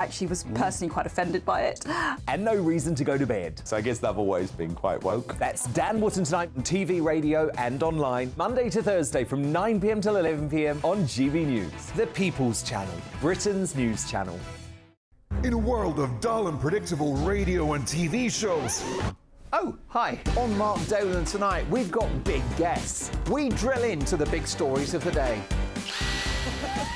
Actually was personally quite offended by it. And no reason to go to bed. So I guess they've always been quite woke. That's Dan Wootton Tonight on TV, radio and online, Monday to Thursday from 9 p.m. till 11 p.m. on GB News, the People's Channel, Britain's news channel. In a world of dull and predictable radio and TV shows. Oh, hi. On Mark Dolan Tonight, we've got big guests. We drill into the big stories of the day.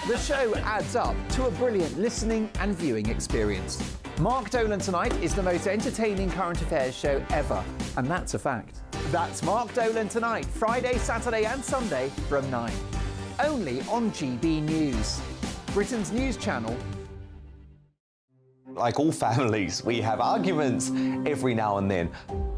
The show adds up to a brilliant listening and viewing experience. Mark Dolan Tonight is the most entertaining current affairs show ever, and that's a fact. That's Mark Dolan Tonight, Friday, Saturday and Sunday from 9. Only on GB News, Britain's news channel. Like all families, we have arguments every now and then,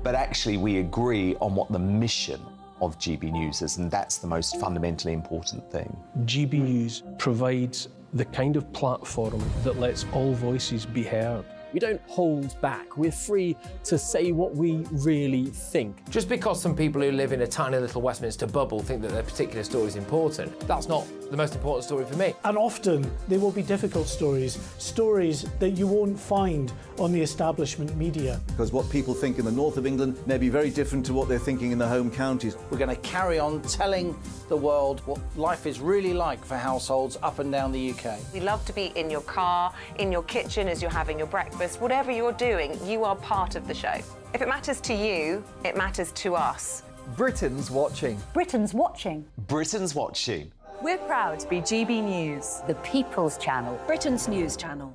but actually we agree on what the mission of GB News is, and that's the most fundamentally important thing. GB News provides the kind of platform that lets all voices be heard. We don't hold back. We're free to say what we really think. Just because some people who live in a tiny little Westminster bubble think that their particular story is important, that's not the most important story for me. And often they will be difficult stories, stories that you won't find on the establishment media. Because what people think in the north of England may be very different to what they're thinking in their home counties. We're going to carry on telling the world what life is really like for households up and down the UK. We love to be in your car, in your kitchen as you're having your breakfast. Whatever you're doing, you are part of the show. If it matters to you, it matters to us. Britain's watching. Britain's watching. Britain's watching. We're proud to be GB News, The People's Channel. Britain's news channel.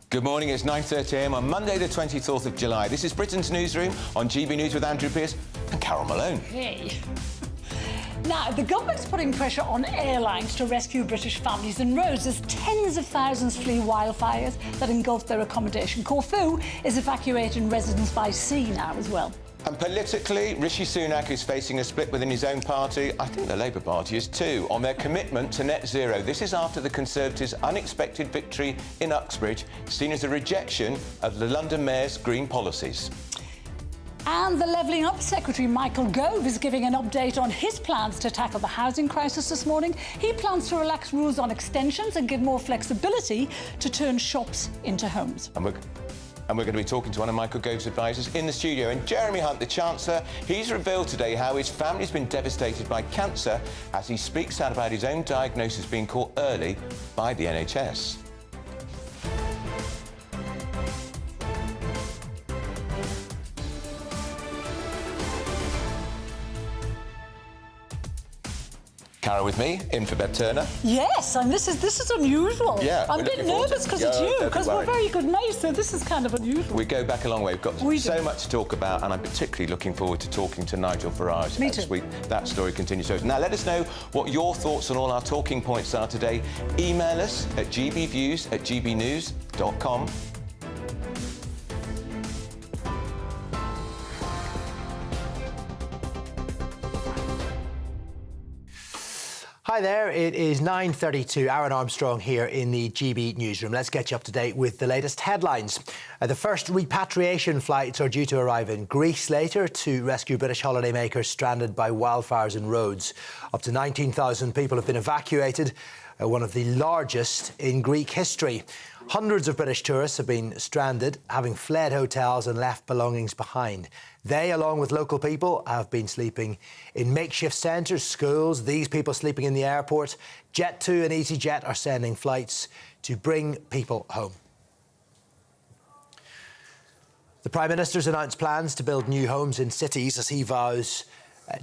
Good morning, it's 9:30 a.m. on Monday the 24th of July. This is Britain's Newsroom on GB News with Andrew Pearce and Carol Malone. Hey. Now, the government's putting pressure on airlines to rescue British families and roads as tens of thousands flee wildfires that engulf their accommodation. Corfu is evacuating residents by sea now as well. And politically, Rishi Sunak is facing a split within his own party. I think the Labour Party is too, on their commitment to net zero. This is after the Conservatives' unexpected victory in Uxbridge, seen as a rejection of the London Mayor's green policies. And the Levelling Up Secretary, Michael Gove, is giving an update on his plans to tackle the housing crisis this morning. He plans to relax rules on extensions and give more flexibility to turn shops into homes. And we're going to be talking to one of Michael Gove's advisors in the studio. And Jeremy Hunt, the Chancellor, he's revealed today how his family's been devastated by cancer as he speaks out about his own diagnosis being caught early by the NHS. Carol with me, in for Beth Turner. Yes, and this is unusual. Yeah, I'm a bit nervous because it's you, because we're very good mates, so this is kind of unusual. We go back a long way. We've got so much to talk about, and I'm particularly looking forward to talking to Nigel Farage next week. That story continues. Now, let us know what your thoughts on all our talking points are today. Email us at gbviews@gbnews.com. Hi there, it is 9:32. Aaron Armstrong here in the GB Newsroom. Let's get you up to date with the latest headlines. The first repatriation flights are due to arrive in Greece later to rescue British holidaymakers stranded by wildfires in Rhodes. Up to 19,000 people have been evacuated, one of the largest in Greek history. Hundreds of British tourists have been stranded, having fled hotels and left belongings behind. They, along with local people, have been sleeping in makeshift centres, schools, these people sleeping in the airport. Jet2 and EasyJet are sending flights to bring people home. The Prime Minister's announced plans to build new homes in cities as he vows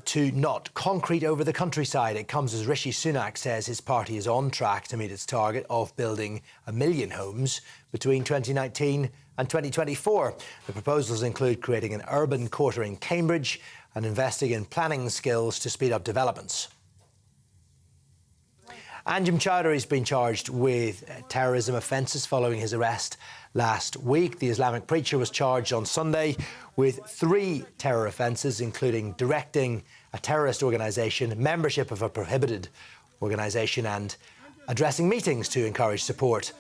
to not concrete over the countryside. It comes as Rishi Sunak says his party is on track to meet its target of building 1 million homes between 2019 and 2024. The proposals include creating an urban quarter in Cambridge and investing in planning skills to speed up developments. Anjem Choudhury has been charged with terrorism offences following his arrest last week. The Islamic preacher was charged on Sunday with 3 terror offences, including directing a terrorist organisation, membership of a prohibited organisation and addressing meetings to encourage support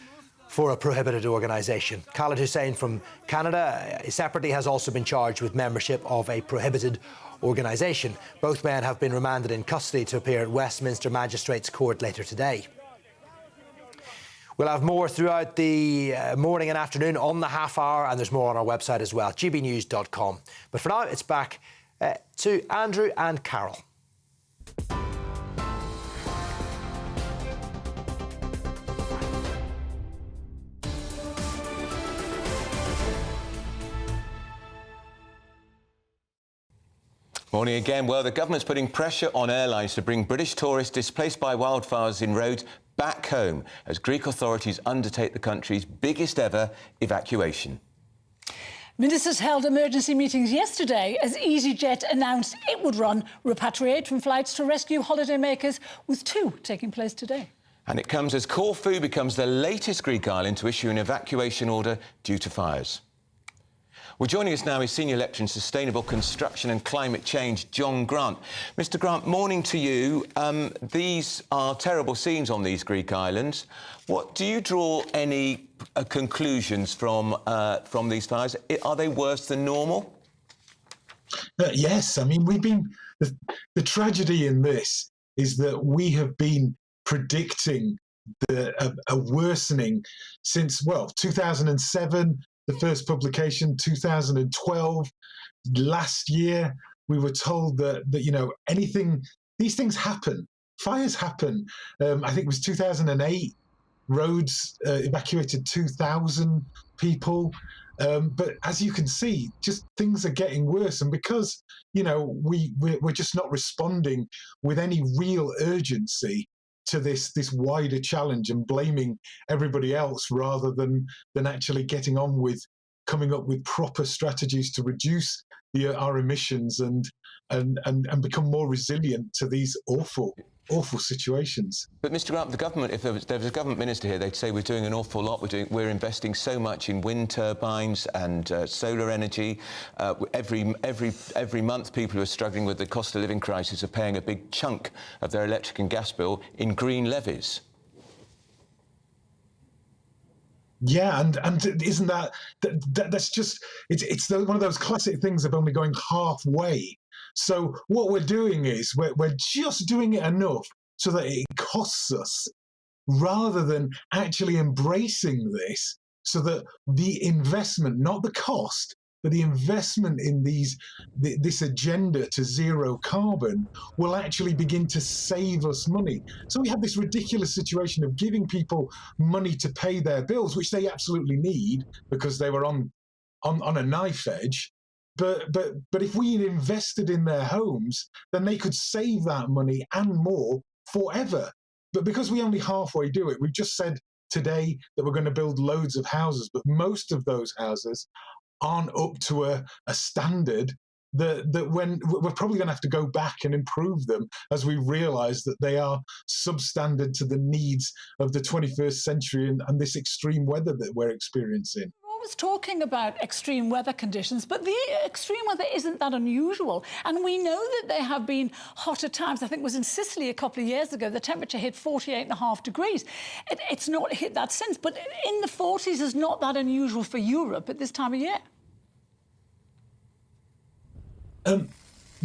for a prohibited organisation. Khalid Hussain from Canada separately has also been charged with membership of a prohibited organisation. Both men have been remanded in custody to appear at Westminster Magistrates Court later today. We'll have more throughout the morning and afternoon on the half hour, and there's more on our website as well, gbnews.com. But for now, it's back to Andrew and Carol. Morning again. Well, the government's putting pressure on airlines to bring British tourists displaced by wildfires in Rhodes back home as Greek authorities undertake the country's biggest ever evacuation. Ministers held emergency meetings yesterday as EasyJet announced it would run repatriation flights to rescue holidaymakers, with 2 taking place today. And it comes as Corfu becomes the latest Greek island to issue an evacuation order due to fires. Well, joining us now is Senior Lecturer in Sustainable Construction and Climate Change, John Grant. Mr Grant, morning to you. These are terrible scenes on these Greek islands. What do you draw any conclusions from these fires? Are they worse than normal? Yes, I mean, the tragedy in this is that we have been predicting a worsening since, well, 2007, the first publication, 2012. Last year, we were told that you know, these things happen. Fires happen. I think it was 2008. Rhodes evacuated 2,000 people. But as you can see, just things are getting worse. And because, you know, we're just not responding with any real urgency to this wider challenge and blaming everybody else rather than actually getting on with coming up with proper strategies to reduce our emissions and become more resilient to these awful situations. But Mr Grant, the government, if there was a government minister here, they'd say we're doing an awful lot. We're investing so much in wind turbines and solar energy. Every month, people who are struggling with the cost of living crisis are paying a big chunk of their electric and gas bill in green levies. Yeah, and isn't that's just it's one of those classic things of only going halfway. So what we're doing is we're just doing it enough so that it costs us, rather than actually embracing this, so that the investment, not the cost, but the investment in this agenda to zero carbon will actually begin to save us money. So we have this ridiculous situation of giving people money to pay their bills, which they absolutely need because they were on a knife edge. But if we had invested in their homes, then they could save that money and more forever. But because we only halfway do it, we've just said today that we're going to build loads of houses, but most of those houses aren't up to a standard that when we're probably going to have to go back and improve them as we realise that they are substandard to the needs of the 21st century and this extreme weather that we're experiencing. Was talking about extreme weather conditions, but the extreme weather isn't that unusual. And we know that there have been hotter times. I think it was in Sicily a couple of years ago, the temperature hit 48.5 degrees. It's not hit that since, but in the 40s is not that unusual for Europe at this time of year.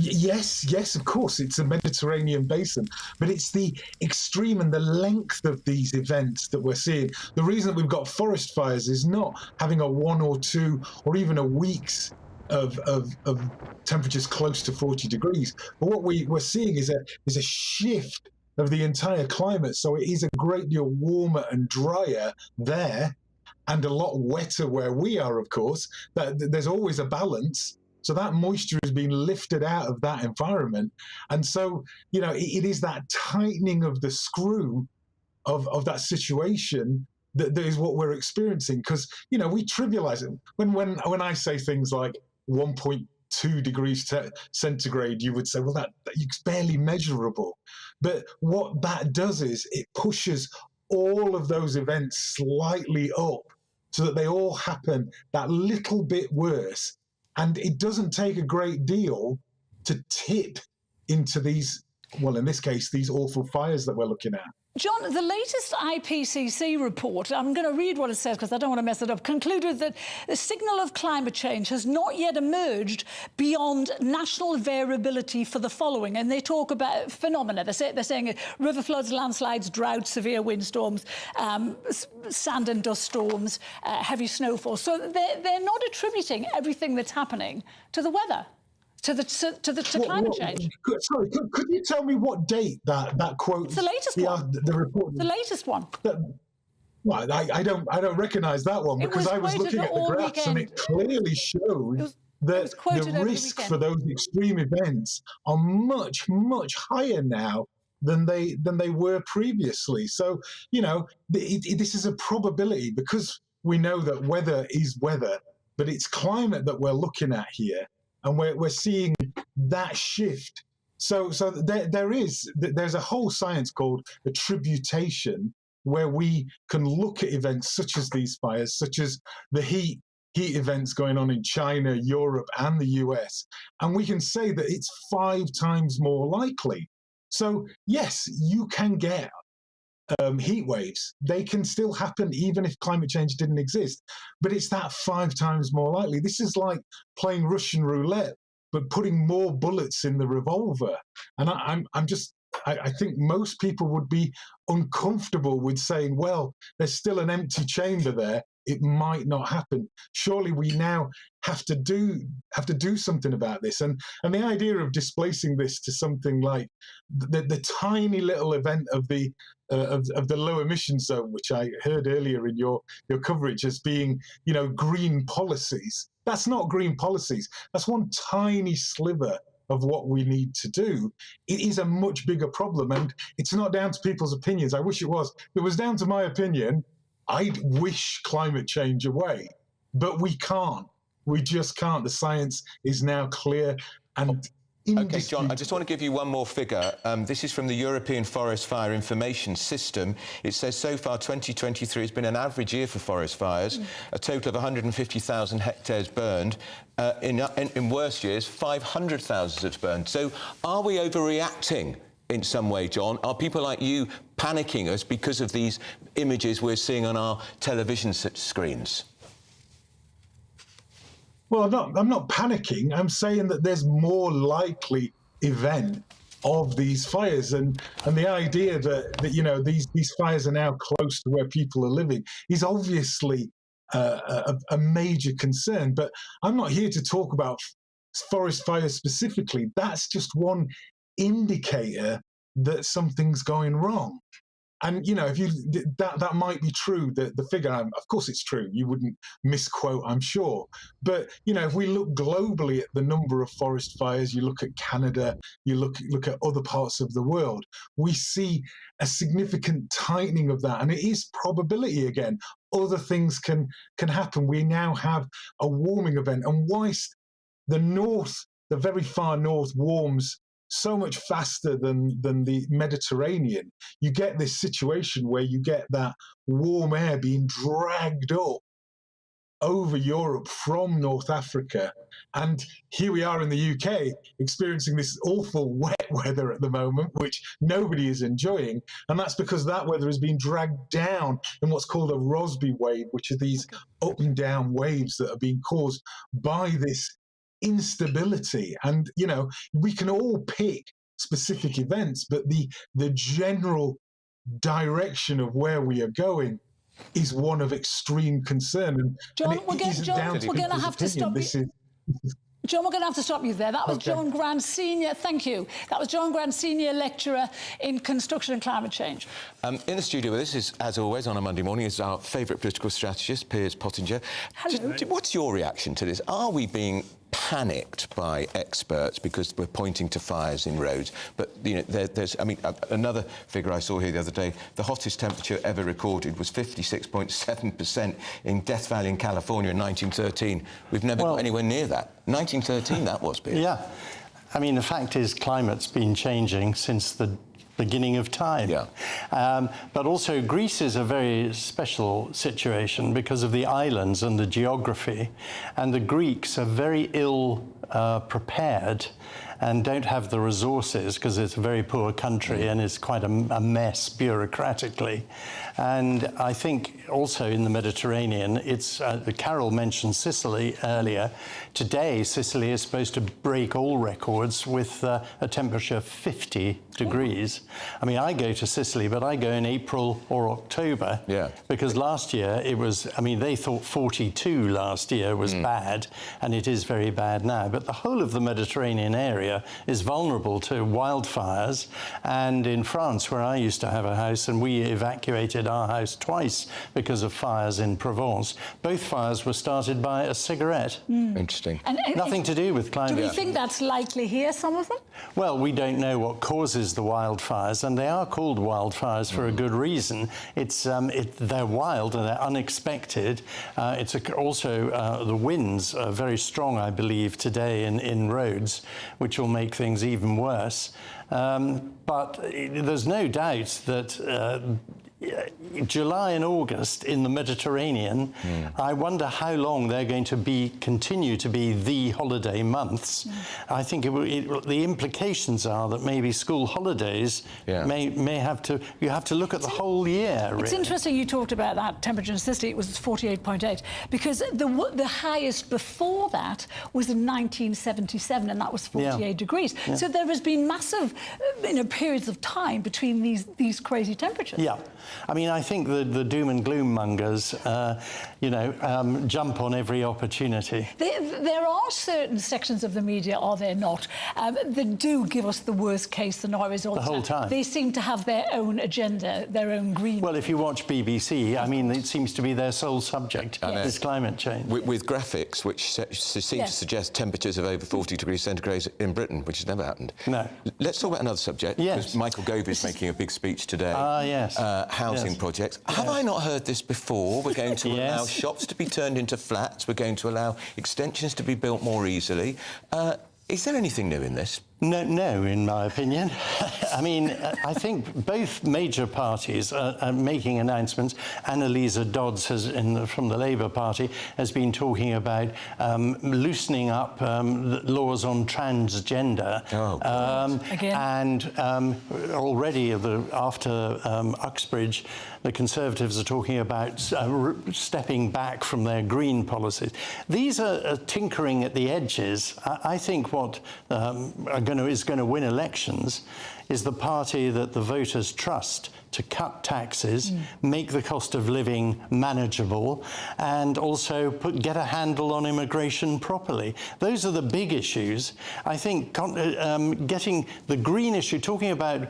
Yes, of course, it's a Mediterranean basin, but it's the extreme and the length of these events that we're seeing. The reason that we've got forest fires is not having a 1 or 2 or even a week's of temperatures close to 40 degrees. But what we're seeing is a shift of the entire climate. So it is a great deal warmer and drier there and a lot wetter where we are, of course. There's always a balance. So that moisture is being lifted out of that environment. And so, you know, it is that tightening of the screw of that situation that is what we're experiencing. Because, you know, we trivialize it. When I say things like 1.2 degrees centigrade, you would say, well, it's barely measurable. But what that does is it pushes all of those events slightly up so that they all happen that little bit worse. And it doesn't take a great deal to tip into these well, in this case, these awful fires that we're looking at. John, the latest IPCC report, I'm going to read what it says because I don't want to mess it up, concluded that the signal of climate change has not yet emerged beyond national variability for the following. And they talk about phenomena. They're saying river floods, landslides, droughts, severe windstorms, sand and dust storms, heavy snowfall. So they're not attributing everything that's happening to the weather. To climate change. Sorry, could you tell me what date that quote? It's the latest one. The report. The latest one. Well, I don't recognise that one because I was looking at the graphs and it clearly shows that the risk for those extreme events are much higher now than they were previously. So this is a probability because we know that weather is weather, but it's climate that we're looking at here. And we're seeing that shift. So there's a whole science called attribution, where we can look at events such as these fires, such as the heat events going on in China, Europe, and the US, and we can say that it's 5 times more likely. So yes, you can get heat waves. They can still happen even if climate change didn't exist, but it's that 5 times more likely. This is like playing Russian roulette, but putting more bullets in the revolver. And I think most people would be uncomfortable with saying, well, there's still an empty chamber there. It might not happen. Surely we now have to do something about this. And the idea of displacing this to something like the tiny little event of the low emission zone, which I heard earlier in your coverage as being, green policies. That's not green policies. That's one tiny sliver of what we need to do. It is a much bigger problem, and it's not down to people's opinions. I wish it was. If it was down to my opinion, I'd wish climate change away, but we can't. We just can't. The science is now clear and OK, John, I just want to give you one more figure. This is from the European Forest Fire Information System. It says so far 2023 has been an average year for forest fires, a total of 150,000 hectares burned. In worse years, 500,000 have burned. So are we overreacting in some way, John? Are people like you panicking us because of these images we're seeing on our television screens? Well, I'm not panicking. I'm saying that there's more likely event of these fires, and the idea that these fires are now close to where people are living is obviously a major concern. But I'm not here to talk about forest fires specifically. That's just one indicator that something's going wrong. And if that might be true, the figure, of course it's true, you wouldn't misquote, I'm sure. But if we look globally at the number of forest fires, you look at Canada, you look at other parts of the world, we see a significant tightening of that. And it is probability again. Other things can happen. We now have a warming event, and whilst the very far north warms so much faster than the Mediterranean, you get this situation where you get that warm air being dragged up over Europe from North Africa. And here we are in the UK experiencing this awful wet weather at the moment, which nobody is enjoying. And that's because that weather is being dragged down in what's called a Rossby wave, which are these up and down waves that are being caused by this instability. And we can all pick specific events, but the general direction of where we are going is one of extreme concern. And John, we're going to have to stop you. John, we're going to have to stop you there. That was John Grant, Senior. Thank you. That was John Grant, Senior Lecturer in Construction and Climate Change. In the studio with us is, as always, on a Monday morning, is our favourite political strategist, Piers Pottinger. Hello. What's your reaction to this? Are we being panicked by experts because we're pointing to fires in roads? But there's another figure I saw here the other day, the hottest temperature ever recorded was 56.7% in Death Valley in California in 1913. We've never got anywhere near that. 1913 that was, Piers. Yeah, the fact is climate's been changing since the beginning of time. Yeah. But also Greece is a very special situation because of the islands and the geography, and the Greeks are very ill prepared and don't have the resources because it's a very poor country and it's quite a mess bureaucratically. And I think also in the Mediterranean, it's Carol mentioned Sicily earlier. Today, Sicily is supposed to break all records with a temperature of 50 degrees. I mean, I go to Sicily, but I go in April or October. Yeah. Because last year it was, I mean, they thought 42 last year was bad, and it is very bad now. But the whole of the Mediterranean area is vulnerable to wildfires. And in France, where I used to have a house, and we evacuated our house twice because of fires in Provence, both fires were started by a cigarette. Interesting. And Nothing to do with climate. Do we think that's likely here, some of them? Well, we don't know what causes the wildfires, and they are called wildfires for a good reason. They're wild and they're unexpected. Also, the winds are very strong, I believe, today in Rhodes, which will make things even worse. But there's no doubt that July and August in the Mediterranean, I wonder how long they're going to continue to be the holiday months. I think the implications are that maybe school holidays may have to, you have to look at the whole year. It's interesting you talked about that temperature in Sicily. It was 48.8 because the highest before that was in 1977, and that was 48 degrees. Yeah. So there has been massive periods of time between these crazy temperatures. Yeah. I mean, I think the doom and gloom mongers, jump on every opportunity. There are certain sections of the media, are there not, that do give us the worst case scenarios all the whole time. They seem to have their own agenda, their own green. Well, if you watch BBC, I mean, it seems to be their sole subject is climate change. With graphics which seem to suggest temperatures of over 40 degrees centigrade in Britain, which has never happened. No. Let's talk about another subject, because Michael Gove is making a big speech today. Yes. Housing projects. Have I not heard this before? We're going to allow shops to be turned into flats. We're going to allow extensions to be built more easily. Is there anything new in this? No, in my opinion. I mean, I think both major parties are making announcements. Annalisa Dodds from the Labour Party has been talking about loosening up laws on transgender. And already after Uxbridge, the Conservatives are talking about stepping back from their green policies. These are tinkering at the edges. I think what is going to win elections is the party that the voters trust to cut taxes, make the cost of living manageable, and also get a handle on immigration properly. Those are the big issues. I think getting the green issue, talking about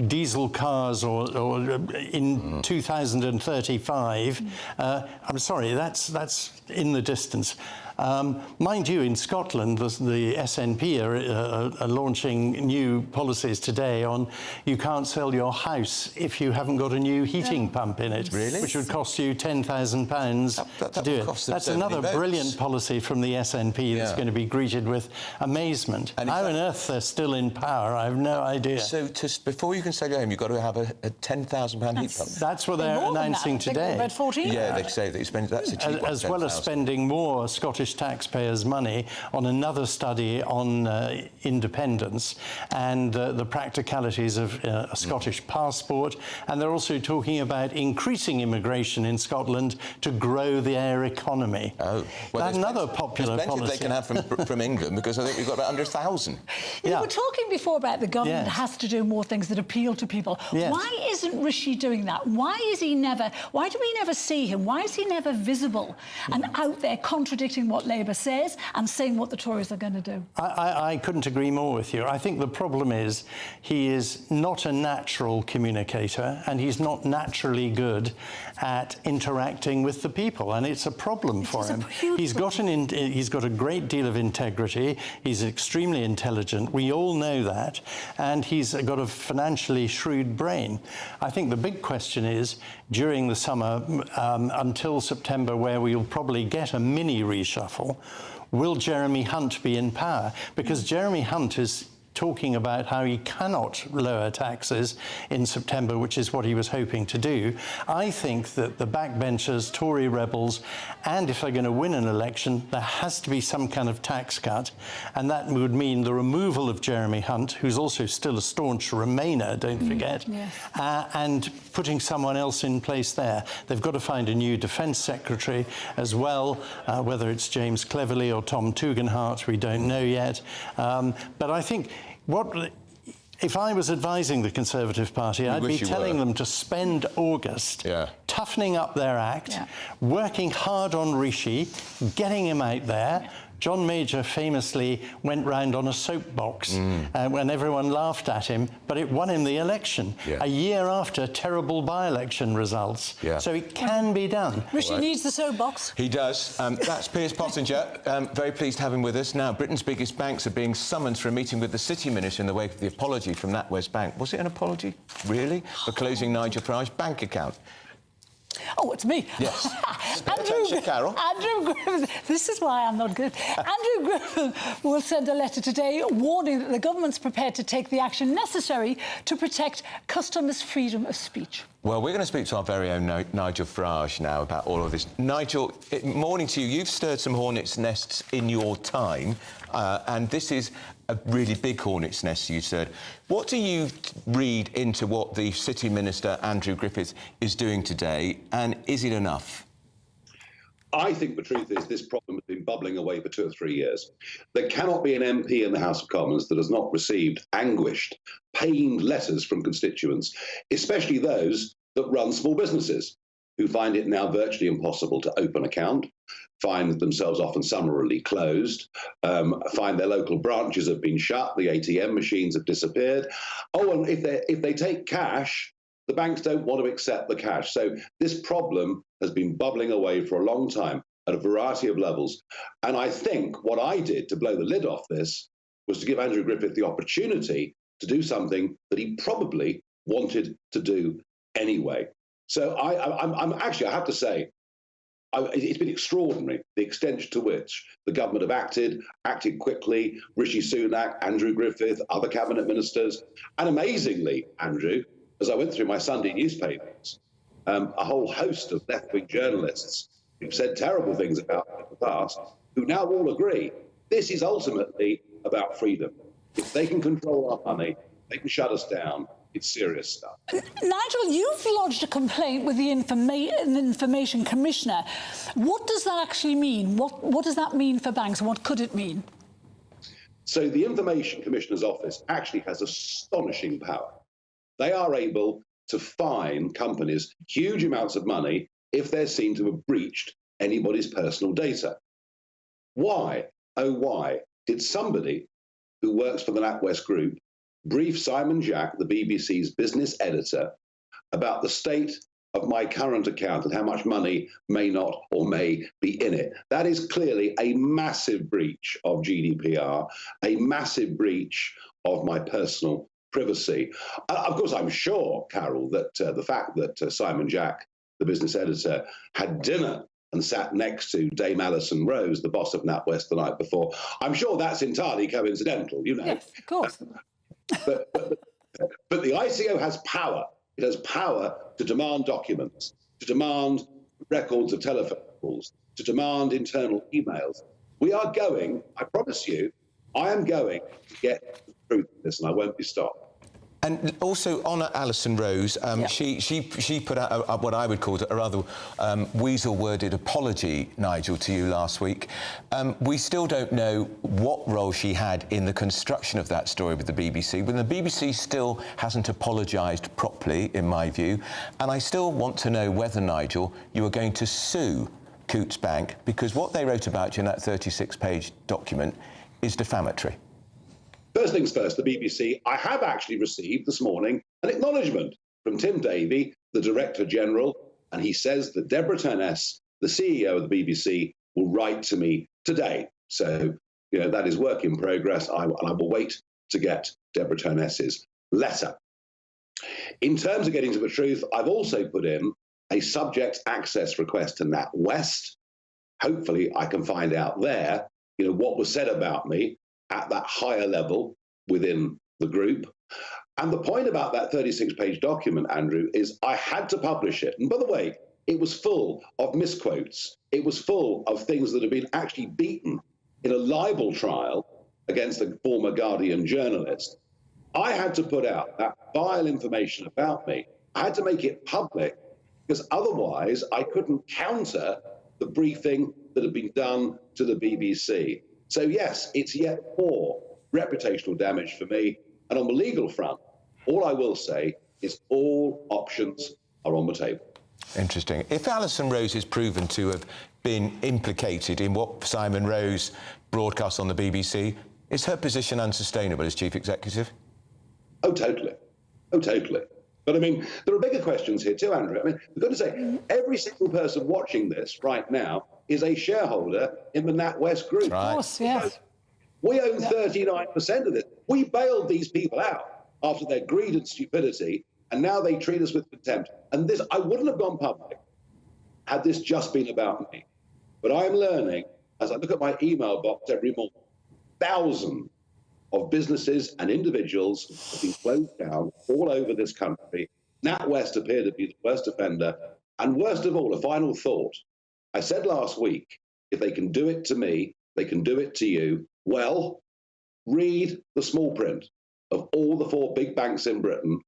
diesel cars or in 2035, I'm sorry, that's in the distance. Mind you, in Scotland, the SNP are launching new policies today on you can't sell your house if you haven't got a new heating pump in it, which would cost you £10,000 to do it. That's another brilliant policy from the SNP that's going to be greeted with amazement. And how on earth they're still in power, I have no idea. So before you can sell your home, you've got to have a £10,000 heat pump. That's what they're announcing today. About 14? Yeah, they say that you spend, that's a cheap one, as well as spending more Scottish taxpayers' money on another study on independence and the practicalities of a Scottish passport. And they're also talking about increasing immigration in Scotland to grow their economy. Oh, well, that's another popular policy. They can have from England, because I think we've got about under 1,000. You were talking before about the government has to do more things that appeal to people. Why isn't Rishi doing that? Why do we never see him? Why is he never visible and out there contradicting what Labour says and saying what the Tories are going to do? I couldn't agree more with you. I think the problem is he is not a natural communicator and he's not naturally good at interacting with the people, and it's a problem for him. He's got a great deal of integrity. He's extremely intelligent. We all know that, and he's got a financially shrewd brain. I think the big question is, during the summer until September, where we'll probably get a mini reshuffle, will Jeremy Hunt be in power? Because Jeremy Hunt is talking about how he cannot lower taxes in September, which is what he was hoping to do. I think that the backbenchers, Tory rebels, and if they're going to win an election, there has to be some kind of tax cut, and that would mean the removal of Jeremy Hunt, who's also still a staunch Remainer, don't forget, and putting someone else in place there. They've got to find a new Defence Secretary as well, whether it's James Cleverly or Tom Tugendhat, we don't know yet. But I think if I was advising the Conservative Party, I'd be telling them to spend August toughening up their act, working hard on Rishi, getting him out there. John Major famously went round on a soapbox when everyone laughed at him, but it won him the election a year after terrible by-election results. So it can be done. Rishi needs the soapbox. He does. That's Piers Pottinger. Very pleased to have him with us. Now, Britain's biggest banks are being summoned for a meeting with the City Minister in the wake of the apology from NatWest Bank. Was it an apology, really, for closing Nigel Farage's bank account? Oh, it's me. Yes. Carol. Andrew Griffin, this is why I'm not good. Andrew Griffin will send a letter today warning that the government's prepared to take the action necessary to protect customers' freedom of speech. Well, we're going to speak to our very own Nigel Farage now about all of this. Nigel, morning to you. You've stirred some hornets' nests in your time, and this is a really big hornet's nest you stirred. What do you read into what the City Minister, Andrew Griffith, is doing today, and is it enough? I think the truth is this problem has been bubbling away for 2 or 3 years. There cannot be an MP in the House of Commons that has not received anguished, pained letters from constituents, especially those that run small businesses, who find it now virtually impossible to open an account, find themselves often summarily closed, find their local branches have been shut, the ATM machines have disappeared. Oh, and if they take cash, the banks don't want to accept the cash. So this problem has been bubbling away for a long time at a variety of levels. And I think what I did to blow the lid off this was to give Andrew Griffith the opportunity to do something that he probably wanted to do anyway. So I'm actually, I have to say, it's been extraordinary, the extent to which the government have acted quickly. Rishi Sunak, Andrew Griffith, other cabinet ministers, and amazingly, Andrew, as I went through my Sunday newspapers, a whole host of left-wing journalists who've said terrible things about it in the past, who now all agree this is ultimately about freedom. If they can control our money, they can shut us down. It's serious stuff. Nigel, you've lodged a complaint with the Information Commissioner. What does that actually mean? What does that mean for banks? What could it mean? So the Information Commissioner's office actually has astonishing power. They are able to fine companies huge amounts of money if they're seen to have breached anybody's personal data. Why, oh why, did somebody who works for the NatWest Group brief Simon Jack, the BBC's business editor, about the state of my current account and how much money may not or may be in it? That is clearly a massive breach of GDPR, a massive breach of my personal privacy. Of course, I'm sure, Carol, that the fact that Simon Jack, the business editor, had dinner and sat next to Dame Alison Rose, the boss of NatWest, the night before, I'm sure that's entirely coincidental, you know. Yes, of course. But the ICO has power. It has power to demand documents, to demand records of telephone calls, to demand internal emails. We are going, I promise you, I am going to get the truth of this, and I won't be stopped. And also on Alison Rose, she put out what I would call a rather weasel-worded apology, Nigel, to you last week. We still don't know what role she had in the construction of that story with the BBC, but the BBC still hasn't apologised properly, in my view. And I still want to know whether, Nigel, you are going to sue Coutts Bank, because what they wrote about you in that 36-page document is defamatory. First things first, the BBC. I have actually received this morning an acknowledgement from Tim Davie, the Director General, and he says that Deborah Turness, the CEO of the BBC, will write to me today. So, you know, that is work in progress. I will wait to get Deborah Turness's letter. In terms of getting to the truth, I've also put in a subject access request to NatWest. Hopefully I can find out there, you know, what was said about me at that higher level within the group. And the point about that 36-page document, Andrew, is I had to publish it. And by the way, it was full of misquotes. It was full of things that had been actually beaten in a libel trial against a former Guardian journalist. I had to put out that vile information about me. I had to make it public because otherwise I couldn't counter the briefing that had been done to the BBC. So yes, it's yet more reputational damage for me. And on the legal front, all I will say is all options are on the table. Interesting. If Alison Rose is proven to have been implicated in what Simon Rose broadcast on the BBC, is her position unsustainable as chief executive? Oh, totally. Oh, totally. But I mean, there are bigger questions here too, Andrew. I mean, we've got to say, every single person watching this right now is a shareholder in the NatWest Group. Of course, yes. We own 39% of this. We bailed these people out after their greed and stupidity, and now they treat us with contempt. And this, I wouldn't have gone public had this just been about me. But I'm learning, as I look at my email box every morning, thousands of businesses and individuals have been closed down all over this country. NatWest appear to be the worst offender. And worst of all, a final thought. I said last week, if they can do it to me, they can do it to you. Well, read the small print of all the 4 big banks in Britain.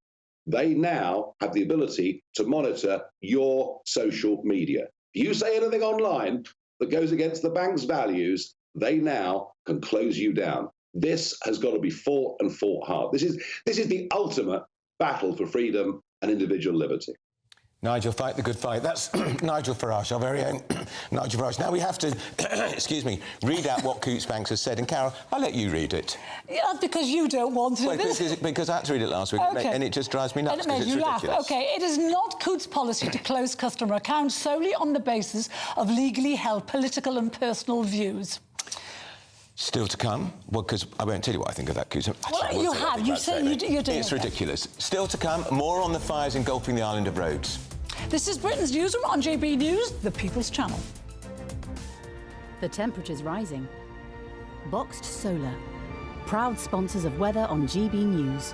They now have the ability to monitor your social media. If you say anything online that goes against the bank's values, they now can close you down. This has got to be fought and fought hard. This is the ultimate battle for freedom and individual liberty. Nigel, fight the good fight. That's Nigel Farage, our very own Nigel Farage. Now we have to, excuse me, read out what Coutts Banks has said. And Carol, I'll let you read it. Yeah, because you don't want to. Well, because I had to read it last week, okay. And it just drives me nuts because it's ridiculous. Laugh. OK, it is not Coutts' policy to close customer accounts solely on the basis of legally held political and personal views. Still to come? Well, because I won't tell you what I think of that, Coutts. Well, you have. You said you're doing It's ridiculous. Still to come, more on the fires engulfing the island of Rhodes. This is Britain's Newsroom on GB News, the People's Channel. The temperature's rising. Boxed Solar, proud sponsors of weather on GB News.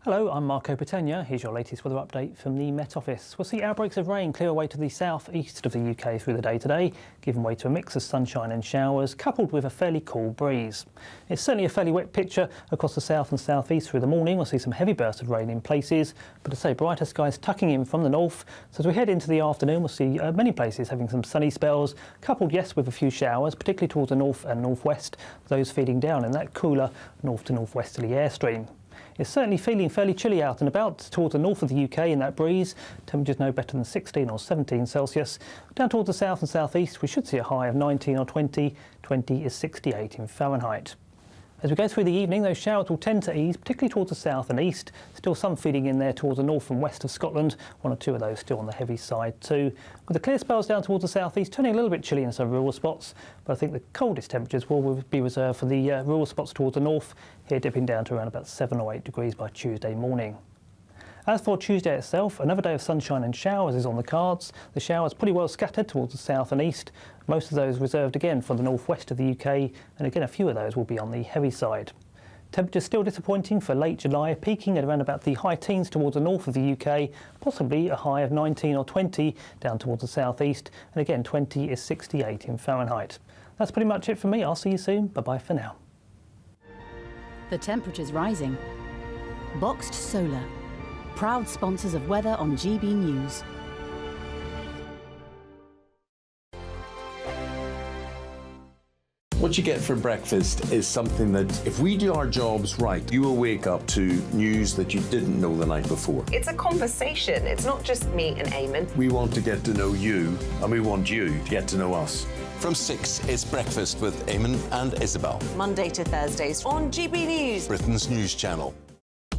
Hello, I'm Marco Petagna. Here's your latest weather update from the Met Office. We'll see outbreaks of rain clear away to the south-east of the UK through the day today, giving way to a mix of sunshine and showers, coupled with a fairly cool breeze. It's certainly a fairly wet picture across the south and south-east through the morning. We'll see some heavy bursts of rain in places, but to say brighter skies tucking in from the north. So as we head into the afternoon, we'll see many places having some sunny spells, coupled, yes, with a few showers, particularly towards the north and northwest, those feeding down in that cooler north to northwesterly airstream. It's certainly feeling fairly chilly out and about towards the north of the UK in that breeze. Temperatures no better than 16 or 17 Celsius. Down towards the south and southeast, we should see a high of 19 or 20. 20 is 68 in Fahrenheit. As we go through the evening, those showers will tend to ease, particularly towards the south and east. Still some feeding in there towards the north and west of Scotland. 1 or 2 of those still on the heavy side too. With the clear spells down towards the southeast, turning a little bit chilly in some rural spots. But I think the coldest temperatures will be reserved for the rural spots towards the north. Here dipping down to around about 7 or 8 degrees by Tuesday morning. As for Tuesday itself, another day of sunshine and showers is on the cards. The showers pretty well scattered towards the south and east. Most of those reserved again for the northwest of the UK, and again a few of those will be on the heavy side. Temperatures still disappointing for late July, peaking at around about the high teens towards the north of the UK, possibly a high of 19 or 20 down towards the southeast, and again 20 is 68 in Fahrenheit. That's pretty much it from me. I'll see you soon. Bye-bye for now. The temperature's rising. Boxed Solar, proud sponsors of weather on GB News. What you get for breakfast is something that, if we do our jobs right, you will wake up to news that you didn't know the night before. It's a conversation. It's not just me and Eamon. We want to get to know you, and we want you to get to know us. From 6, it's Breakfast with Eamon and Isabel. Monday to Thursdays on GB News, Britain's news channel.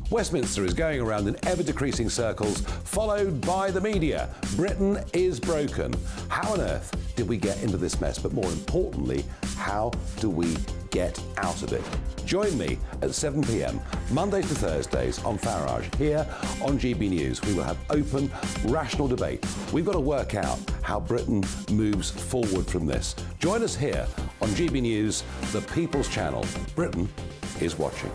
Westminster is going around in ever-decreasing circles, followed by the media. Britain is broken. How on earth did we get into this mess? But more importantly, how do we get out of it? Join me at 7 p.m, Mondays to Thursdays on Farage, here on GB News. We will have open, rational debate. We've got to work out how Britain moves forward from this. Join us here on GB News, the People's Channel. Britain is watching.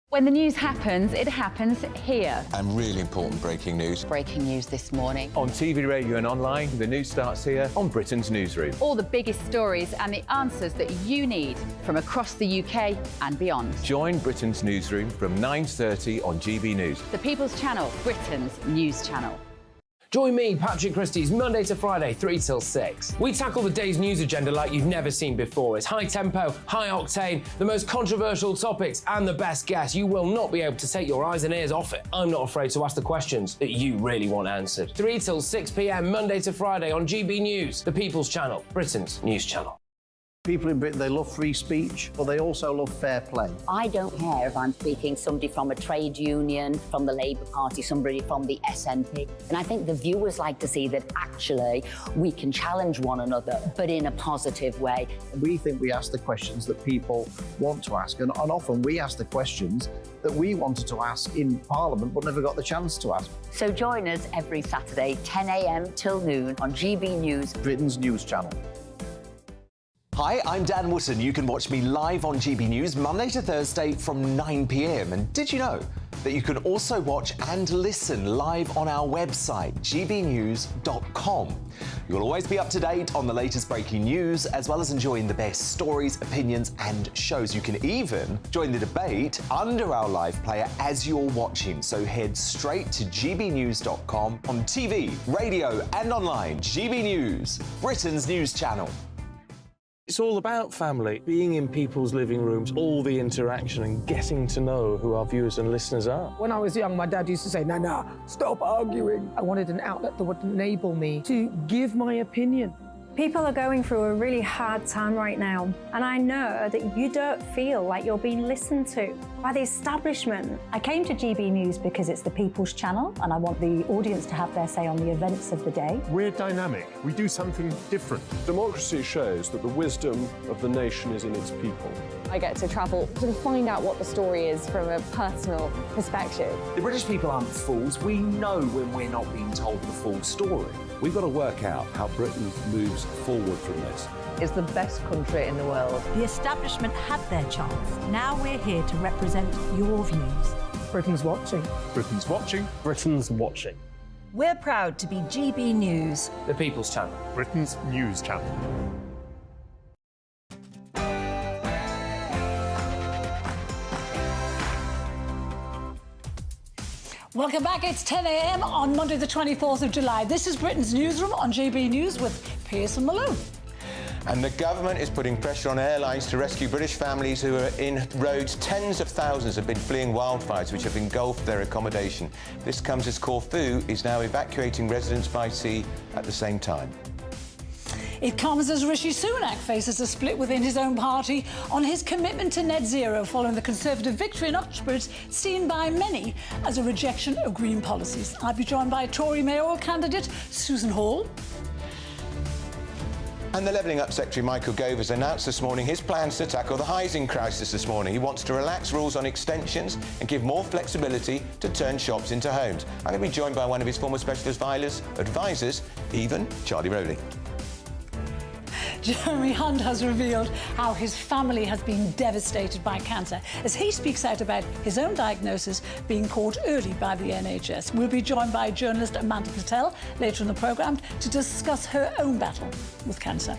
When the news happens, it happens here. And really important breaking news. Breaking news this morning. On TV, radio and online, the news starts here on Britain's Newsroom. All the biggest stories and the answers that you need from across the UK and beyond. Join Britain's Newsroom from 9:30 on GB News. The People's Channel, Britain's news channel. Join me, Patrick Christie's Monday to Friday, 3 till 6. We tackle the day's news agenda like you've never seen before. It's high tempo, high octane, the most controversial topics and the best guests. You will not be able to take your eyes and ears off it. I'm not afraid to ask the questions that you really want answered. 3 till 6 p.m. Monday to Friday on GB News, the People's Channel, Britain's news channel. People in Britain, they love free speech, but they also love fair play. I don't care if I'm speaking somebody from a trade union, from the Labour Party, somebody from the SNP. And I think the viewers like to see that actually we can challenge one another, but in a positive way. We think we ask the questions that people want to ask, and often we ask the questions that we wanted to ask in Parliament but never got the chance to ask. So join us every Saturday, 10 a.m. till noon on GB News, Britain's news channel. Hi, I'm Dan Wootton. You can watch me live on GB News Monday to Thursday from 9 p.m. And did you know that you can also watch and listen live on our website, gbnews.com. You'll always be up to date on the latest breaking news, as well as enjoying the best stories, opinions and shows. You can even join the debate under our live player as you're watching. So head straight to gbnews.com on TV, radio and online. GB News, Britain's news channel. It's all about family, being in people's living rooms, all the interaction and getting to know who our viewers and listeners are. When I was young, my dad used to say, "Nah, stop arguing." I wanted an outlet that would enable me to give my opinion. People are going through a really hard time right now, and I know that you don't feel like you're being listened to by the establishment. I came to GB News because it's the People's Channel, and I want the audience to have their say on the events of the day. We're dynamic. We do something different. Democracy shows that the wisdom of the nation is in its people. I get to travel to find out what the story is from a personal perspective. The British people aren't fools. We know when we're not being told the full story. We've got to work out how Britain moves forward from this. Is the best country in the world. The establishment had their chance. Now we're here to represent your views. Britain's watching. Britain's watching. Britain's watching. We're proud to be GB News, the People's Channel, Britain's news channel. Welcome back. It's 10 a.m. on Monday, the 24th of July. This is Britain's Newsroom on GB News with Pierce and Malone. And the government is putting pressure on airlines to rescue British families who are in roads. Tens of thousands have been fleeing wildfires which have engulfed their accommodation. This comes as Corfu is now evacuating residents by sea at the same time. It comes as Rishi Sunak faces a split within his own party on his commitment to net zero following the Conservative victory in Uxbridge, seen by many as a rejection of green policies. I'll be joined by Tory mayoral candidate Susan Hall. And the Levelling Up Secretary Michael Gove has announced this morning his plans to tackle the housing crisis this morning. He wants to relax rules on extensions and give more flexibility to turn shops into homes. I'm going to be joined by one of his former special advisors, even Charlie Rowley. Jeremy Hunt has revealed how his family has been devastated by cancer as he speaks out about his own diagnosis being caught early by the NHS. We'll be joined by journalist Amanda Patel later in the programme to discuss her own battle with cancer.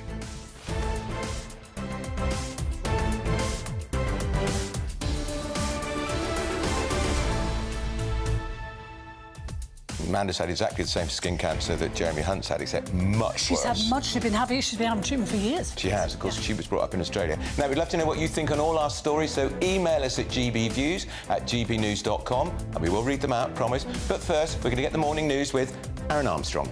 Amanda's had exactly the same skin cancer that Jeremy Hunt's had, except much She's worse. had much. She's been having treatment for years. She has, of course. She was brought up in Australia. Now, we'd love to know what you think on all our stories, so email us at gbviews@gbnews.com, and we will read them out, promise. But first, we're going to get the morning news with Aaron Armstrong.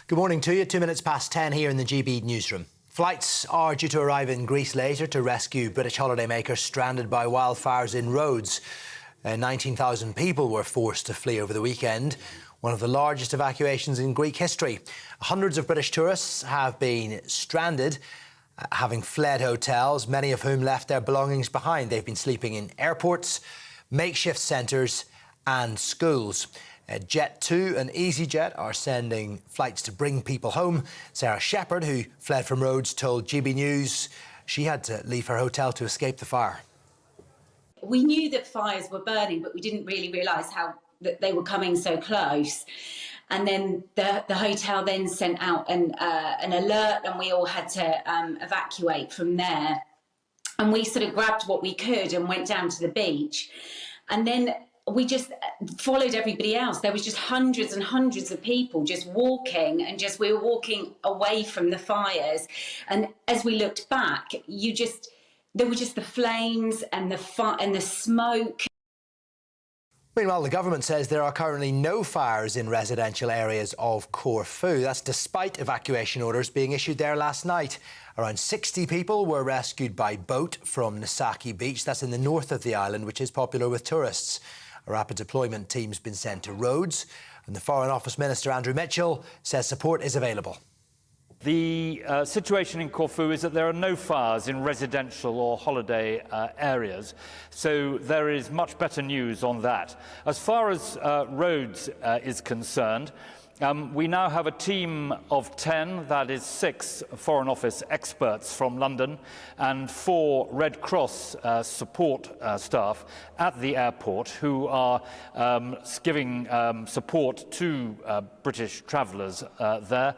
Good morning to you. 2 minutes past 10 here in the GB Newsroom. Flights are due to arrive in Greece later to rescue British holidaymakers stranded by wildfires in Rhodes. 19,000 people were forced to flee over the weekend, one of the largest evacuations in Greek history. Hundreds of British tourists have been stranded, having fled hotels, many of whom left their belongings behind. They've been sleeping in airports, makeshift centres and schools. Jet2 and EasyJet are sending flights to bring people home. Sarah Shepherd, who fled from Rhodes, told GB News she had to leave her hotel to escape the fire. We knew that fires were burning, but we didn't really realise that they were coming so close. And then the hotel then sent out an alert, and we all had to evacuate from there. And we sort of grabbed what we could and went down to the beach. And then we just followed everybody else. There was just hundreds and hundreds of people just walking, and we were walking away from the fires. And as we looked back, there were just the flames and the smoke. Meanwhile, the government says there are currently no fires in residential areas of Corfu. That's despite evacuation orders being issued there last night. Around 60 people were rescued by boat from Nasaki Beach. That's in the north of the island, which is popular with tourists. A rapid deployment team's been sent to Rhodes, and the Foreign Office Minister Andrew Mitchell says support is available. The situation in Corfu is that there are no fires in residential or holiday areas, so there is much better news on that. As far as Rhodes is concerned, we now have a team of 10, that is 6 Foreign Office experts from London and 4 Red Cross support staff at the airport who are giving support to British travellers there.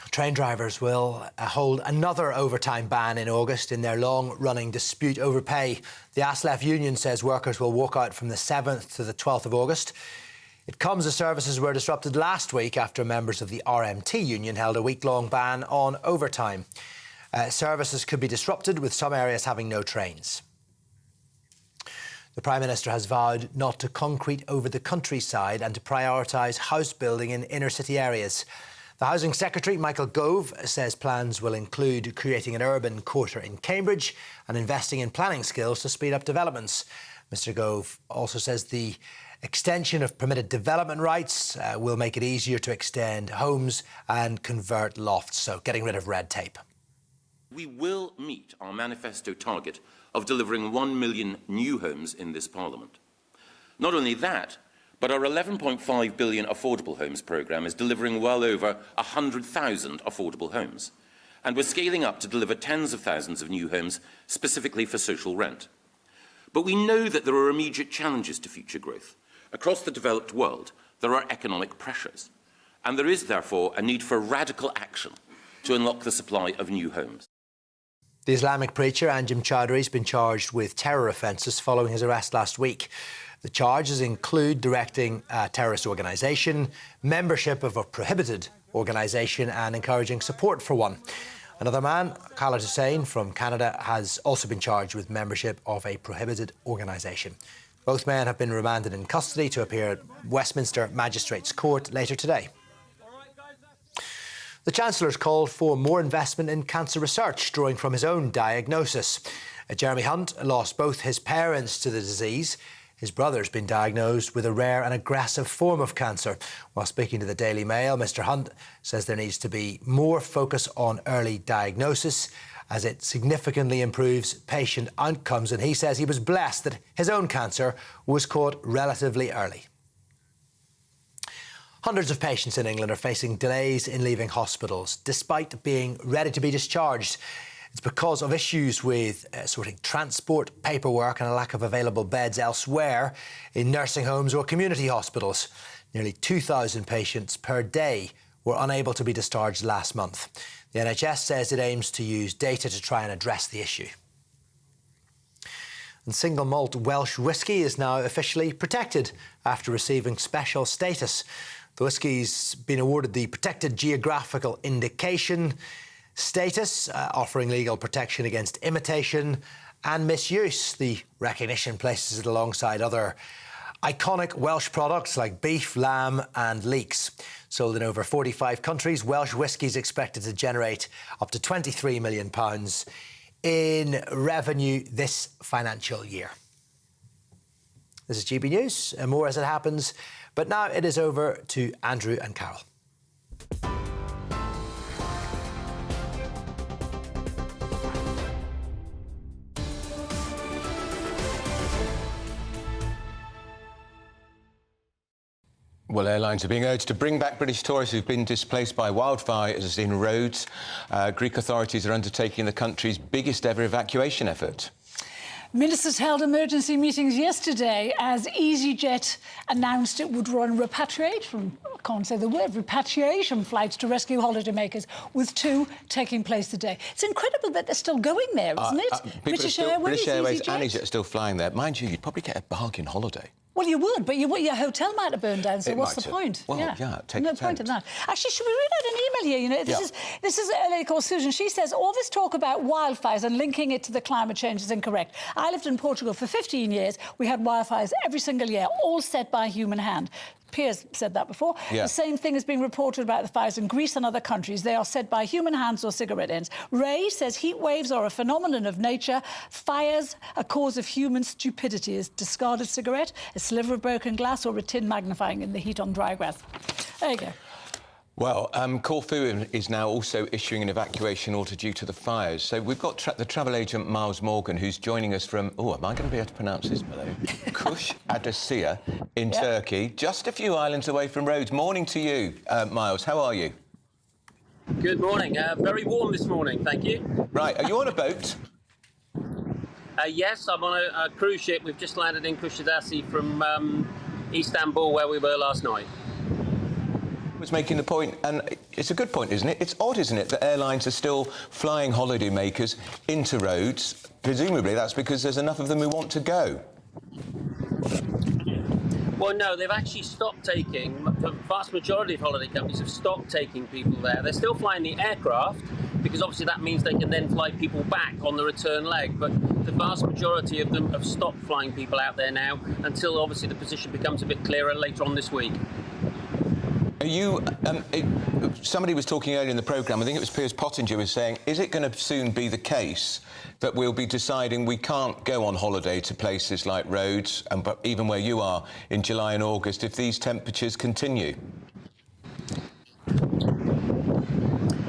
Train drivers will hold another overtime ban in August in their long-running dispute over pay. The ASLEF union says workers will walk out from the 7th to the 12th of August. It comes as services were disrupted last week after members of the RMT union held a week-long ban on overtime. Services could be disrupted, with some areas having no trains. The Prime Minister has vowed not to concrete over the countryside and to prioritise house building in inner-city areas. The Housing Secretary, Michael Gove, says plans will include creating an urban quarter in Cambridge and investing in planning skills to speed up developments. Mr Gove also says the extension of permitted development rights will make it easier to extend homes and convert lofts, so getting rid of red tape. We will meet our manifesto target of delivering 1 million new homes in this Parliament. Not only that, but our £11.5 billion affordable homes programme is delivering well over 100,000 affordable homes. And we're scaling up to deliver tens of thousands of new homes specifically for social rent. But we know that there are immediate challenges to future growth. Across the developed world, there are economic pressures. And there is, therefore, a need for radical action to unlock the supply of new homes. The Islamic preacher Anjem Choudary has been charged with terror offences following his arrest last week. The charges include directing a terrorist organisation, membership of a prohibited organisation and encouraging support for one. Another man, Khaled Hussain from Canada, has also been charged with membership of a prohibited organisation. Both men have been remanded in custody to appear at Westminster Magistrates Court later today. The Chancellor's called for more investment in cancer research, drawing from his own diagnosis. Jeremy Hunt lost both his parents to the disease. His brother's been diagnosed with a rare and aggressive form of cancer. While speaking to the Daily Mail, Mr Hunt says there needs to be more focus on early diagnosis as it significantly improves patient outcomes. And he says he was blessed that his own cancer was caught relatively early. Hundreds of patients in England are facing delays in leaving hospitals, despite being ready to be discharged. It's because of issues with sorting transport, paperwork and a lack of available beds elsewhere in nursing homes or community hospitals. Nearly 2,000 patients per day were unable to be discharged last month. The NHS says it aims to use data to try and address the issue. And single malt Welsh whisky is now officially protected after receiving special status. The whisky's been awarded the Protected Geographical Indication status, offering legal protection against imitation and misuse. The recognition places it alongside other iconic Welsh products like beef, lamb and leeks. Sold in over 45 countries, Welsh whisky is expected to generate up to £23 million in revenue this financial year. This is GB News, and more as it happens. But now it is over to Andrew and Carol. Well, airlines are being urged to bring back British tourists who've been displaced by wildfires in Rhodes. Greek authorities are undertaking the country's biggest ever evacuation effort. Ministers held emergency meetings yesterday as EasyJet announced it would run repatriation, I can't say the word, repatriation flights to rescue holidaymakers, with 2 taking place today. It's incredible that they're still going there, isn't it? British Airways and EasyJet are still flying there. Mind you, you'd probably get a bargain holiday. Well, you would, but your hotel might have burned down, so what's the point? Well, take no point in that. Actually, should we read out an email here? You know, this is a lady called Susan. She says, all this talk about wildfires and linking it to the climate change is incorrect. I lived in Portugal for 15 years. We had wildfires every single year, all set by human hand. Piers said that before. The same thing is being reported about the fires in Greece and other countries. They are set by human hands or cigarette ends. Ray says heat waves are a phenomenon of nature. Fires, a cause of human stupidity, is discarded cigarette, a sliver of broken glass, or a tin magnifying in the heat on dry grass. There you go. Well, Corfu is now also issuing an evacuation order due to the fires. So we've got the travel agent Miles Morgan, who's joining us from, am I going to be able to pronounce this, Below? Kush Adassia in Turkey, just a few islands away from Rhodes. Morning to you, Miles. How are you? Good morning. Very warm this morning, thank you. Right, are you on a boat? Yes, I'm on a cruise ship. We've just landed in Kush Adassia from Istanbul, where we were last night. Was making the point, and it's a good point, isn't it? It's odd, isn't it, that airlines are still flying holidaymakers into Rhodes. Presumably that's because there's enough of them who want to go. Well, no, they've actually stopped taking. The vast majority of holiday companies have stopped taking people there. They're still flying the aircraft, because obviously that means they can then fly people back on the return leg. But the vast majority of them have stopped flying people out there now, until obviously the position becomes a bit clearer later on this week. Are you, somebody was talking earlier in the programme, I think it was Piers Pottinger, was saying, is it going to soon be the case that we'll be deciding we can't go on holiday to places like Rhodes, and even where you are, in July and August, if these temperatures continue?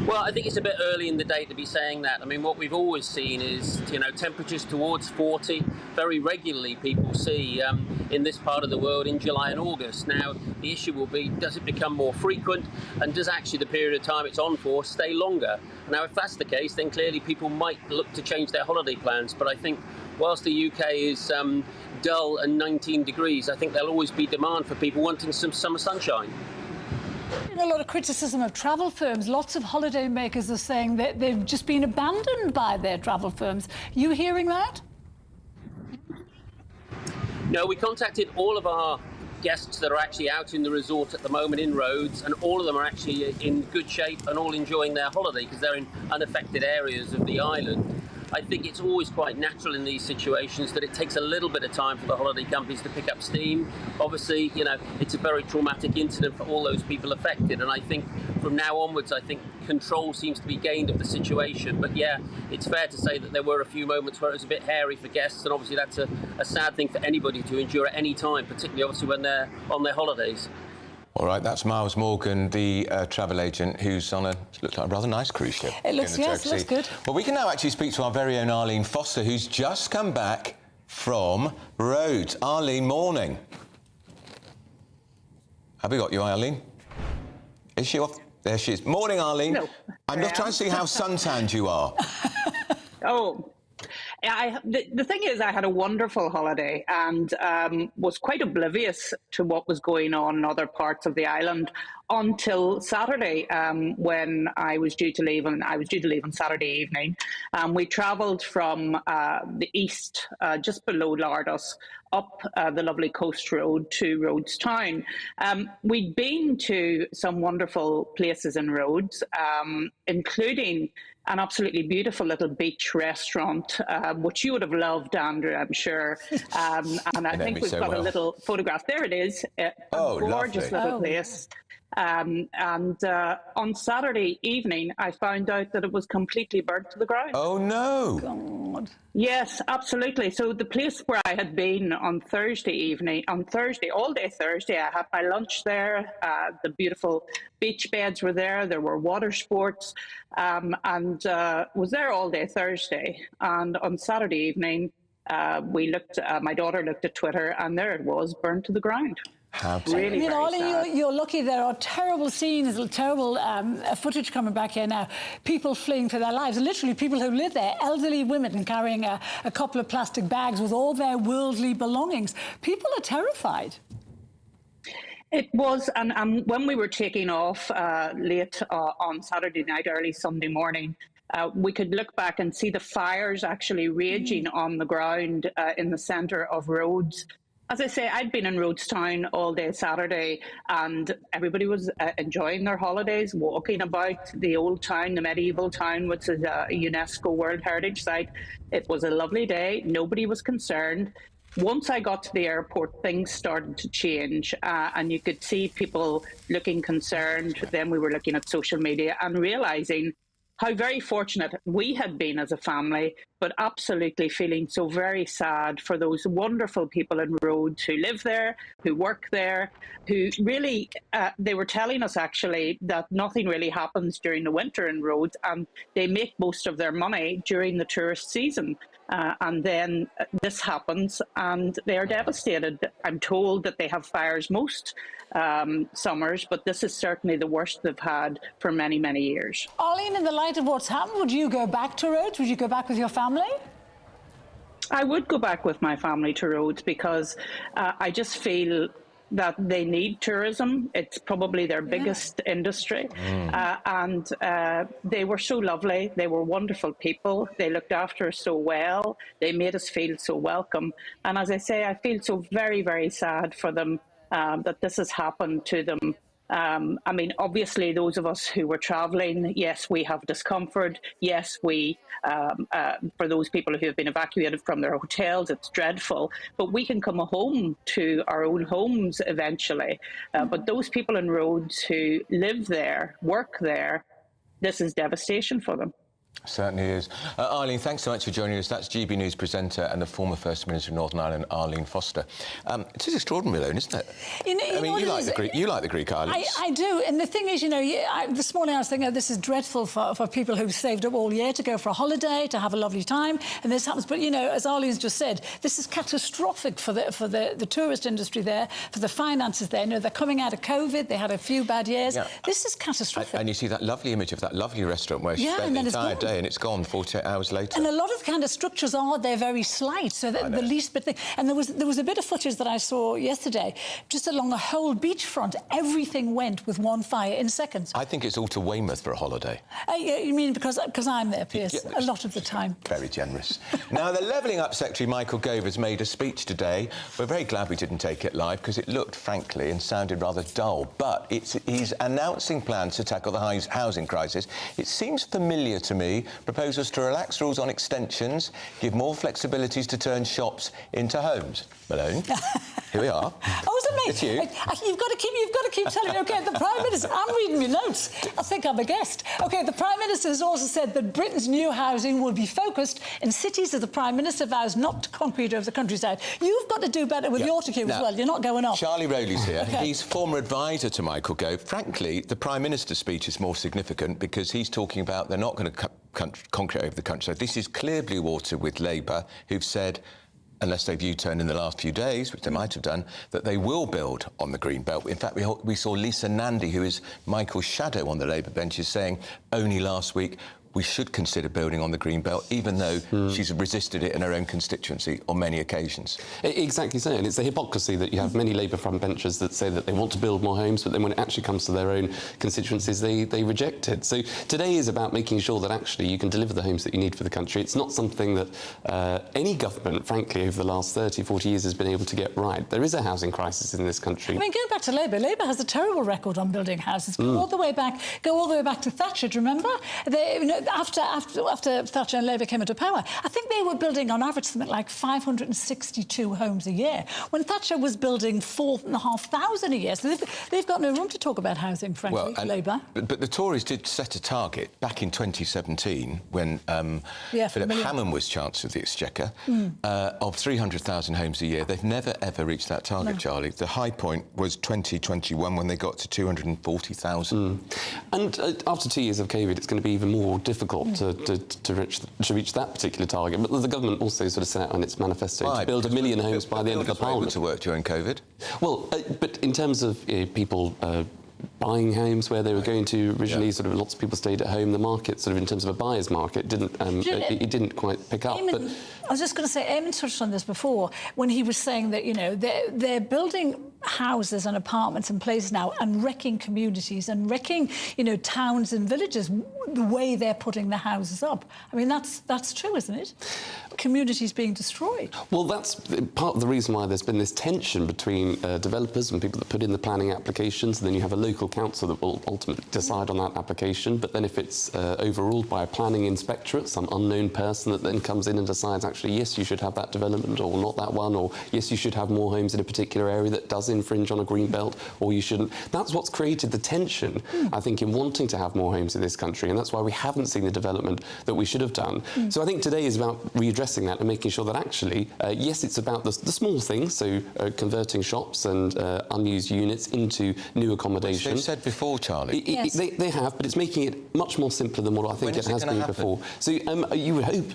Well, I think it's a bit early in the day to be saying that. I mean, what we've always seen is, temperatures towards 40. Very regularly people see in this part of the world in July and August. Now, the issue will be, does it become more frequent, and does actually the period of time it's on for stay longer? Now, if that's the case, then clearly people might look to change their holiday plans. But I think whilst the UK is dull and 19 degrees, I think there'll always be demand for people wanting some summer sunshine. A lot of criticism of travel firms. Lots of holidaymakers are saying that they've just been abandoned by their travel firms. You hearing that? No, we contacted all of our guests that are actually out in the resort at the moment in Rhodes, and all of them are actually in good shape and all enjoying their holiday because they're in unaffected areas of the island. I think it's always quite natural in these situations that it takes a little bit of time for the holiday companies to pick up steam. Obviously, it's a very traumatic incident for all those people affected, and I think from now onwards, I think control seems to be gained of the situation. But yeah, it's fair to say that there were a few moments where it was a bit hairy for guests, and obviously that's a sad thing for anybody to endure at any time, particularly obviously when they're on their holidays. All right, that's Miles Morgan, the travel agent, who's on looks like a rather nice cruise ship. It looks, yes, it looks good. Well, we can now actually speak to our very own Arlene Foster, who's just come back from Rhodes. Arlene, morning. Have we got you, Arlene? Is she off? There she is. Morning, Arlene. No, I'm just trying to see how suntanned you are. The thing is, I had a wonderful holiday and was quite oblivious to what was going on in other parts of the island until Saturday, when I was due to leave, and I was due to leave on Saturday evening. We travelled from the east, just below Lardos, up the lovely coast road to Rhodes town. We'd been to some wonderful places in Rhodes, including an absolutely beautiful little beach restaurant, which you would have loved, Andrew, I'm sure. And I think we've got a little photograph. There it is. A gorgeous little place. And on Saturday evening, I found out that it was completely burnt to the ground. Oh, no. God. Yes, absolutely. So the place where I had been on Thursday evening, all day Thursday, I had my lunch there. The beautiful beach beds were there. There were water sports, and was there all day Thursday. And on Saturday evening, my daughter looked at Twitter, and there it was, burnt to the ground. How You know, Ollie, you're lucky. There are terrible scenes, terrible footage coming back here now. People fleeing for their lives. Literally, people who live there, elderly women carrying a couple of plastic bags with all their worldly belongings. People are terrified. It was, and when we were taking off late on Saturday night, early Sunday morning, we could look back and see the fires actually raging on the ground in the centre of Rhodes. As I say, I'd been in Rhodestown all day Saturday, and everybody was enjoying their holidays, walking about the old town, the medieval town, which is a UNESCO World Heritage Site. It was a lovely day. Nobody was concerned. Once I got to the airport, things started to change, and you could see people looking concerned. Then we were looking at social media and realising how very fortunate we had been as a family, but absolutely feeling so very sad for those wonderful people in Rhodes who live there, who work there, who really, they were telling us actually that nothing really happens during the winter in Rhodes, and they make most of their money during the tourist season. And then this happens and they are devastated. I'm told that they have fires most summers, but this is certainly the worst they've had for many, many years. Arlene, in the light of what's happened, would you go back to Rhodes? Would you go back with your family? I would go back with my family to Rhodes because I just feel that they need tourism. It's probably their biggest industry. And they were so lovely. They were wonderful people. They looked after us so well. They made us feel so welcome. And as I say, I feel so very, very sad for them that this has happened to them. I mean, obviously, those of us who were travelling, yes, we have discomfort. Yes, we, for those people who have been evacuated from their hotels, it's dreadful. But we can come home to our own homes eventually. But those people in Rhodes who live there, work there, this is devastation for them. Certainly is. Arlene, thanks so much for joining us. That's GB News presenter and the former First Minister of Northern Ireland, Arlene Foster. It is extraordinary, though, isn't it? You like the Greek islands. I do. And the thing is, you know, this morning I was thinking, this is dreadful for people who've saved up all year to go for a holiday, to have a lovely time, and this happens. But, you know, as Arlene's just said, this is catastrophic for the tourist industry there, for the finances there. You know, they're coming out of COVID. They had a few bad years. Yeah. This is catastrophic. And you see that lovely image of that lovely restaurant where she spent the entire day, and it's gone 48 hours later. And a lot of kind of structures they're very slight, so that the least bit thing. And there was a bit of footage that I saw yesterday, just along the whole beachfront, everything went with one fire in seconds. I think it's all to Weymouth for a holiday. You mean because I'm there, Piers, a lot of the time. Very generous. Now, the Levelling Up Secretary, Michael Gove, has made a speech today. We're very glad we didn't take it live because it looked, frankly, and sounded rather dull. But he's announcing plans to tackle the housing crisis. It seems familiar to me. Proposals to relax rules on extensions, give more flexibilities to turn shops into homes. Malone, here we are. Oh, is it me? It's you. You've got to keep telling me. OK, the Prime Minister... I'm reading my notes. I think I'm a guest. OK, the Prime Minister has also said that Britain's new housing will be focused in cities as the Prime Minister vows not to concrete over the countryside. You've got to do better with your cue as well. You're not going off. Charlie Rowley's here. Okay. He's former advisor to Michael Gove. Frankly, the Prime Minister's speech is more significant because he's talking about they're not going to concrete over the countryside. This is clear blue water with Labour, who've said, unless they've U-turned in the last few days, which they might have done, that they will build on the green belt. In fact, we saw Lisa Nandy, who is Michael's shadow on the Labour benches, saying only last week we should consider building on the green belt, even though she's resisted it in her own constituency on many occasions. Exactly so, and it's a hypocrisy that you have many Labour frontbenchers that say that they want to build more homes, but then when it actually comes to their own constituencies, they reject it. So today is about making sure that actually you can deliver the homes that you need for the country. It's not something that any government, frankly, over the last 30, 40 years has been able to get right. There is a housing crisis in this country. I mean, going back to Labour has a terrible record on building houses. Go all the way back to Thatcher, do you remember? After Thatcher and Labour came into power, I think they were building on average something like 562 homes a year, when Thatcher was building 4,500 a year. So they've got no room to talk about housing, frankly, Labour. But the Tories did set a target back in 2017 when Philip Hammond was Chancellor of the Exchequer of 300,000 homes a year. They've never, ever reached that target, Charlie. The high point was 2021 when they got to 240,000. And after 2 years of COVID, it's going to be even more difficult difficult to reach that particular target. But the government also sort of set out on its manifesto to build 1 million homes by the end of the Parliament. To work during COVID. Well, but in terms of people buying homes where they were going to originally, sort of lots of people stayed at home. The market, sort of in terms of a buyer's market, it didn't quite pick up. But I was just going to say, Eamon touched on this before when he was saying that, you know, they're building houses and apartments and places now and wrecking communities and wrecking, you know, towns and villages, the way they're putting the houses up. I mean, that's true, isn't it? Communities being destroyed. Well, that's part of the reason why there's been this tension between developers and people that put in the planning applications, and then you have a local council that will ultimately decide on that application. But then if it's overruled by a planning inspectorate, some unknown person that then comes in and decides, actually, yes, you should have that development, or not that one, or yes, you should have more homes in a particular area that does infringe on a green belt, or you shouldn't. That's what's created the tension, I think, in wanting to have more homes in this country, and that's why we haven't seen the development that we should have done. So I think today is about readdressing that and making sure that actually, yes, it's about the small things, so converting shops and unused units into new accommodation. They've said before, Charlie. They have, but it's making it much more simpler than what I think it has been before. So you would hope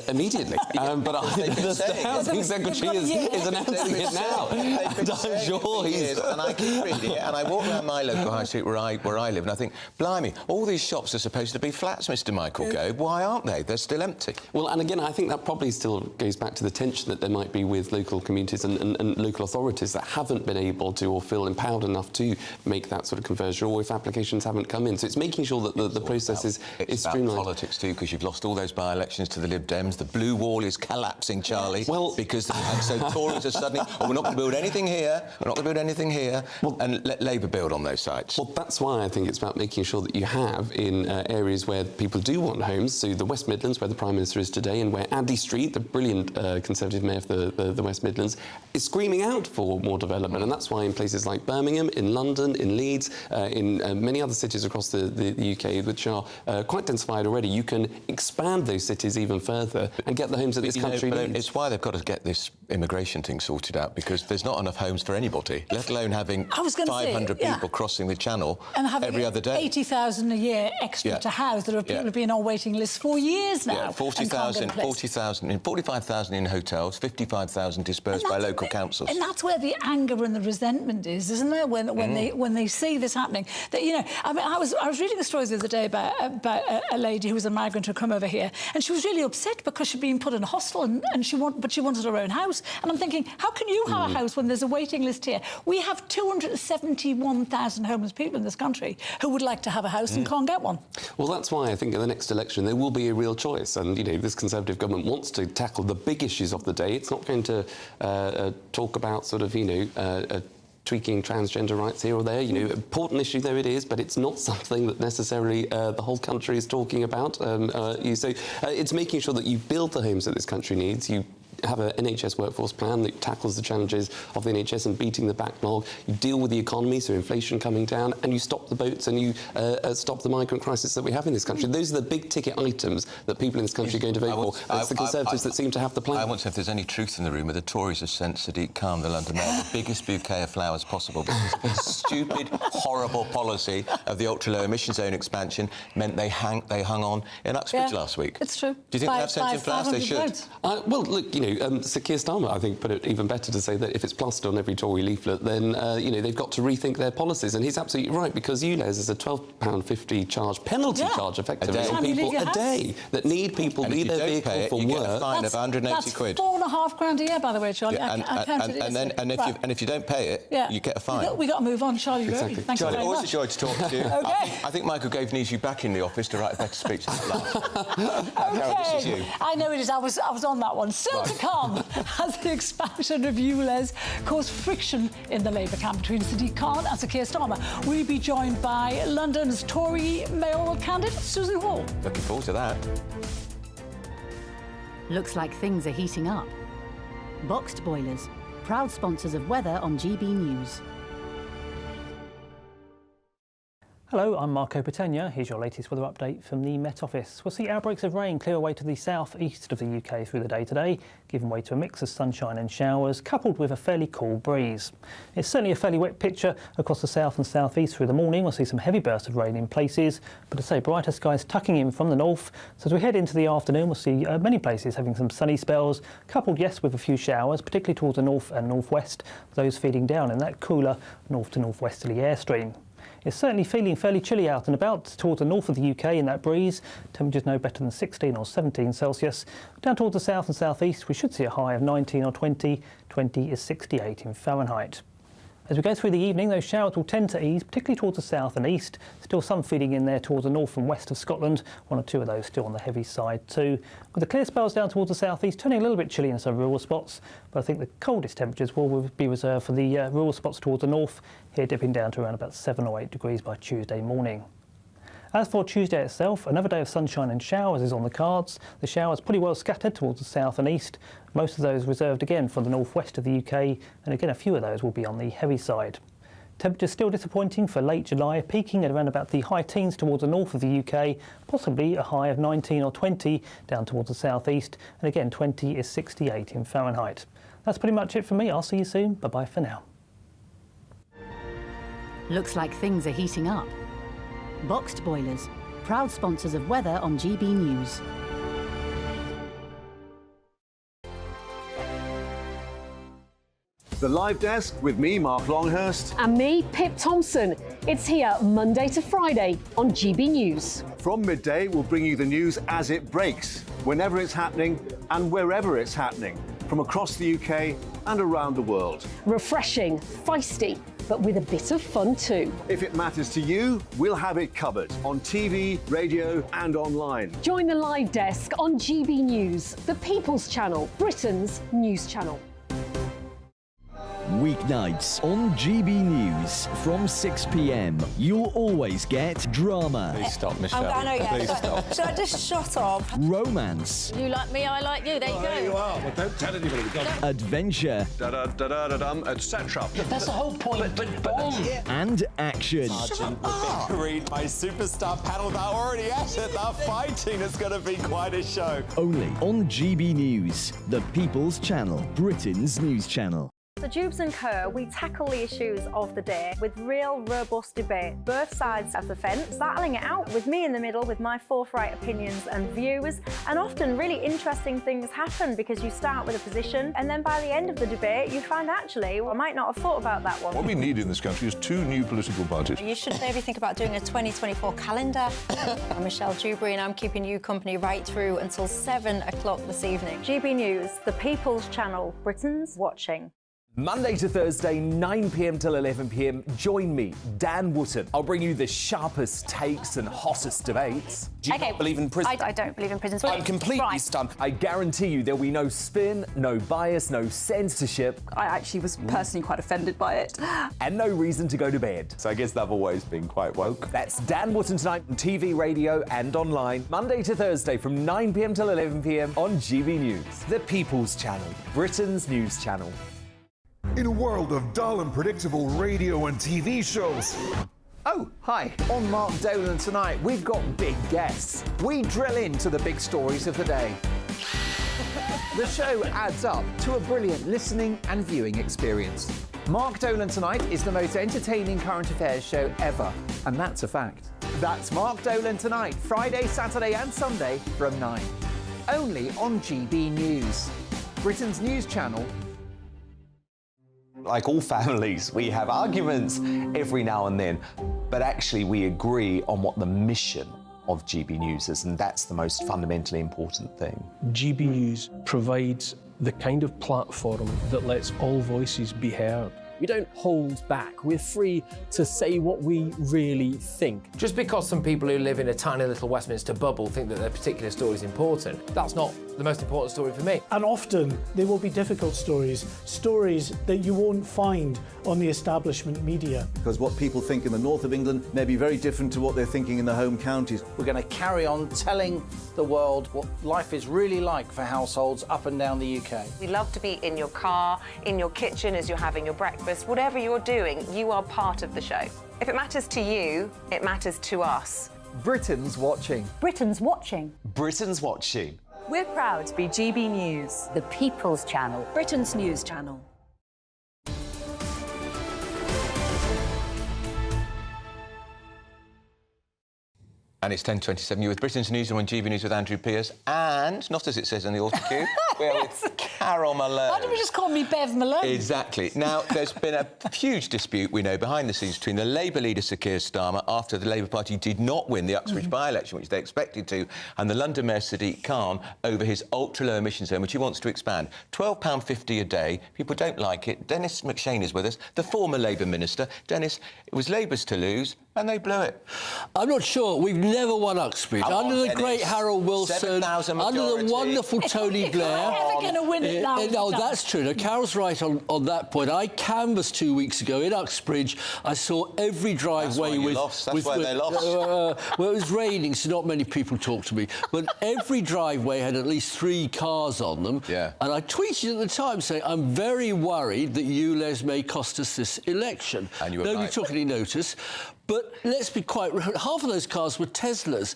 immediately, but the Housing Secretary is announcing it now. And I'm sure he's... And I keep reading it, and I walk around my local high street where I live, and I think, blimey, all these shops are supposed to be flats, Mr Michael Gove. Why aren't they? They're still empty. Well, and again, I think that probably still goes back to the tension that there might be with local communities and local authorities that haven't been able to or feel empowered enough to make that sort of conversion, or if applications haven't come in. So it's making sure that the process is streamlined. It's about politics too, because you've lost all those by-elections to the Lib Dems. The blue wall is collapsing, Charlie. Well, because so Tories are suddenly, we're not going to build anything here, we're not going to build anything here, and let Labour build on those sites. Well, that's why I think it's about making sure that you have in areas where people do want homes, so the West Midlands, where the Prime Minister is today, and where Andy Street, the brilliant Conservative Mayor of the West Midlands, is screaming out for more development. And that's why in places like Birmingham, in London, in Leeds, in many other cities across the UK, which are quite densified already, you can expand those cities even further and get the homes that this country needs. It's why they've got to get this immigration thing sorted out, because there's not enough homes for anybody, let alone having 500 people crossing the Channel and having every other day. 80,000 a year extra to house. There are people who've been on waiting lists for years now. Yeah, 45,000 in hotels, 55,000 dispersed by local councils. And that's where the anger and the resentment is, isn't there? When they see this happening, that, you know, I mean, I was reading a story the other day about a lady who was a migrant who come over here, and she was really upset because she'd been put in a hostel, and she wanted her own house. And I'm thinking, how can you have a house when there's a waiting list here? We have 271,000 homeless people in this country who would like to have a house and can't get one. Well, that's why I think in the next election there will be a real choice, and you know, this Conservative government wants to tackle the big issues of the day. It's not going to talk about sort of, you know, tweaking transgender rights here or there. You know, important issue though it is, but it's not something that necessarily the whole country is talking about. So it's making sure that you build the homes that this country needs. You have an NHS workforce plan that tackles the challenges of the NHS and beating the backlog. You deal with the economy, so inflation coming down, and you stop the boats and you stop the migrant crisis that we have in this country. Those are the big ticket items that people in this country are going to vote for. It's the Conservatives that seem to have the plan. I want to know if there's any truth in the rumour. The Tories have sent Sadiq Khan, the London Mayor, the biggest bouquet of flowers possible, because the stupid, horrible policy of the ultra-low emission zone expansion meant they hung on in Uxbridge last week. It's true. Do you think they have sent him flowers? They should. Well, look, you know, Sir Keir Starmer, I think, put it even better to say that if it's plastered on every Tory leaflet, then, you know, they've got to rethink their policies. And he's absolutely right, because ULEZ is a £12.50 charge, penalty charge, effectively, on people a day that need people, need their vehicle for work. You get a fine of 180 quid. That's £4.5 a year, by the way, Charlie. I counted it. And if you don't pay it, you get a fine. We've got to move on, Charlie. Exactly. Thank you very much. Always a joy to talk to you. Okay. I think Michael Gove needs you back in the office to write a better speech than last. Carol, this is you. I know it is. I was on that one. Still to come, as the expansion of ULEZ caused friction in the Labour camp between Sadiq Khan and Sir Keir Starmer. We'll be joined by London's Tory mayoral candidate, Susan Hall. Looking forward to that. Looks like things are heating up. Boxed Boilers, proud sponsors of weather on GB News. Hello, I'm Marco Patenia. Here's your latest weather update from the Met Office. We'll see outbreaks of rain clear away to the south-east of the UK through the day today, giving way to a mix of sunshine and showers, coupled with a fairly cool breeze. It's certainly a fairly wet picture across the south and south-east through the morning. We'll see some heavy bursts of rain in places, but to say brighter skies tucking in from the north. So as we head into the afternoon, we'll see many places having some sunny spells, coupled, yes, with a few showers, particularly towards the north and northwest, those feeding down in that cooler north to northwesterly airstream. It's certainly feeling fairly chilly out and about towards the north of the UK in that breeze. Temperatures no better than 16 or 17 Celsius. Down towards the south and southeast, we should see a high of 19 or 20. 20 is 68 in Fahrenheit. As we go through the evening, those showers will tend to ease, particularly towards the south and east. Still some feeding in there towards the north and west of Scotland. One or two of those still on the heavy side too. With the clear spells down towards the southeast, turning a little bit chilly in some rural spots. But I think the coldest temperatures will be reserved for the rural spots towards the north. Here dipping down to around about 7 or 8 degrees by Tuesday morning. As for Tuesday itself, another day of sunshine and showers is on the cards. The showers pretty well scattered towards the south and east. Most of those reserved again for the northwest of the UK, and again a few of those will be on the heavy side. Temperatures still disappointing for late July, peaking at around about the high teens towards the north of the UK, possibly a high of 19 or 20 down towards the southeast, and again 20 is 68 in Fahrenheit. That's pretty much it from me. I'll see you soon. Bye-bye for now. Looks like things are heating up. Boxed boilers, proud sponsors of weather on GB News. The Live Desk with me, Mark Longhurst. And me, Pip Thompson. It's here Monday to Friday on GB News. From midday, we'll bring you the news as it breaks, whenever it's happening and wherever it's happening, from across the UK and around the world. Refreshing, feisty, but with a bit of fun too. If it matters to you, we'll have it covered on TV, radio and online. Join the Live Desk on GB News, the People's Channel, Britain's news channel. Weeknights on GB News from 6 p.m. You'll always get drama. Please stop, Michelle. I know, yeah. Please stop. Should I just shut up? Romance. You like me, I like you. There you go. There you are. Well, don't tell anybody. Adventure. Etc. That's the whole point. But bomb. And action. Sergeant, Read my superstar panel that are already at it. They're fighting. It's going to be quite a show. Only on GB News, the People's Channel, Britain's news channel. So Jubes and Co, we tackle the issues of the day with real robust debate, both sides of the fence, battling it out with me in the middle with my forthright opinions and views. And often really interesting things happen because you start with a position and then by the end of the debate you find actually, well, I might not have thought about that one. What we need in this country is 2 new political parties. You should maybe think about doing a 2024 calendar. I'm Michelle Dewberry and I'm keeping you company right through until 7 o'clock this evening. GB News, the People's Channel, Britain's watching. Monday to Thursday, 9 p.m. till 11 p.m. Join me, Dan Wootton. I'll bring you the sharpest takes and hottest debates. Do you not believe in prison? I don't believe in prisons. I'm completely stunned. I guarantee you there'll be no spin, no bias, no censorship. I actually was personally quite offended by it. And no reason to go to bed. So I guess they've always been quite woke. That's Dan Wootton tonight on TV, radio and online. Monday to Thursday from 9 p.m. till 11 p.m. on GB News. The People's Channel, Britain's news channel. In a world of dull and predictable radio and TV shows. Oh, hi. On Mark Dolan tonight, we've got big guests. We drill into the big stories of the day. The show adds up to a brilliant listening and viewing experience. Mark Dolan Tonight is the most entertaining current affairs show ever, and that's a fact. That's Mark Dolan Tonight, Friday, Saturday and Sunday from 9. Only on GB News, Britain's news channel. Like all families, we have arguments every now and then, but actually we agree on what the mission of GB News is, and that's the most fundamentally important thing. GB News provides the kind of platform that lets all voices be heard. We don't hold back. We're free to say what we really think. Just because some people who live in a tiny little Westminster bubble think that their particular story is important, that's not the most important story for me. And often they will be difficult stories, stories that you won't find on the establishment media. Because what people think in the north of England may be very different to what they're thinking in the home counties. We're going to carry on telling the world what life is really like for households up and down the UK. We love to be in your car, in your kitchen as you're having your breakfast. Whatever you're doing, you are part of the show. If it matters to you, it matters to us. Britain's watching. Britain's watching. Britain's watching. We're proud to be GB News, The People's Channel. Britain's news channel. And it's 10:27. You're with Britain's Newsroom on GB News with Andrew Pearce, and, not as it says on the autocue, we're with Carol Malone. Why don't we just call me Bev Malone? Exactly. Now, there's been a huge dispute, we know, behind the scenes between the Labour leader, Sir Keir Starmer, after the Labour Party did not win the Uxbridge by-election, which they expected to, and the London Mayor, Sadiq Khan, over his ultra-low emission zone, which he wants to expand. £12.50 a day. People don't like it. Dennis McShane is with us, the former Labour minister. Dennis, it was Labour's to lose, and they blew it. I'm not sure. We've never won Uxbridge. Under the great Harold Wilson, under the wonderful Tony Blair. We're never going to win it now. No, that's true. No, Carol's right on that point. I canvassed 2 weeks ago in Uxbridge. I saw every driveway with... That's why they lost. Well, it was raining, so not many people talked to me. But every driveway had at least 3 cars on them. Yeah. And I tweeted at the time saying, I'm very worried that ULEZ may cost us this election. And you were Nobody right. took any notice. But let's be quite... Half of those cars were Teslas.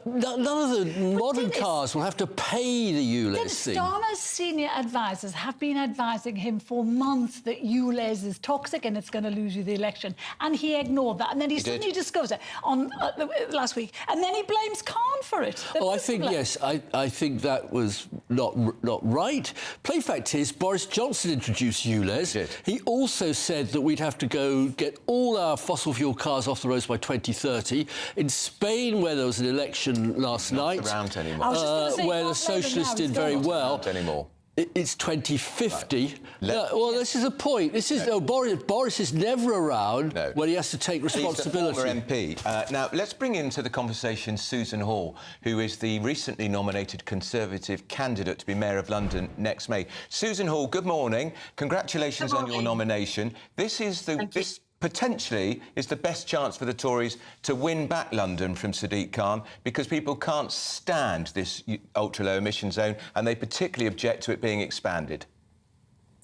None of the modern cars will have to pay the ULEZ thing. Starmer's senior advisors have been advising him for months that ULEZ is toxic and it's going to lose you the election. And he ignored that. And then he suddenly discovers it on last week. And then he blames Khan for it. I think, yes, I think that was not right. Plain fact is, Boris Johnson introduced ULEZ. He also said that we'd have to go get all our fossil fuel cars off the roads by 2030. In Spain, where there was an election last night, where the socialists did very well, it's 2050. Well, this is a point. This is Boris is never around when he has to take responsibility. He's the former MP. Now, let's bring into the conversation Susan Hall, who is the recently nominated Conservative candidate to be Mayor of London next May. Susan Hall, good morning. Congratulations on your nomination. This potentially is the best chance for the Tories to win back London from Sadiq Khan, because people can't stand this ultra-low emission zone and they particularly object to it being expanded.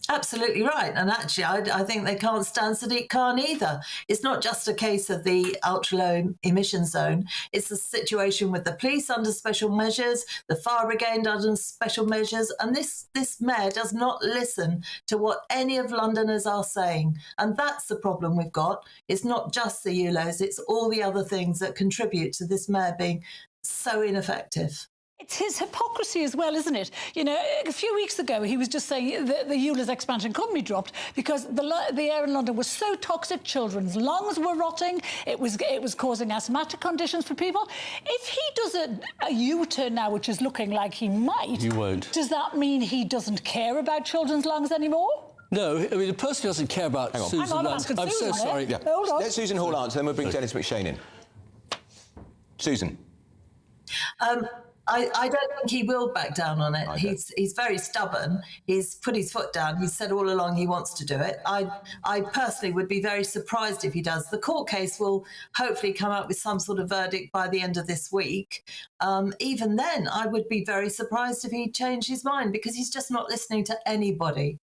Absolutely right. And actually, I think they can't stand Sadiq Khan either. It's not just a case of the ultra-low emission zone. It's a situation with the police under special measures, the fire brigade under special measures, and this mayor does not listen to what any of Londoners are saying. And that's the problem we've got. It's not just the ULEZ, it's all the other things that contribute to this mayor being so ineffective. It's his hypocrisy as well, isn't it? You know, a few weeks ago, he was just saying that the ULEZ expansion couldn't be dropped because the air in London was so toxic, children's lungs were rotting, it was causing asthmatic conditions for people. If he does a U-turn now, which is looking like he might... He won't. Does that mean he doesn't care about children's lungs anymore? No, I mean, the person who doesn't care about Susan... I'm so sorry. Yeah. Hold on. Let Susan Hall answer, then we'll bring Dennis McShane in. Susan. I don't think he will back down on it. He's very stubborn. He's put his foot down. He's said all along he wants to do it. I personally would be very surprised if he does. The court case will hopefully come out with some sort of verdict by the end of this week. Even then, I would be very surprised if he changed his mind, because he's just not listening to anybody.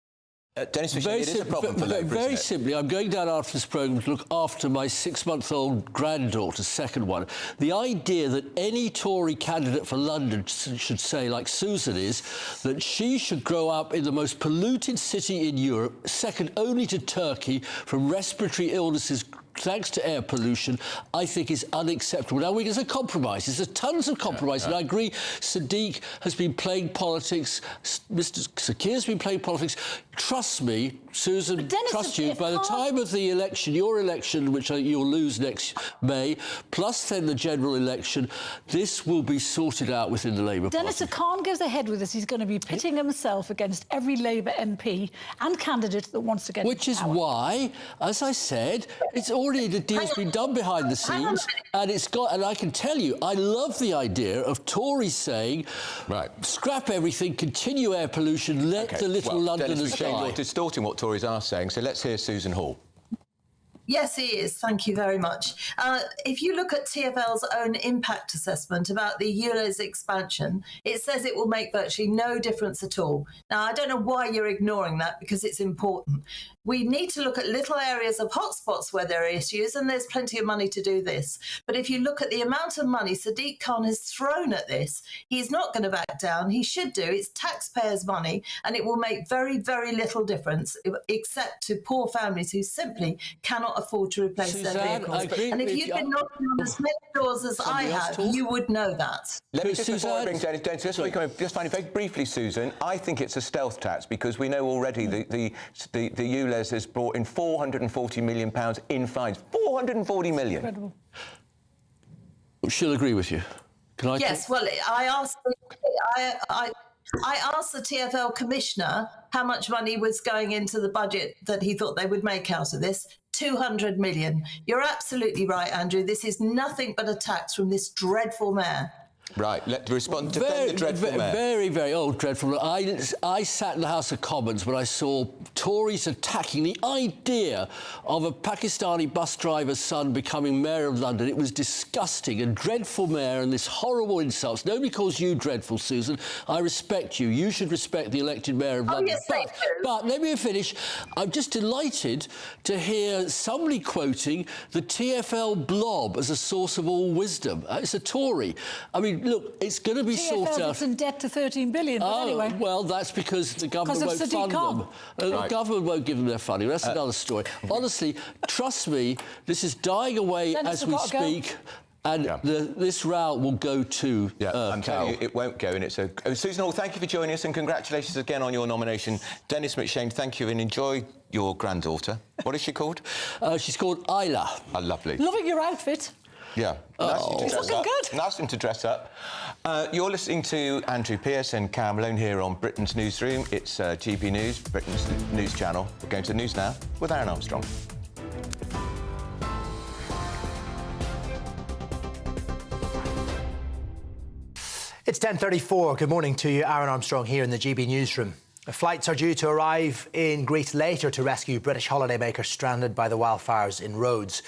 Dennis McShane, it is a problem for Labour, Very isn't it? simply, I'm going down after this programme to look after my 6-month-old granddaughter, second one. The idea that any Tory candidate for London should say, like Susan is, that she should grow up in the most polluted city in Europe, second only to Turkey, from respiratory illnesses thanks to air pollution, I think is unacceptable. Now, there's a compromise. There's tons of compromise. And I agree, Sadiq has been playing politics. Mr. Sir Keir's been playing politics. Trust me, Susan, trust you, by the time of the election, your election, which you'll lose next May, plus then the general election, this will be sorted out within the Labour Party. Dennis, if Khan goes ahead with this, he's going to be pitting himself against every Labour MP and candidate that wants to get Which is why, as I said, it's already the deal's been done behind the scenes, and I can tell you, I love the idea of Tories saying, scrap everything, continue air pollution, let the little Londoners die. You're distorting what Tories are saying, so let's hear Susan Hall. Yes, he is. Thank you very much. If you look at TfL's own impact assessment about the ULEZ expansion, it says it will make virtually no difference at all. Now, I don't know why you're ignoring that, because it's important. We need to look at little areas of hotspots where there are issues, and there's plenty of money to do this. But if you look at the amount of money Sadiq Khan has thrown at this, he's not going to back down. He should do. It's taxpayers' money, and it will make very, very little difference, except to poor families who simply cannot afford to replace their vehicles. And if you've been knocking on as many doors as I have, you would know that. Let me just, before I bring Dennis, just find it very briefly, Susan, I think it's a stealth tax, because we know already the ULEZ has brought in £440 million in fines. 440 million. Incredible. She'll agree with you. Can I? Yes, well, I asked the TfL commissioner how much money was going into the budget that he thought they would make out of this. 200 million. You're absolutely right, Andrew. This is nothing but a tax from this dreadful mayor. Right, let's respond to the dreadful mayor. Very, very old dreadful. I sat in the House of Commons when I saw Tories attacking the idea of a Pakistani bus driver's son becoming mayor of London. It was disgusting. A dreadful mayor and this horrible insults. Nobody calls you dreadful, Susan. I respect you. You should respect the elected mayor of London. Yes, but let me finish. I'm just delighted to hear somebody quoting the TfL blob as a source of all wisdom. It's a Tory. I mean, look, it's going to be sorted out. TfL is in debt to 13 billion, but anyway. Well, that's because the government won't fund them. The government won't give them their funding. That's another story. Honestly, trust me, this is dying away as we speak. And this route will go to I'm telling you, it won't go. And it's a... Susan Hall, thank you for joining us, and congratulations again on your nomination. Dennis McShane, thank you, and enjoy your granddaughter. What is she called? She's called Isla. Oh, lovely. Loving your outfit. Yeah, It's looking good. Nice of him to dress up. You're listening to Andrew Pearce and Cam Malone here on Britain's Newsroom. It's GB News, Britain's news channel. We're going to the news now with Aaron Armstrong. It's 10:34. Good morning to you. Aaron Armstrong here in the GB Newsroom. Flights are due to arrive in Greece later to rescue British holidaymakers stranded by the wildfires in Rhodes.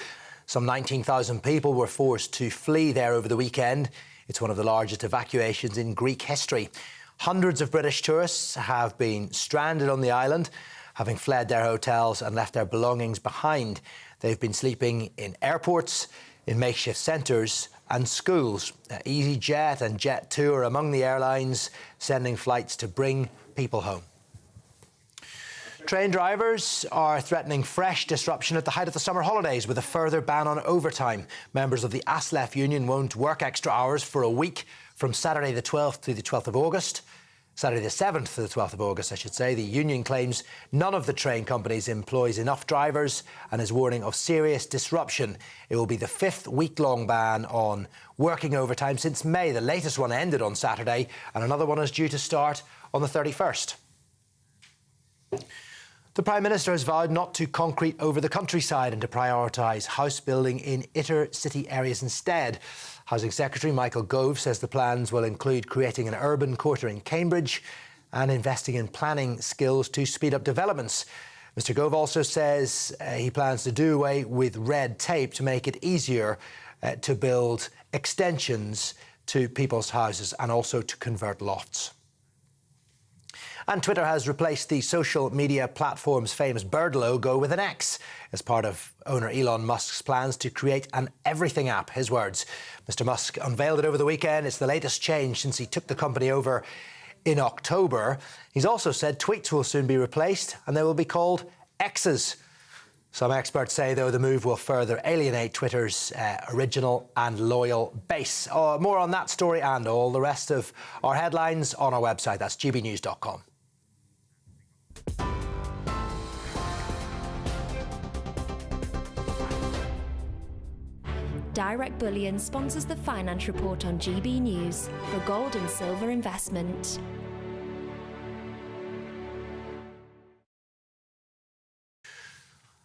Some 19,000 people were forced to flee there over the weekend. It's one of the largest evacuations in Greek history. Hundreds of British tourists have been stranded on the island, having fled their hotels and left their belongings behind. They've been sleeping in airports, in makeshift centres and schools. EasyJet and Jet2 are among the airlines sending flights to bring people home. Train drivers are threatening fresh disruption at the height of the summer holidays with a further ban on overtime. Members of the ASLEF union won't work extra hours for a week from Saturday the 12th to the 12th of August. Saturday the 7th to the 12th of August, I should say. The union claims none of the train companies employs enough drivers and is warning of serious disruption. It will be the 5th week-long ban on working overtime since May. The latest one ended on Saturday, and another one is due to start on the 31st. The Prime Minister has vowed not to concrete over the countryside and to prioritise house building in inner city areas instead. Housing Secretary Michael Gove says the plans will include creating an urban quarter in Cambridge and investing in planning skills to speed up developments. Mr Gove also says he plans to do away with red tape to make it easier to build extensions to people's houses and also to convert lofts. And Twitter has replaced the social media platform's famous bird logo with an X as part of owner Elon Musk's plans to create an everything app, his words. Mr Musk unveiled it over the weekend. It's the latest change since he took the company over in October. He's also said tweets will soon be replaced and they will be called X's. Some experts say, though, the move will further alienate Twitter's original and loyal base. More on that story and all the rest of our headlines on our website. That's gbnews.com. Direct Bullion sponsors the Finance Report on GB News for gold and silver investment.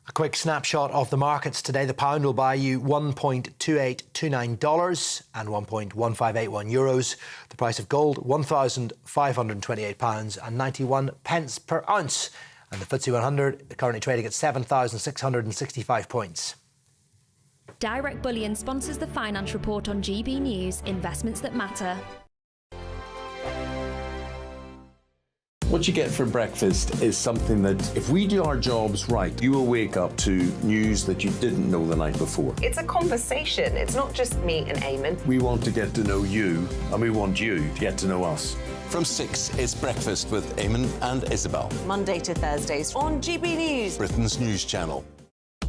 A quick snapshot of the markets today. The pound will buy you $1.2829 and 1.1581 euros. The price of gold, £1,528 and 91 pence per ounce. And the FTSE 100 currently trading at 7,665 points. Direct Bullion sponsors the finance report on GB News, Investments That Matter. What you get for breakfast is something that, if we do our jobs right, you will wake up to news that you didn't know the night before. It's a conversation. It's not just me and Eamon. We want to get to know you, and we want you to get to know us. From 6, it's Breakfast with Eamon and Isabel. Monday to Thursdays on GB News. Britain's news channel.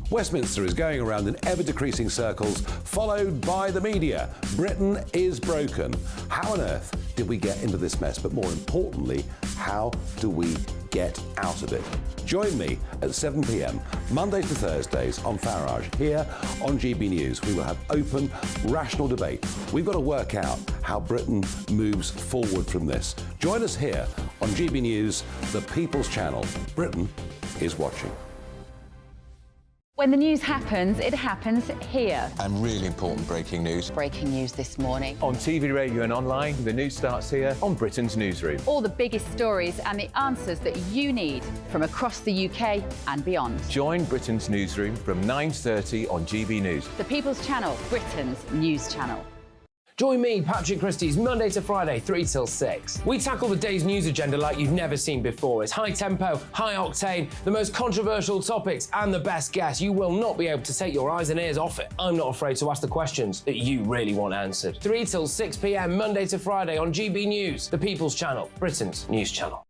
Westminster is going around in ever-decreasing circles, followed by the media. Britain is broken. How on earth did we get into this mess? But more importantly, how do we get out of it? Join me at 7 p.m, Mondays to Thursdays on Farage, here on GB News. We will have open, rational debate. We've got to work out how Britain moves forward from this. Join us here on GB News, the People's Channel. Britain is watching. When the news happens, it happens here. And really important breaking news. Breaking news this morning. On TV, radio and online, the news starts here on Britain's Newsroom. All the biggest stories and the answers that you need from across the UK and beyond. Join Britain's Newsroom from 9:30 on GB News. The People's Channel, Britain's news channel. Join me, Patrick Christie's, Monday to Friday, 3 till 6. We tackle the day's news agenda like you've never seen before. It's high tempo, high octane, the most controversial topics and the best guests. You will not be able to take your eyes and ears off it. I'm not afraid to ask the questions that you really want answered. 3 till 6 p.m, Monday to Friday on GB News, the People's Channel, Britain's news channel.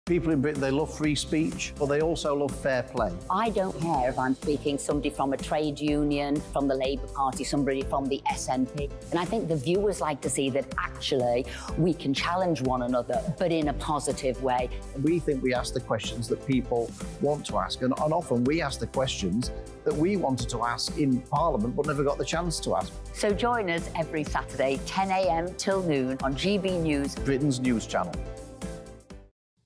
People in Britain, they love free speech, but they also love fair play. I don't care if I'm speaking somebody from a trade union, from the Labour Party, somebody from the SNP. And I think the viewers like to see that actually we can challenge one another, but in a positive way. We think we ask the questions that people want to ask, and often we ask the questions that we wanted to ask in Parliament but never got the chance to ask. So join us every Saturday, 10 a.m. till noon on GB News, Britain's news channel.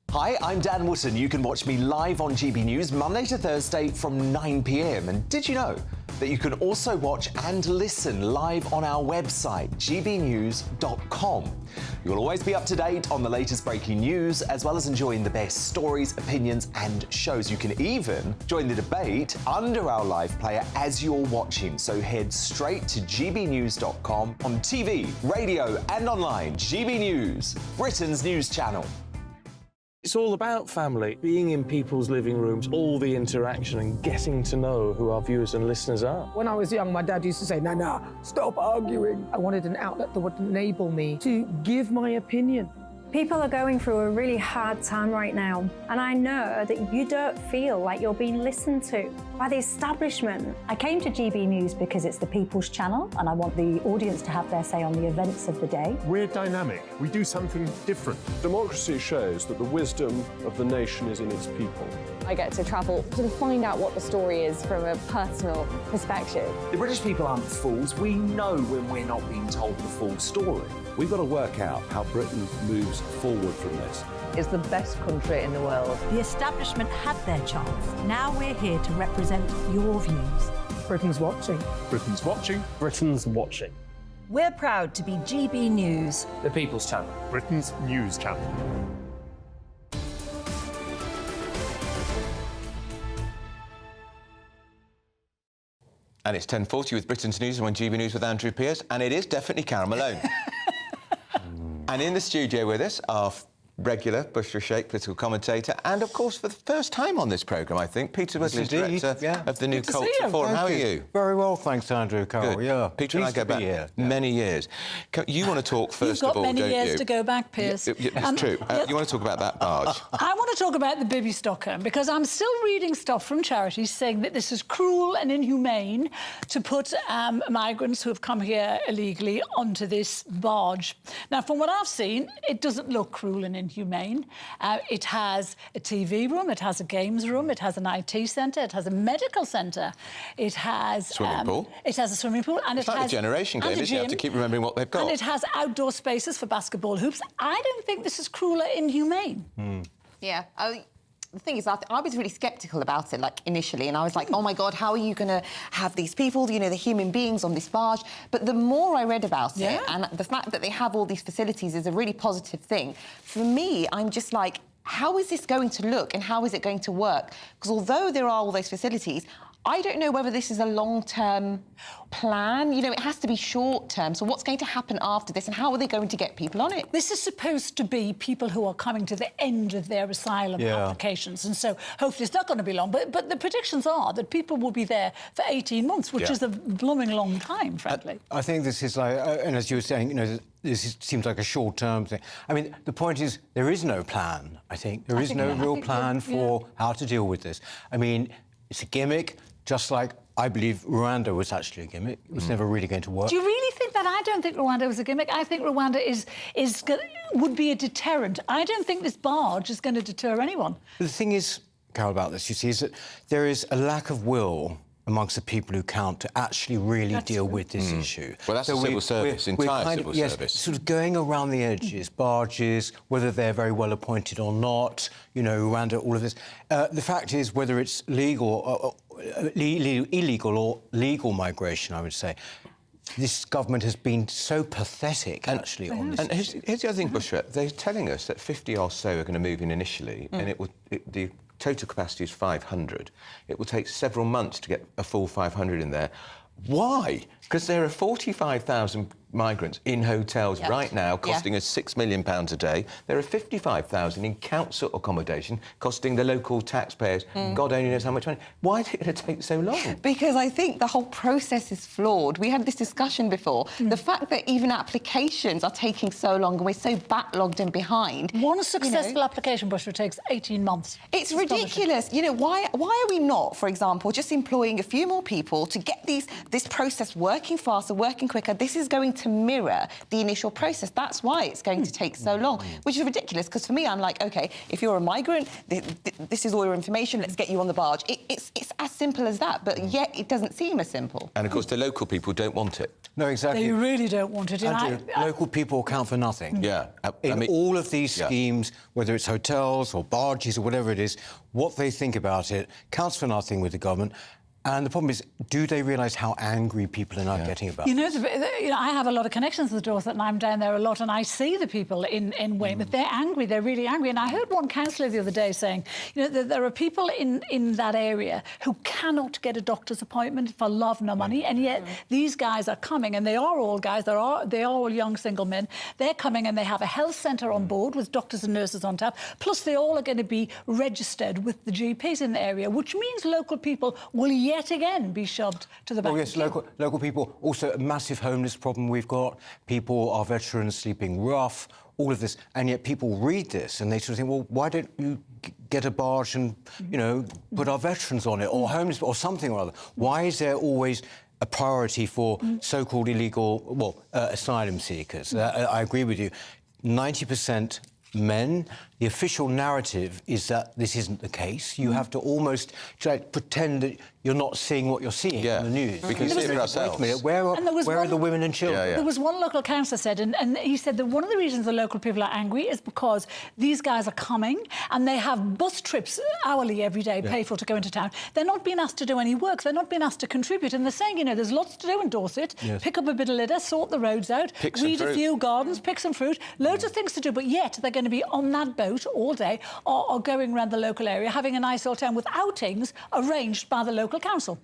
Hi, I'm Dan Wootton. You can watch me live on GB News Monday to Thursday from 9 p.m. And did you know that you can also watch and listen live on our website, gbnews.com. You'll always be up to date on the latest breaking news, as well as enjoying the best stories, opinions and shows. You can even join the debate under our live player as you're watching. So head straight to gbnews.com on TV, radio and online. GB News, Britain's news channel. It's all about family, being in people's living rooms, all the interaction and getting to know who our viewers and listeners are. When I was young, my dad used to say, Nana, stop arguing. I wanted an outlet that would enable me to give my opinion. People are going through a really hard time right now, and I know that you don't feel like you're being listened to by the establishment. I came to GB News because it's the People's Channel, and I want the audience to have their say on the events of the day. We're dynamic. We do something different. Democracy shows that the wisdom of the nation is in its people. I get to travel to find out what the story is from a personal perspective. The British people aren't fools. We know when we're not being told the full story. We've got to work out how Britain moves forward from this. It's the best country in the world. The establishment had their chance. Now we're here to represent your views. Britain's watching. Britain's watching. Britain's watching. We're proud to be GB News, The People's Channel, Britain's news channel. And it's 10:40 with Britain's News and on GB News with Andrew Pearce, and it is definitely Karen Malone. And in the studio with us, our regular Bushra Sheikh political commentator, and of course for the first time on this programme, I think, Peter Woodley, director of the New Culture Forum. How are you? Very well, thanks, Andrew. Carol. Good. Yeah, Peter and I go back many years. You want to talk first of all, don't you? You've got many years to go back, Piers. That's true. You want to talk about that barge? I want to talk about the Bibi Stockholm, because I'm still reading stuff from charities saying that this is cruel and inhumane to put migrants who have come here illegally onto this barge. Now, from what I've seen, it doesn't look cruel and inhumane. It has a TV room, it has a games room, it has an IT centre, it has a medical centre, it has... Swimming pool. It has a swimming pool, and it's like a generation game, isn't it? You have to keep remembering what they've got. And it has outdoor spaces for basketball hoops. I don't think this is cruel or inhumane. Yeah. The thing is, I was really sceptical about it, like, initially, and I was like, oh, my God, how are you going to have these people, you know, the human beings on this barge? But the more I read about it, and the fact that they have all these facilities is a really positive thing. For me, I'm just like, how is this going to look and how is it going to work? Because although there are all those facilities, I don't know whether this is a long-term plan. You know, it has to be short-term. So what's going to happen after this and how are they going to get people on it? This is supposed to be people who are coming to the end of their asylum applications. And so hopefully it's not going to be long. But the predictions are that people will be there for 18 months, which is a blooming long time, frankly. I think this is like, and as you were saying, you know, seems like a short-term thing. I mean, the point is there is no plan, I think. There is no real plan for how to deal with this. I mean, it's a gimmick. Just like I believe Rwanda was actually a gimmick. It was never really going to work. Do you really think that? I don't think Rwanda was a gimmick. I think Rwanda would be a deterrent. I don't think this barge is going to deter anyone. But the thing is, Carol, about this, you see, is that there is a lack of will amongst the people who count to actually really deal with this issue. Well, that's the civil service, entire civil service. Sort of going around the edges, barges, whether they're very well appointed or not, you know, Rwanda, all of this. The fact is, whether it's illegal or legal migration, I would say, this government has been so pathetic, actually, on this. And here's the other thing, Bushra. They're telling us that 50 or so are going to move in initially, and the total capacity is 500. It will take several months to get a full 500 in there. Why? Because there are 45,000 migrants in hotels right now, costing us £6 million a day. There are 55,000 in council accommodation, costing the local taxpayers God only knows how much money. Why is it going to take so long? Because I think the whole process is flawed. We had this discussion before. The fact that even applications are taking so long and we're so backlogged and behind. One successful application, Bushra, takes 18 months. It's ridiculous. You know, why are we not, for example, just employing a few more people to get this process working faster, working quicker? This is going to mirror the initial process. That's why it's going to take so long, which is ridiculous, because for me, I'm like, OK, if you're a migrant, this is all your information, let's get you on the barge. It's as simple as that, but yet it doesn't seem as simple. And, of course, the local people don't want it. No, exactly. They really don't want it. Andrew, local people count for nothing. Yeah. In all of these schemes, whether it's hotels or barges or whatever it is, what they think about it counts for nothing with the government. And the problem is, do they realise how angry people are now getting about you know, this? I have a lot of connections with Dorset, and I'm down there a lot, and I see the people in Weymouth. They're angry. They're really angry. And I heard one councillor the other day saying, you know, that there are people in that area who cannot get a doctor's appointment for love nor money, and yet these guys are coming, and they are all guys. They are all young single men. They're coming, and they have a health centre on board with doctors and nurses on tap. Plus, they all are going to be registered with the GPs in the area, which means local people will yet again be shoved to the back. Oh, yes, local people. Also, a massive homeless problem we've got. People, our veterans, sleeping rough, all of this. And yet people read this and they sort of think, well, why don't you get a barge and, you know, put our veterans on it, or homeless, or something or other? Why is there always a priority for so-called illegal, asylum seekers? I agree with you. 90% men. The official narrative is that this isn't the case. You have to almost pretend that you're not seeing what you're seeing on the news. We can see it for ourselves. Wait a minute, where are the women and children? There was one local councillor said, and he said that one of the reasons the local people are angry is because these guys are coming and they have bus trips hourly every day paid for to go into town. They're not being asked to do any work. They're not being asked to contribute. And they're saying, you know, there's lots to do in Dorset. Pick up a bit of litter, sort the roads out, weed a few gardens, pick some fruit, loads of things to do. But yet they're going to be on that boat all day or going around the local area, having a nice old time with outings arranged by the local council.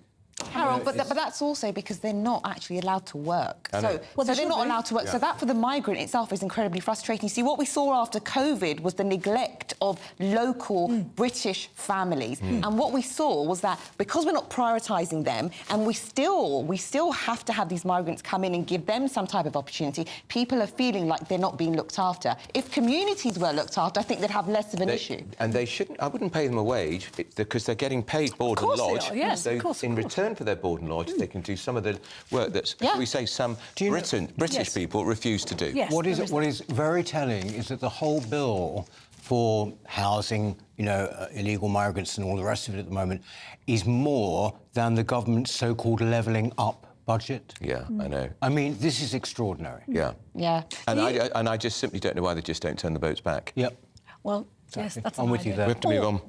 Carol, but that's also because they're not actually allowed to work. So they're not allowed to work. Yeah. So that, for the migrant itself, is incredibly frustrating. See, what we saw after COVID was the neglect of local British families. And what we saw was that because we're not prioritising them, and we still have to have these migrants come in and give them some type of opportunity, people are feeling like they're not being looked after. If communities were looked after, I think they'd have less of an issue. And they shouldn't. I wouldn't pay them a wage because they're getting paid board and lodge. Yes, so of course. in return for their board and lodge, they can do some of the work that, we say, some British people refuse to do. What is very telling is that the whole bill for housing, you know, illegal migrants and all the rest of it at the moment is more than the government's so-called levelling up budget. Yeah, I know. I mean, this is extraordinary. Yeah. Yeah. And I just simply don't know why they just don't turn the boats back. Yep. Well, yes, that's I'm with you there. We have to move on.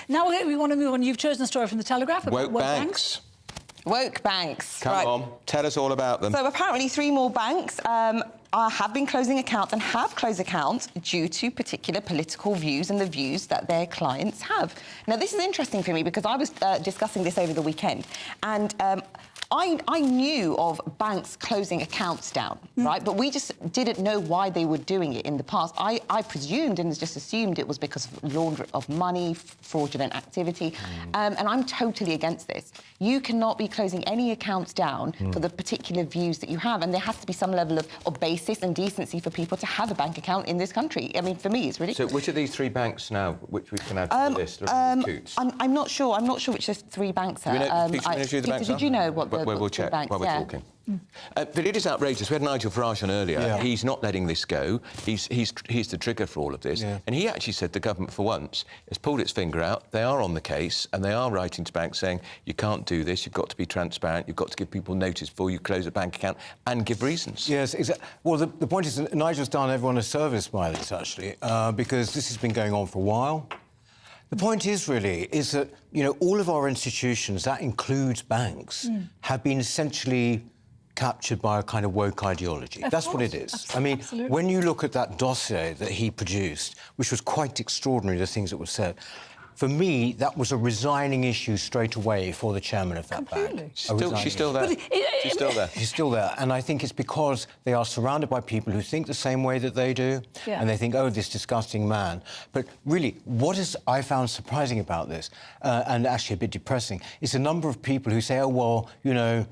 Now we want to move on. You've chosen a story from the Telegraph about woke banks. Woke banks. Come on, tell us all about them. So apparently 3 more banks have been closing accounts and have closed accounts due to particular political views and the views that their clients have. Now, this is interesting for me because I was discussing this over the weekend, and I knew of banks closing accounts down, right? But we just didn't know why they were doing it in the past. I presumed and just assumed it was because of laundering of money, fraudulent activity, and I'm totally against this. You cannot be closing any accounts down for the particular views that you have, and there has to be some level of basis and decency for people to have a bank account in this country. I mean, for me, it's ridiculous. So which of these three banks now, which we can add to the list, are Coots? I'm not sure. I'm not sure which the three banks are. Do you know, Peter, the banks did you know what the we'll check banks, while we're talking. But it is outrageous. We had Nigel Farage on earlier. Yeah. He's not letting this go. He's the trigger for all of this. Yeah. And he actually said the government, for once, has pulled its finger out. They are on the case, and they are writing to banks saying, you can't do this, you've got to be transparent, you've got to give people notice before you close a bank account, and give reasons. Yes, exactly. Well, the point is that Nigel's done everyone a service by this, actually, because this has been going on for a while. The point is that, you know, all of our institutions, that includes banks, have been essentially captured by a kind of woke ideology. That's what it is. I mean, when you look at that dossier that he produced, which was quite extraordinary, the things that were said, for me, that was a resigning issue straight away for the chairman of that bank. She's still there. She's still there. She's still there. And I think it's because they are surrounded by people who think the same way that they do. Yeah. And they think, oh, this disgusting man. But really, what is I found surprising about this, and actually a bit depressing, is the number of people who say, oh, well, you know,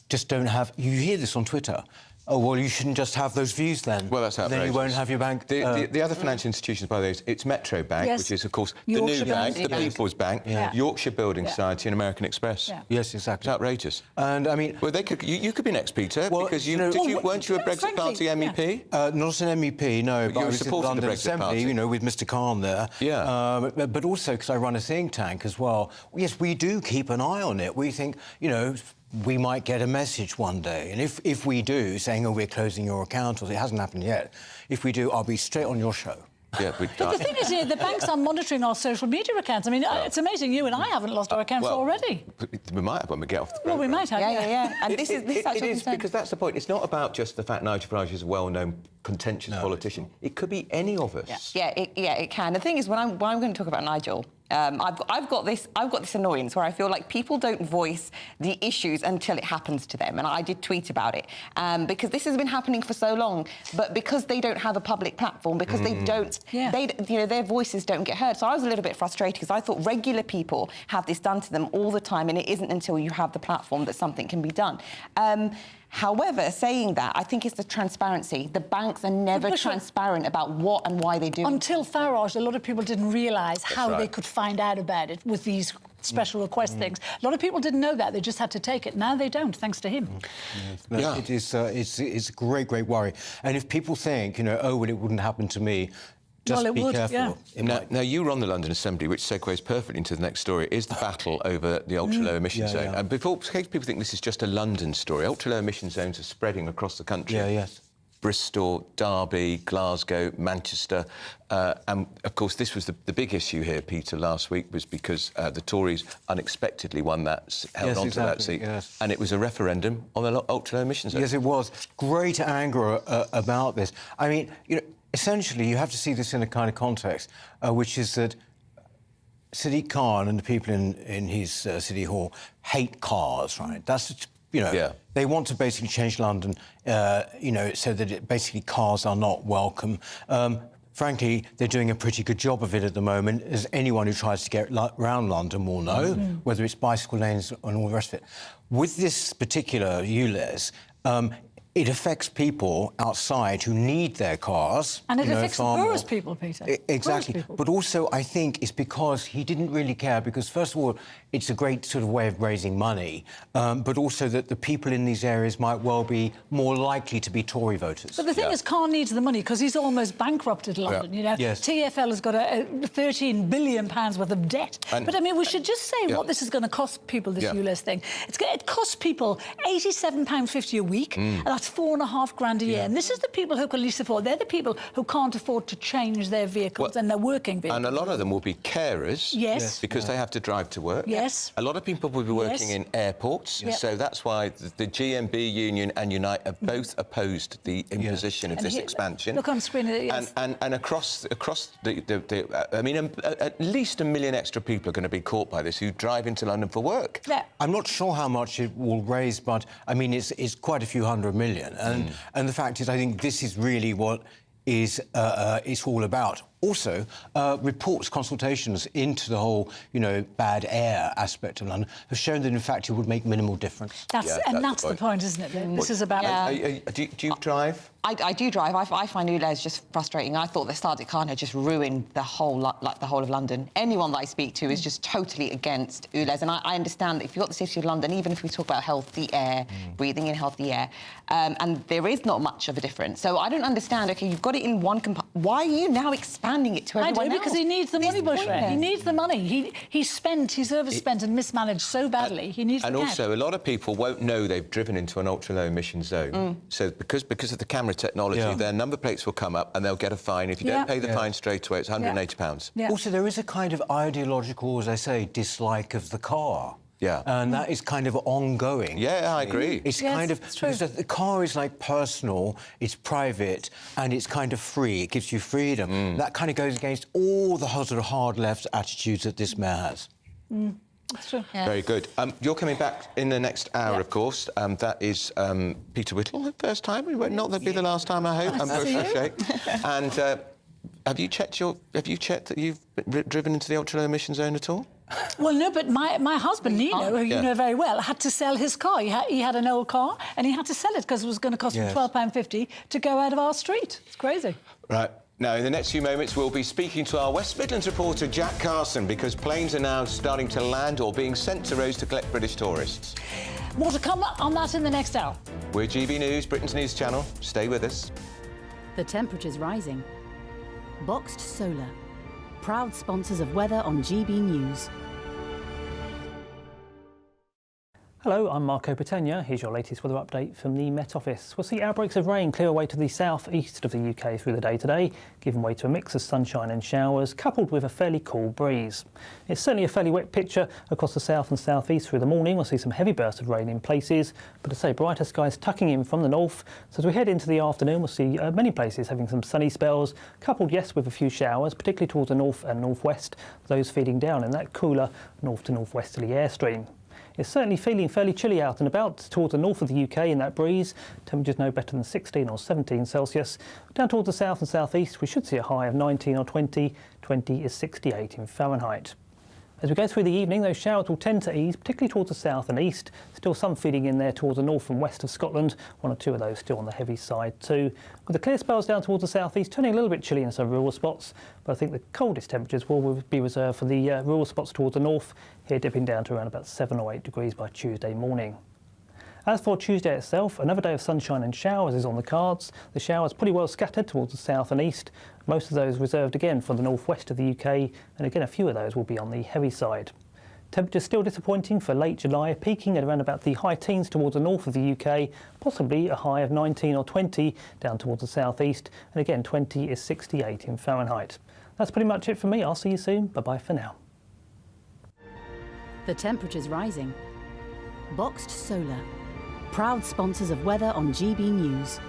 just don't have... You hear this on Twitter. Oh, well, you shouldn't just have those views then. Well, that's outrageous. Then you won't have your bank... The other financial institutions, by the way, it's Metro Bank, Yes. which is, of course, Yorkshire the new bank, Bank. the People's Bank, Yeah. Yorkshire Building Society and American Express. Yeah. Yes, exactly. It's outrageous. And, I mean... Well, they could... You could be next, Peter, Well, because you know- weren't you a Brexit frankly, Party MEP? Not an MEP, no, but you I were was in the supporting the London Brexit Assembly, Party. you know, with Mr Khan there. Yeah. But also because I run a think tank as well. Yes, we do keep an eye on it. We think, you know, we might get a message one day. And if we do, saying, oh, we're closing your account, or it hasn't happened yet, if we do, I'll be straight on your show. Yeah, But the thing is, the banks are monitoring our social media accounts. I mean, it's amazing you and I haven't lost our accounts already. We might have when we get off the Well, we might have, Yeah. And this is It is, because that's the point. It's not about just the fact Nigel Farage is a well-known, contentious politician. It could be any of us. Yeah, it can. The thing is, when I'm going to talk about Nigel, I've got this annoyance where I feel like people don't voice the issues until it happens to them, and I did tweet about it because this has been happening for so long. But because they don't have a public platform, because they don't, their voices don't get heard. So I was a little bit frustrated because I thought regular people have this done to them all the time, and it isn't until you have the platform that something can be done. However, saying that, I think it's the transparency. The banks are never transparent about what and why they do it. Until Farage, a lot of people didn't realise how they could find out about it with these special request things. A lot of people didn't know that. They just had to take it. Now they don't, thanks to him. No, it is, it's a great, great worry. And if people think, you know, oh, well, it wouldn't happen to me, just well, it be would, careful. yeah. Now, you were on the London Assembly, which segues perfectly into the next story, is the battle over the ultra-low emission zone. And before, in case people think this is just a London story, ultra-low emission zones are spreading across the country. Bristol, Derby, Glasgow, Manchester. And, of course, this was the big issue here, Peter, last week, was because the Tories unexpectedly won that, held on to that seat. Yes. And it was a referendum on the ultra-low emission zone. Yes, it was. Great anger about this. I mean, you know, essentially, you have to see this in a kind of context, which is that Sadiq Khan and the people in his city hall hate cars, right? That's, you know, they want to basically change London, you know, so that basically cars are not welcome. Frankly, they're doing a pretty good job of it at the moment, as anyone who tries to get around London will know, whether it's bicycle lanes and all the rest of it. With this particular ULEZ, it affects people outside who need their cars. And it affects the poorest people, Peter. Exactly. But also, I think, it's because he didn't really care, because, first of all, it's a great sort of way of raising money, but also that the people in these areas might well be more likely to be Tory voters. But the thing is, Khan needs the money because he's almost bankrupted London, you know? Yes. TfL has got a £13 billion worth of debt. But, I mean, we should just say what this is going to cost people, this ULEZ thing. It costs people £87.50 a week. That's That's $4.5 a year. And this is the people who can least afford. They're the people who can't afford to change their vehicles and their working vehicles. And a lot of them will be carers. Yes. Because they have to drive to work. Yes. A lot of people will be working in airports. So that's why the GMB Union and Unite have both opposed the imposition of this expansion. Look on screen. Yes. And across the I mean, at least 1 million extra people are going to be caught by this who drive into London for work. Yeah. I'm not sure how much it will raise, but I mean, it's quite a few hundred million. And the fact is, I think this is really what it's all about. Also, reports, consultations into the whole, bad air aspect of London have shown that, in fact, it would make minimal difference. That's the point, isn't it? This is about... Do you drive? I do drive. I find Ulez just frustrating. I thought the Sadiq Khan had just ruined the whole of London. Anyone that I speak to is just totally against Ulez. And I understand that if you've got the City of London, even if we talk about healthy air, breathing in healthy air, and there is not much of a difference. So I don't understand, OK, you've got it in one compartment. Why are you now expanding it to everyone else? Because he needs the money, Bushra. He needs the money. He's overspent and mismanaged so badly. He needs the cash. And also, a lot of people won't know they've driven into an ultra-low emission zone. So because of the camera technology, their number plates will come up and they'll get a fine. If you don't pay the fine straight away, it's £180. Also, there is a kind of ideological, as I say, dislike of the car. Yeah. And that is kind of ongoing. Yeah, I agree. It's kind of... Because the car is, like, personal, it's private, and it's kind of free. It gives you freedom. That kind of goes against all the sort of hard-left attitudes that this mayor has. That's true. Very good. You're coming back in the next hour, of course. That is Peter Whittle, first time. Not that'll be the last time, I hope. And have you checked that you've driven into the ultra-low emission zone at all? Well, no, but my husband, Nino, who you know very well, had to sell his car. He had an old car, and he had to sell it because it was going to cost him £12.50 to go out of our street. It's crazy. Right. Now, in the next few moments, we'll be speaking to our West Midlands reporter, Jack Carson, because planes are now starting to land or being sent to Rose to collect British tourists. More to come on that in the next hour. We're GB News, Britain's news channel. Stay with us. The temperature's rising. Boxed Solar. Proud sponsors of weather on GB News. Hello, I'm Marco Patagna. Here's your latest weather update from the Met Office. We'll see outbreaks of rain clear away to the south-east of the UK through the day today, giving way to a mix of sunshine and showers, coupled with a fairly cool breeze. It's certainly a fairly wet picture across the south and south-east through the morning. We'll see some heavy bursts of rain in places, but to say brighter skies tucking in from the north. So as we head into the afternoon, we'll see many places having some sunny spells, coupled, yes, with a few showers, particularly towards the north and northwest, those feeding down in that cooler north to northwesterly airstream. It's certainly feeling fairly chilly out and about towards the north of the UK in that breeze. Temperatures no better than 16 or 17 Celsius. Down towards the south and southeast, we should see a high of 19 or 20. 20 is 68 in Fahrenheit. As we go through the evening, those showers will tend to ease, particularly towards the south and east. Still some feeding in there towards the north and west of Scotland. One or two of those still on the heavy side too. With the clear spells down towards the southeast, turning a little bit chilly in some rural spots. But I think the coldest temperatures will be reserved for the rural spots towards the north. Here dipping down to around about 7 or 8 degrees by Tuesday morning. As for Tuesday itself, another day of sunshine and showers is on the cards. The showers pretty well scattered towards the south and east. Most of those reserved again for the northwest of the UK, and again a few of those will be on the heavy side. Temperatures still disappointing for late July, peaking at around about the high teens towards the north of the UK, possibly a high of 19 or 20 down towards the southeast, and again 20 is 68 in Fahrenheit. That's pretty much it from me. I'll see you soon. Bye-bye for now. The temperature's rising. Boxed Solar. Proud sponsors of weather on GB News.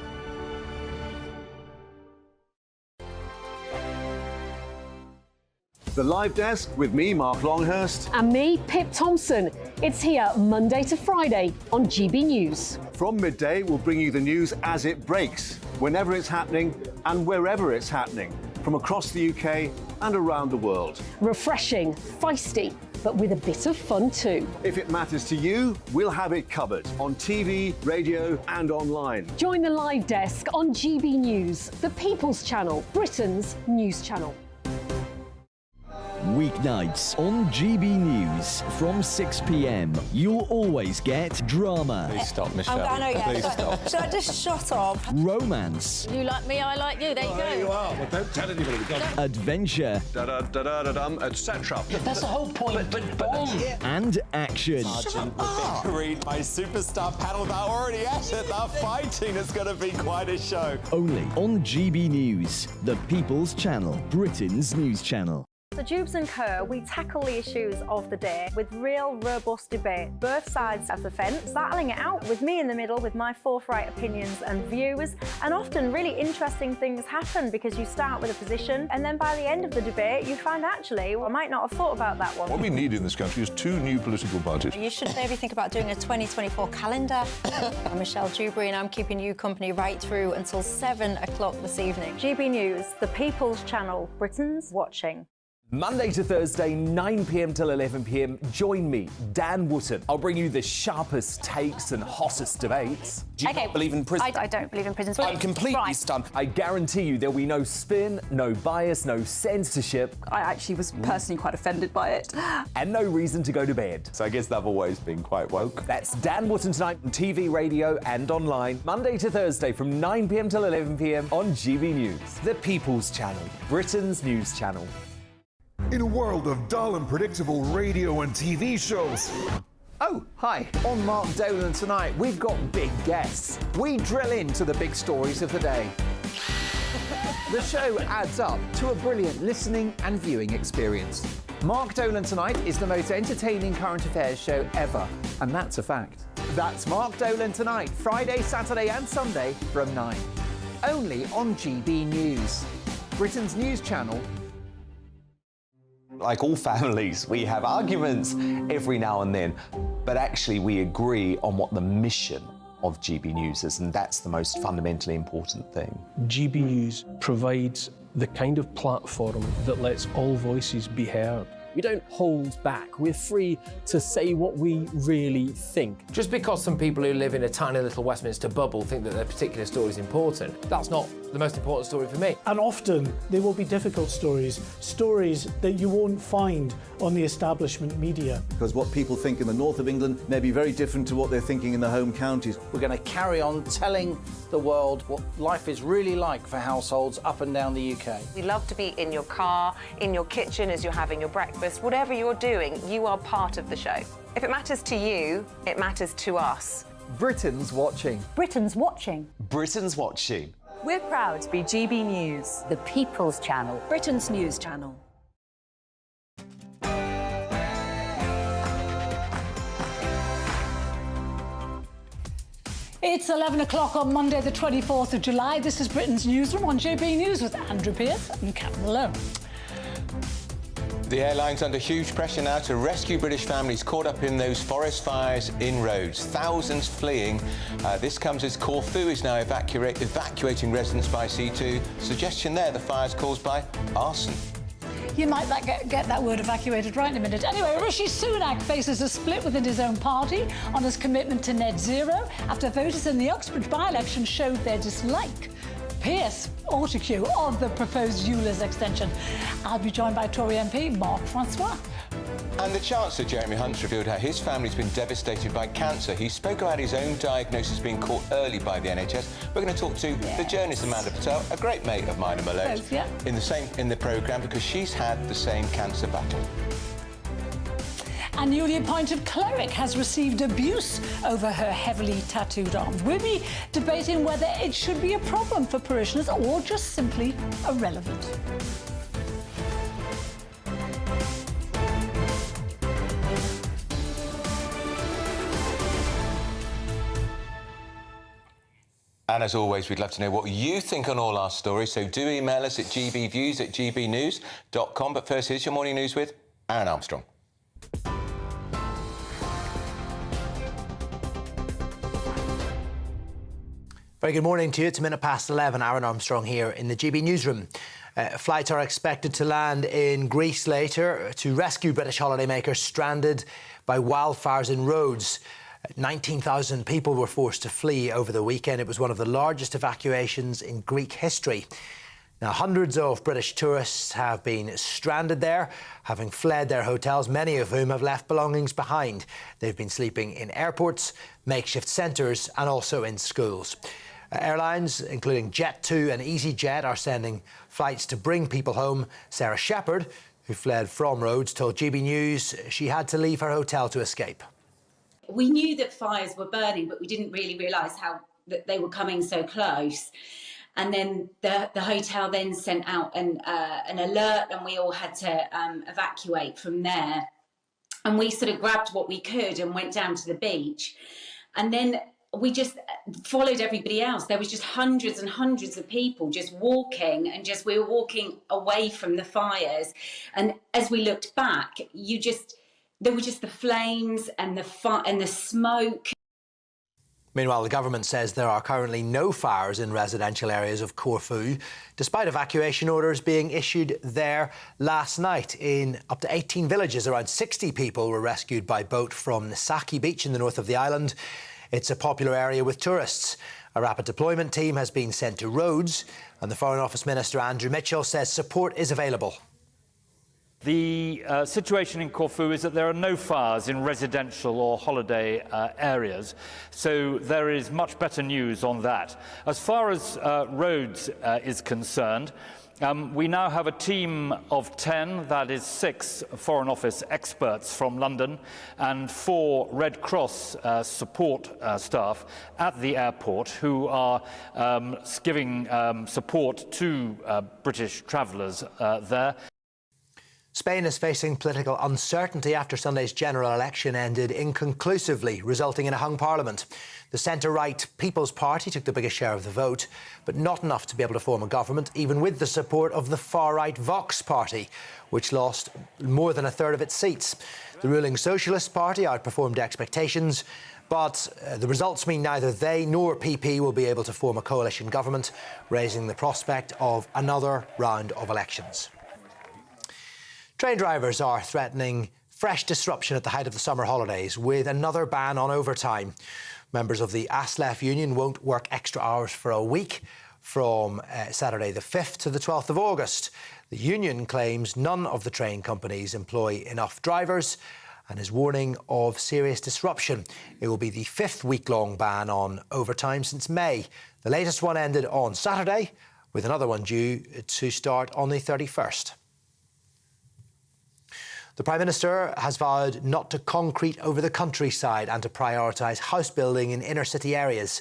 The Live Desk with me, Mark Longhurst. And me, Pip Thompson. It's here Monday to Friday on GB News. From midday, we'll bring you the news as it breaks, whenever it's happening and wherever it's happening, from across the UK and around the world. Refreshing, feisty, but with a bit of fun too. If it matters to you, we'll have it covered on TV, radio and online. Join the Live Desk on GB News, the People's Channel, Britain's news channel. Weeknights on GB News from 6 p.m. You'll always get drama. Please stop, Michelle. I know, yeah. Please stop. Should I just shut up? Romance. You like me, I like you. There you go. There you are. Well, don't tell anybody. Adventure. Etc. That's the whole point. But bomb. And action. Read my superstar panel that already at it. That fighting is going to be quite a show. Only on GB News, the People's Channel, Britain's news channel. So Jubes and Co, we tackle the issues of the day with real robust debate, both sides of the fence, battling it out with me in the middle with my forthright opinions and views. And often really interesting things happen because you start with a position and then by the end of the debate you find actually, well, I might not have thought about that one. What we need in this country is 2 new political parties. You should maybe think about doing a 2024 calendar. I'm Michelle Dewberry and I'm keeping you company right through until 7 o'clock this evening. GB News, the People's Channel, Britain's watching. Monday to Thursday, 9 p.m. till 11 p.m. Join me, Dan Wootton. I'll bring you the sharpest takes and hottest debates. Do you not believe in prison? I don't believe in prisons. I'm completely stunned. I guarantee you there'll be no spin, no bias, no censorship. I actually was personally quite offended by it. And no reason to go to bed. So I guess they've always been quite woke. That's Dan Wootton tonight on TV, radio and online. Monday to Thursday from 9 p.m. till 11 p.m. on GB News. The People's Channel, Britain's news channel. In a world of dull and predictable radio and TV shows. Oh, hi. On Mark Dolan tonight, we've got big guests. We drill into the big stories of the day. The show adds up to a brilliant listening and viewing experience. Mark Dolan Tonight is the most entertaining current affairs show ever, and that's a fact. That's Mark Dolan Tonight, Friday, Saturday and Sunday from 9. Only on GB News, Britain's news channel. Like all families, we have arguments every now and then, but actually we agree on what the mission of GB News is, and that's the most fundamentally important thing. GB News provides the kind of platform that lets all voices be heard. We don't hold back. We're free to say what we really think. Just because some people who live in a tiny little Westminster bubble think that their particular story is important, that's not the most important story for me. And often they will be difficult stories, stories that you won't find on the establishment media. Because what people think in the north of England may be very different to what they're thinking in the home counties. We're going to carry on telling the world what life is really like for households up and down the UK. We love to be in your car, in your kitchen as you're having your breakfast. Whatever you're doing, you are part of the show. If it matters to you, it matters to us. Britain's watching. Britain's watching. Britain's watching. We're proud to be GB News, The People's Channel, Britain's news channel. It's 11 o'clock on Monday, the 24th of July. This is Britain's Newsroom on GB News with Andrew Pearce and Karen Malone. The airline's under huge pressure now to rescue British families caught up in those forest fires in Rhodes. Thousands fleeing. This comes as Corfu is now evacuating residents by sea too. Suggestion there, the fire's caused by arson. You might get that word evacuated right in a minute. Anyway, Rishi Sunak faces a split within his own party on his commitment to net zero after voters in the Uxbridge by-election showed their dislike. Pierce Autocue of the proposed ULEZ extension. I'll be joined by Tory MP Mark Francois. And the Chancellor, Jeremy Hunt's revealed how his family's been devastated by cancer. He spoke about his own diagnosis being caught early by the NHS. We're going to talk to the journalist Amanda Patel, a great mate of mine and Malone's, in the programme because she's had the same cancer battle. A newly appointed cleric has received abuse over her heavily tattooed arms. We'll be debating whether it should be a problem for parishioners or just simply irrelevant. And as always, we'd love to know what you think on all our stories, so do email us at gbviews@gbnews.com. But first, here's your morning news with Aaron Armstrong. Very good morning to you. It's a minute past 11. Aaron Armstrong here in the GB Newsroom. Flights are expected to land in Greece later to rescue British holidaymakers stranded by wildfires in Rhodes. 19,000 people were forced to flee over the weekend. It was one of the largest evacuations in Greek history. Now, hundreds of British tourists have been stranded there, having fled their hotels, many of whom have left belongings behind. They've been sleeping in airports, makeshift centres and also in schools. Airlines, including Jet2 and EasyJet, are sending flights to bring people home. Sarah Shepherd, who fled from Rhodes, told GB News she had to leave her hotel to escape. We knew that fires were burning, but we didn't really realise that they were coming so close. And then the hotel then sent out an alert, and we all had to evacuate from there. And we sort of grabbed what we could and went down to the beach. And then we just followed everybody else. There was just hundreds and hundreds of people just walking, and we were walking away from the fires. And as we looked back, there were just the flames and the smoke. Meanwhile, the government says there are currently no fires in residential areas of Corfu, despite evacuation orders being issued there last night. In up to 18 villages, around 60 people were rescued by boat from Nisaki Beach in the north of the island. It's a popular area with tourists. A rapid deployment team has been sent to Rhodes, and the Foreign Office Minister Andrew Mitchell says support is available. The situation in Corfu is that there are no fires in residential or holiday areas, so there is much better news on that. As far as Rhodes is concerned, we now have a team of 10, that is 6 Foreign Office experts from London and 4 Red Cross support staff at the airport who are giving support to British travellers there. Spain is facing political uncertainty after Sunday's general election ended inconclusively, resulting in a hung parliament. The centre-right People's Party took the biggest share of the vote, but not enough to be able to form a government, even with the support of the far-right Vox Party, which lost more than a third of its seats. The ruling Socialist Party outperformed expectations, but the results mean neither they nor PP will be able to form a coalition government, raising the prospect of another round of elections. Train drivers are threatening fresh disruption at the height of the summer holidays with another ban on overtime. Members of the ASLEF union won't work extra hours for a week from Saturday the 5th to the 12th of August. The union claims none of the train companies employ enough drivers and is warning of serious disruption. It will be the 5th week-long ban on overtime since May. The latest one ended on Saturday, with another one due to start on the 31st. The Prime Minister has vowed not to concrete over the countryside and to prioritise house building in inner-city areas.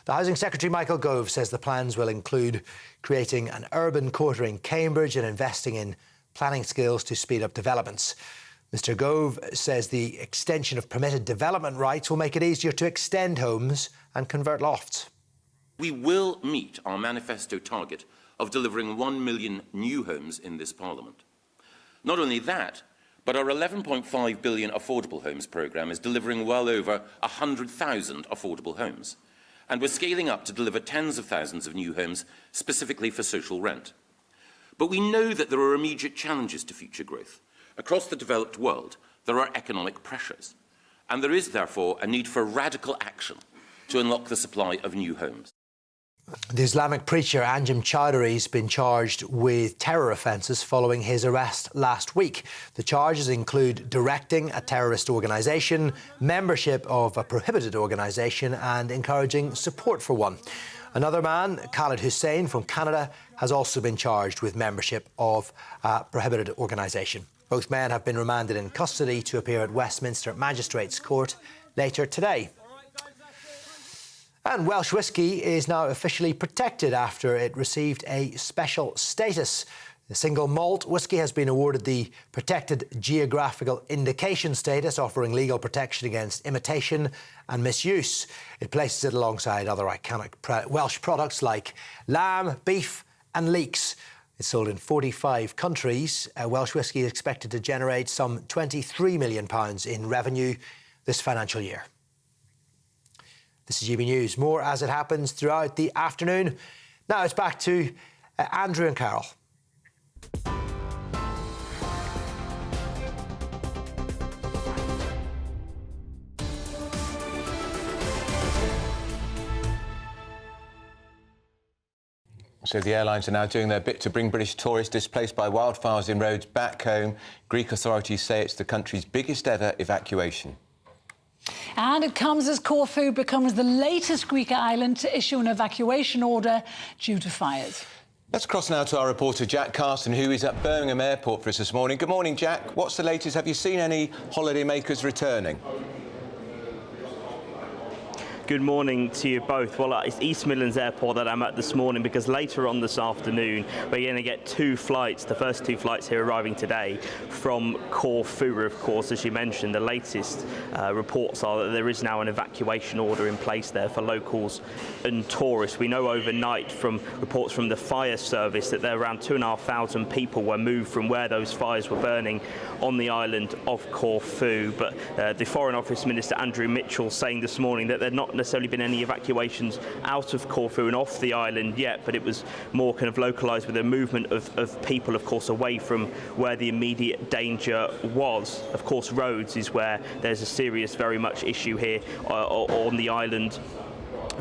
The Housing Secretary Michael Gove says the plans will include creating an urban quarter in Cambridge and investing in planning skills to speed up developments. Mr Gove says the extension of permitted development rights will make it easier to extend homes and convert lofts. We will meet our manifesto target of delivering 1 million new homes in this Parliament. Not only that, but our £11.5 billion affordable homes programme is delivering well over 100,000 affordable homes. And we're scaling up to deliver tens of thousands of new homes specifically for social rent. But we know that there are immediate challenges to future growth. Across the developed world, there are economic pressures. And there is, therefore, a need for radical action to unlock the supply of new homes. The Islamic preacher Anjem Chowdhury has been charged with terror offences following his arrest last week. The charges include directing a terrorist organisation, membership of a prohibited organisation and encouraging support for one. Another man, Khalid Hussein from Canada, has also been charged with membership of a prohibited organisation. Both men have been remanded in custody to appear at Westminster Magistrates Court later today. And Welsh whisky is now officially protected after it received a special status. The single malt whisky has been awarded the protected geographical indication status, offering legal protection against imitation and misuse. It places it alongside other iconic Welsh products like lamb, beef and leeks. It's sold in 45 countries. Welsh whisky is expected to generate some £23 million in revenue this financial year. This is GB News. More as it happens throughout the afternoon. Now it's back to Andrew and Carol. So the airlines are now doing their bit to bring British tourists displaced by wildfires in Rhodes back home. Greek authorities say it's the country's biggest ever evacuation. And it comes as Corfu becomes the latest Greek island to issue an evacuation order due to fires. Let's cross now to our reporter Jack Carson, who is at Birmingham Airport for us this morning. Good morning, Jack. What's the latest? Have you seen any holidaymakers returning? Good morning to you both. Well, it's East Midlands Airport that I'm at this morning because later on this afternoon we're going to get two flights, the first two flights here arriving today from Corfu. Of course, as you mentioned, the latest reports are that there is now an evacuation order in place there for locals and tourists. We know overnight from reports from the fire service that there are around 2,500 people were moved from where those fires were burning on the island of Corfu. But the Foreign Office Minister Andrew Mitchell saying this morning that there not necessarily been any evacuations out of Corfu and off the island yet, but it was more kind of localised with a movement of people, of course, away from where the immediate danger was. Of course, Rhodes is where there's a serious, very much issue here on the island.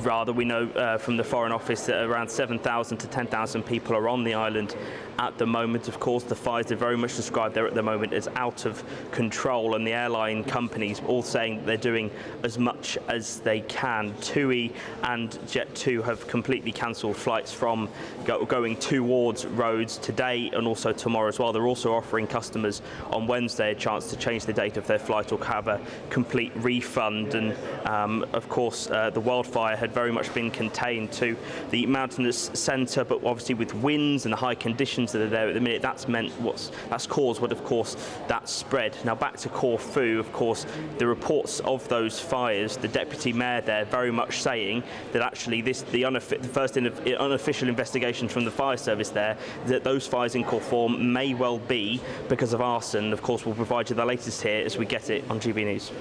Rather, we know from the Foreign Office that around 7,000 to 10,000 people are on the island at the moment. Of course, the fires are very much described there at the moment as out of control, and the airline companies all saying that they're doing as much as they can. TUI and Jet2 have completely cancelled flights from going towards Rhodes today and also tomorrow as well. They're also offering customers on Wednesday a chance to change the date of their flight or have a complete refund. And of course, the wildfire had very much been contained to the mountainous centre, but obviously with winds and the high conditions that are there at the minute, that's caused what, of course, that spread. Now back to Corfu, of course, the reports of those fires, the deputy mayor there very much saying that actually the first unofficial investigation from the fire service there, that those fires in Corfu may well be because of arson. Of course, we'll provide you the latest here as we get it on GB News.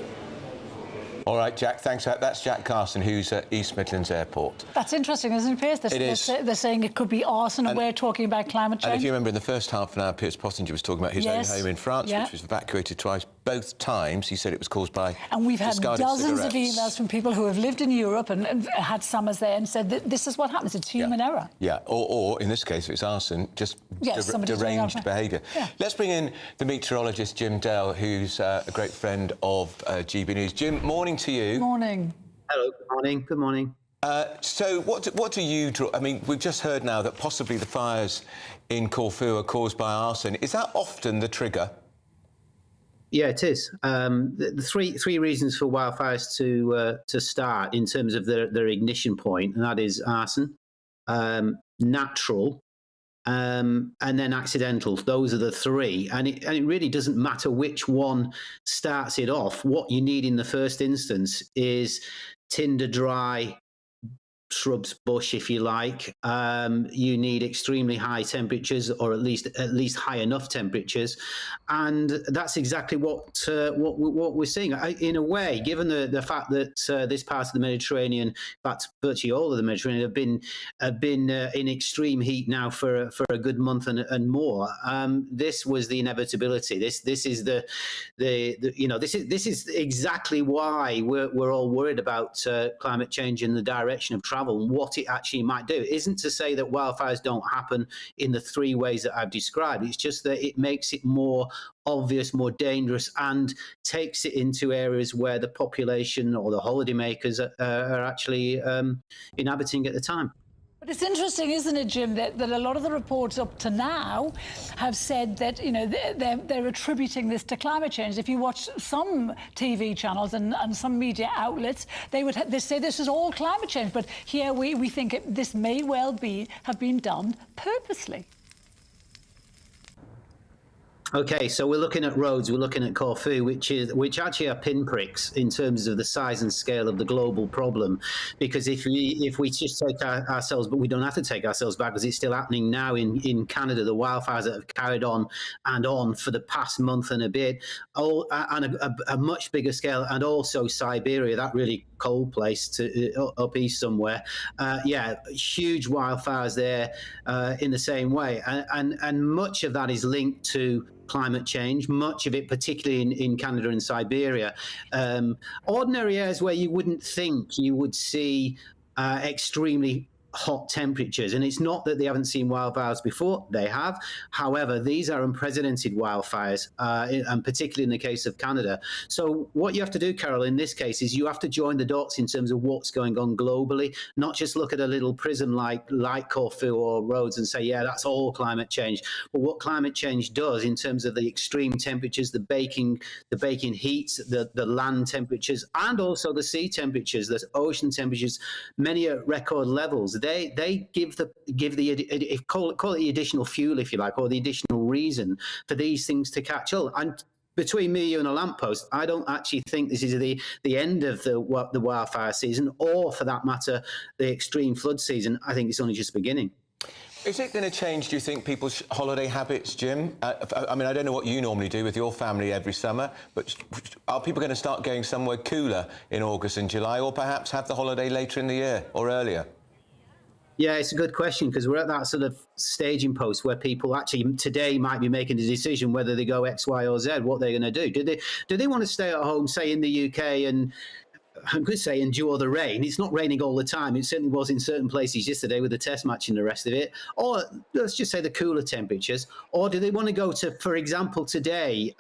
All right, Jack, thanks. That's Jack Carson, who's at East Midlands Airport. That's interesting, isn't it, Piers? It is. They're saying it could be arson, and we're talking about climate change. And if you remember, in the first half an hour, Piers Pottinger was talking about his own home in France, which was evacuated twice. Both times, he said it was caused by And we've had dozens of cigarettes. emails from people who have lived in Europe and had summers there and said that this is what happens. It's human error. Yeah, or in this case, if it's arson, just deranged behaviour. Yeah. Let's bring in the meteorologist, Jim Dell, who's a great friend of GB News. Jim, morning to you. Morning. Hello, good morning. Good morning. So what do you draw? I mean, we've just heard now that possibly the fires in Corfu are caused by arson. Is that often the trigger? Yeah, it is. The three reasons for wildfires to start in terms of their ignition point, and that is arson, natural, and then accidental. Those are the three, and it really doesn't matter which one starts it off. What you need in the first instance is tinder dry shrubs, bush, if you like. You need extremely high temperatures, or at least high enough temperatures, and that's exactly what we're seeing. In a way, given the fact that this part of the Mediterranean, in fact, virtually all of the Mediterranean, have been in extreme heat now for a good month and more. This was the inevitability. This is this is exactly why we're all worried about climate change and the direction of travel and what it actually might do. It isn't to say that wildfires don't happen in the three ways that I've described. It's just that it makes it more obvious, more dangerous, and takes it into areas where the population or the holidaymakers are actually inhabiting at the time. But it's interesting, isn't it, Jim, that a lot of the reports up to now have said that, you know, they're attributing this to climate change. If you watch some TV channels and some media outlets, they say this is all climate change. But here we think this may well have been done purposely. Okay, so we're looking at Rhodes, we're looking at Corfu, which actually are pinpricks in terms of the size and scale of the global problem. Because if we just take ourselves, but we don't have to take ourselves back, because it's still happening now in Canada, the wildfires that have carried on and on for the past month and a bit, and a much bigger scale, and also Siberia, that really cold place up east somewhere. Huge wildfires there in the same way, and much of that is linked to climate change, much of it particularly in Canada and Siberia. Ordinary areas where you wouldn't think you would see extremely hot temperatures. And it's not that they haven't seen wildfires before, they have. However, these are unprecedented wildfires, and particularly in the case of Canada. So what you have to do, Carol, in this case is you have to join the dots in terms of what's going on globally, not just look at a little prism like Corfu or Rhodes and say, yeah, that's all climate change. But what climate change does in terms of the extreme temperatures, the baking heats, the land temperatures, and also the sea temperatures, the ocean temperatures, many at record levels. They give call it the additional fuel, if you like, or the additional reason for these things to catch up. And between me, you, and a lamppost, I don't actually think this is the end of the wildfire season, or for that matter, the extreme flood season. I think it's only just beginning. Is it going to change, do you think, people's holiday habits, Jim? I mean, I don't know what you normally do with your family every summer, but are people going to start going somewhere cooler in August and July, or perhaps have the holiday later in the year or earlier? Yeah, it's a good question, because we're at that sort of staging post where people actually today might be making a decision whether they go X, Y, or Z, what they're going to do. Do they want to stay at home, say in the UK, and I'm going to say endure the rain? It's not raining all the time. It certainly was in certain places yesterday with the test match and the rest of it. Or let's just say the cooler temperatures. Or do they want to go to, for example, today,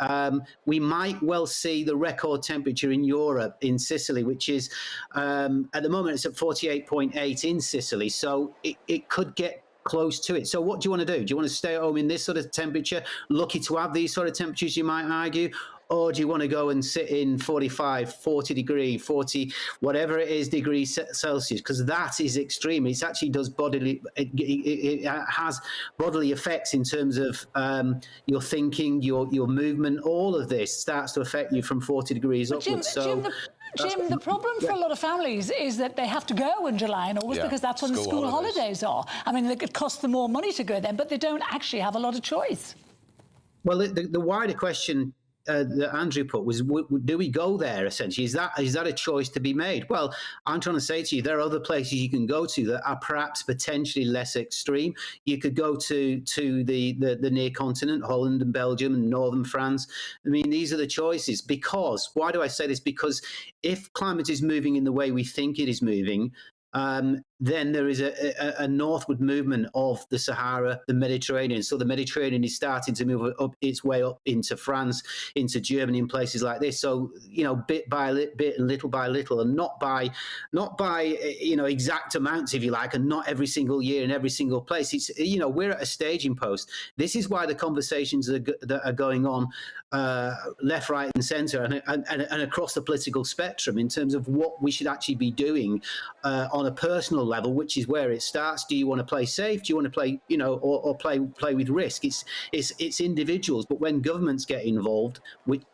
we might well see the record temperature in Europe, in Sicily, which is, at the moment, it's at 48.8 in Sicily. So it could get close to it. So what do you want to do? Do you want to stay at home in this sort of temperature, lucky to have these sort of temperatures, you might argue? Or do you want to go and sit in 45, 40 degree, 40, whatever it is, degrees Celsius? Because that is extreme. It actually does it has bodily effects in terms of your thinking, your movement. All of this starts to affect you from 40 degrees upwards. Jim, the problem for a lot of families is that they have to go in July and August because that's when the school holidays are. I mean, it costs them more money to go then, but they don't actually have a lot of choice. Well, the wider question that Andrew put was, do we go there, essentially? Is that a choice to be made? Well, I'm trying to say to you, there are other places you can go to that are perhaps potentially less extreme. You could go to the near continent, Holland and Belgium and northern France. I mean, these are the choices. Because, why do I say this? Because if climate is moving in the way we think it is moving, then there is a northward movement of the Sahara, the Mediterranean. So the Mediterranean is starting to move up its way up into France, into Germany, and places like this. So, you know, bit by bit and little by little, and not by exact amounts, if you like, and not every single year in every single place. It's, you know, we're at a staging post. This is why the conversations that are going on left, right, and centre, and across the political spectrum in terms of what we should actually be doing on a personal level, which is where it starts. Do you want to play safe? Do you want to play, you know, or play with risk? It's individuals, but when governments get involved,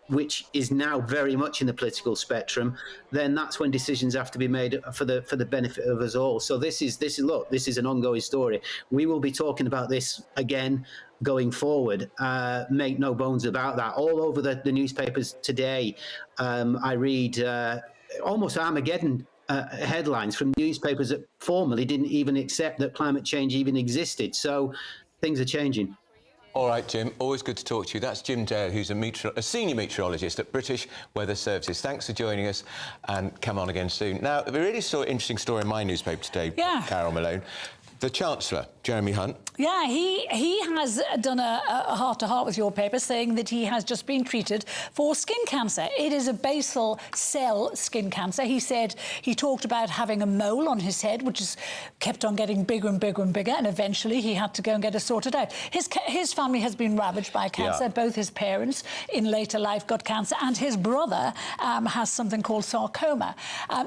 which is now very much in the political spectrum, then that's when decisions have to be made for the benefit of us all. So this is an ongoing story. We will be talking about this again going forward. Make no bones about that. All over the newspapers today, I read almost Armageddon headlines from newspapers that formerly didn't even accept that climate change even existed. So things are changing. All right, Jim, always good to talk to you. That's Jim Dale, who's a senior meteorologist at British Weather Services. Thanks for joining us, and come on again soon. Now, we really saw an interesting story in my newspaper today, Carol Malone. The Chancellor, Jeremy Hunt. Yeah, he has done a heart-to-heart with your paper, saying that he has just been treated for skin cancer. It is a basal cell skin cancer. He said he talked about having a mole on his head, which has kept on getting bigger and bigger and bigger, and eventually he had to go and get it sorted out. His family has been ravaged by cancer. Both his parents in later life got cancer, and his brother has something called sarcoma.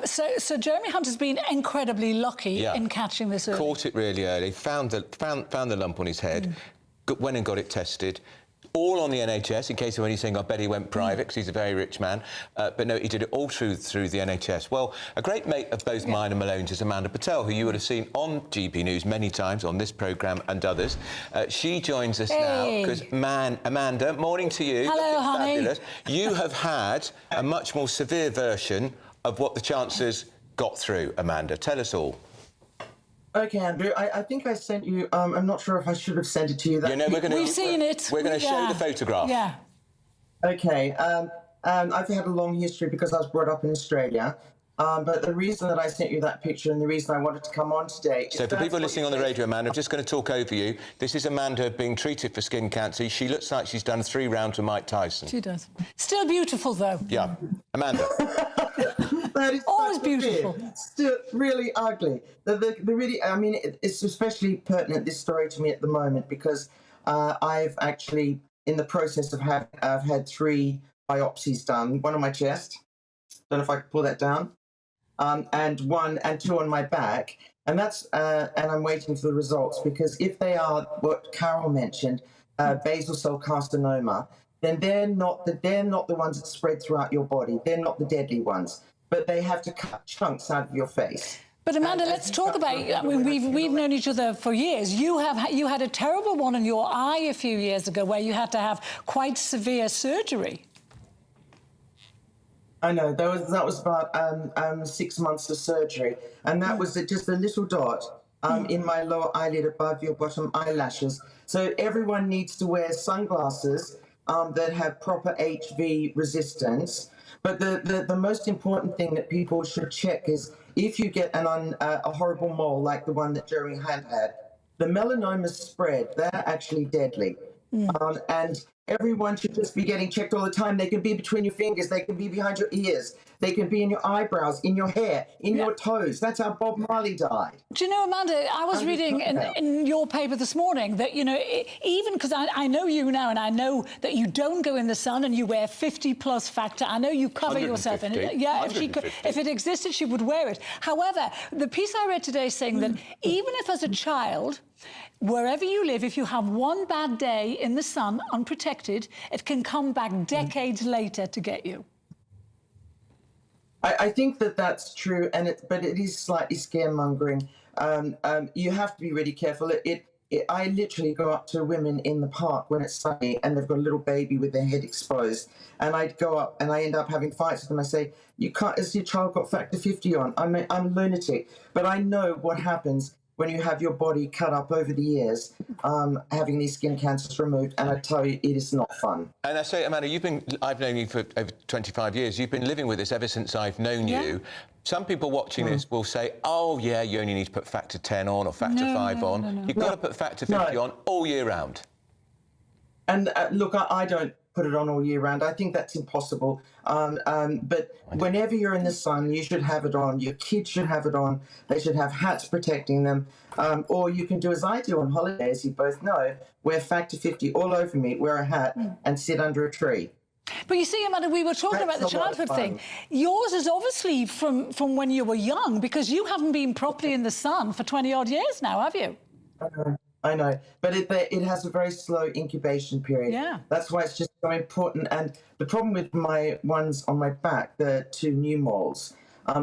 So Jeremy Hunt has been incredibly lucky in catching this early. Caught it really early, found the lump on his head, went and got it tested, all on the NHS, in case of anything. I bet he went private, because he's a very rich man. But no, he did it all through the NHS. Well, a great mate of both mine and Malone's is Amanda Patel, who you would have seen on GB News many times, on this programme and others. She joins us now, because, Amanda, morning to you. Hello, honey. Fabulous. You have had a much more severe version of what the Chancellor's got through, Amanda. Tell us all. OK, Andrew, I think I sent you... I'm not sure if I should have sent it to you. We've seen it. We're going to show the photograph. Yeah. OK. I've had a long history because I was brought up in Australia. But the reason that I sent you that picture and the reason I wanted to come on today... So for people listening on the radio, Amanda, I'm just going to talk over you. This is Amanda being treated for skin cancer. She looks like she's done 3 rounds with Mike Tyson. She does. Still beautiful, though. Yeah. Amanda. That is always beautiful. Still really ugly. The really, I mean, it's especially pertinent, this story, to me at the moment, because I've actually, in the process of I've had 3 biopsies done, one on my chest, don't know if I can pull that down, and 2 on my back, and that's and I'm waiting for the results, because if they are what Carol mentioned, basal cell carcinoma, then they're not the ones that spread throughout your body. They're not the deadly ones, but they have to cut chunks out of your face. But Amanda, let's talk about. I mean, we've known each other for years. You had a terrible one in your eye a few years ago, where you had to have quite severe surgery. I know that was about 6 months of surgery, and that was just a little dot in my lower eyelid above your bottom eyelashes. So everyone needs to wear sunglasses that have proper HV resistance. But the most important thing that people should check is if you get a horrible mole like the one that Jeremy had, the melanomas spread. They're actually deadly. And everyone should just be getting checked all the time. They can be between your fingers. They can be behind your ears. They can be in your eyebrows, in your hair, in your toes. That's how Bob Marley died. Do you know, Amanda, I was reading in your paper this morning that, you know, even because I know you now, and I know that you don't go in the sun and you wear 50+ factor. I know you cover yourself in it. Yeah, if it existed, she would wear it. However, the piece I read today saying that even if as a child, wherever you live, if you have one bad day in the sun unprotected, it can come back decades later to get you. I think that's true, but it is slightly scaremongering. You have to be really careful. I literally go up to women in the park when it's sunny and they've got a little baby with their head exposed, and I go up and I end up having fights with them. I say, "You can't. Has your child got factor 50 on?" I'm a lunatic, but I know what happens when you have your body cut up over the years, having these skin cancers removed, and I tell you, it is not fun. And I say, Amanda, I've known you for over 25 years. You've been living with this ever since I've known you. Some people watching this will say, oh, yeah, you only need to put factor 10 on or factor 5 on. No. You've got to put factor 50 on all year round. And look, I don't put it on all year round. I think that's impossible. But whenever you're in the sun, you should have it on. Your kids should have it on. They should have hats protecting them. Or you can do as I do on holiday, as you both know, wear factor 50 all over me, wear a hat and sit under a tree. But you see, Amanda, we were talking about the childhood thing. Yours is obviously from when you were young, because you haven't been properly in the sun for 20-odd years now, have you? I know, but it has a very slow incubation period. Yeah. That's why it's just so important. And the problem with my ones on my back, the 2 new moles,